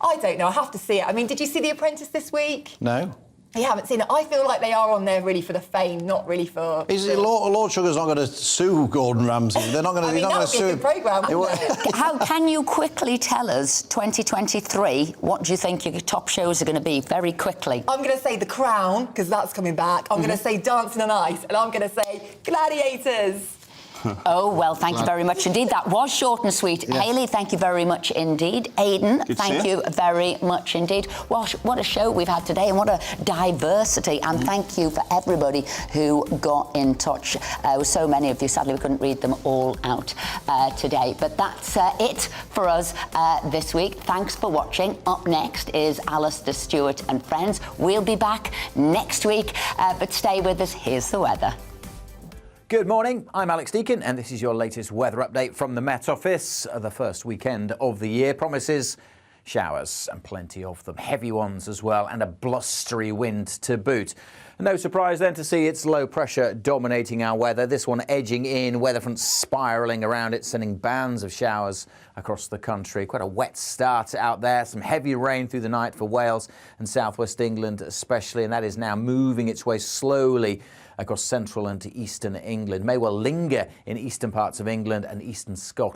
I don't know, I have to see it. I mean, did you see The Apprentice this week? No. You haven't seen it. I feel like they are on there really for the fame, not really for... Lord Sugar's not going to sue Gordon Ramsay. They're not going to. That would be a good programme, wouldn't it? How can you quickly tell us 2023? What do you think your top shows are going to be? Very quickly. I'm going to say The Crown, because that's coming back. I'm going to say Dancing on Ice, and I'm going to say Gladiators. Oh, well, thank you very much indeed. That was short and sweet. Yes. Hayley, thank you very much indeed. Aidan, thank you very much indeed. What a show we've had today, and what a diversity. And thank you for everybody who got in touch. So many of you, sadly, we couldn't read them all out today. But that's it for us this week. Thanks for watching. Up next is Alistair Stewart and friends. We'll be back next week, but stay with us. Here's the weather. Good morning, I'm Alex Deakin, and this is your latest weather update from the Met Office. The first weekend of the year promises showers, and plenty of them, heavy ones as well, and a blustery wind to boot. No surprise then to see it's low pressure dominating our weather, this one edging in, weather front spiralling around it, sending bands of showers across the country. Quite a wet start out there, some heavy rain through the night for Wales and southwest England especially, and that is now moving its way slowly across central and eastern England. May well linger in eastern parts of England and eastern Scotland.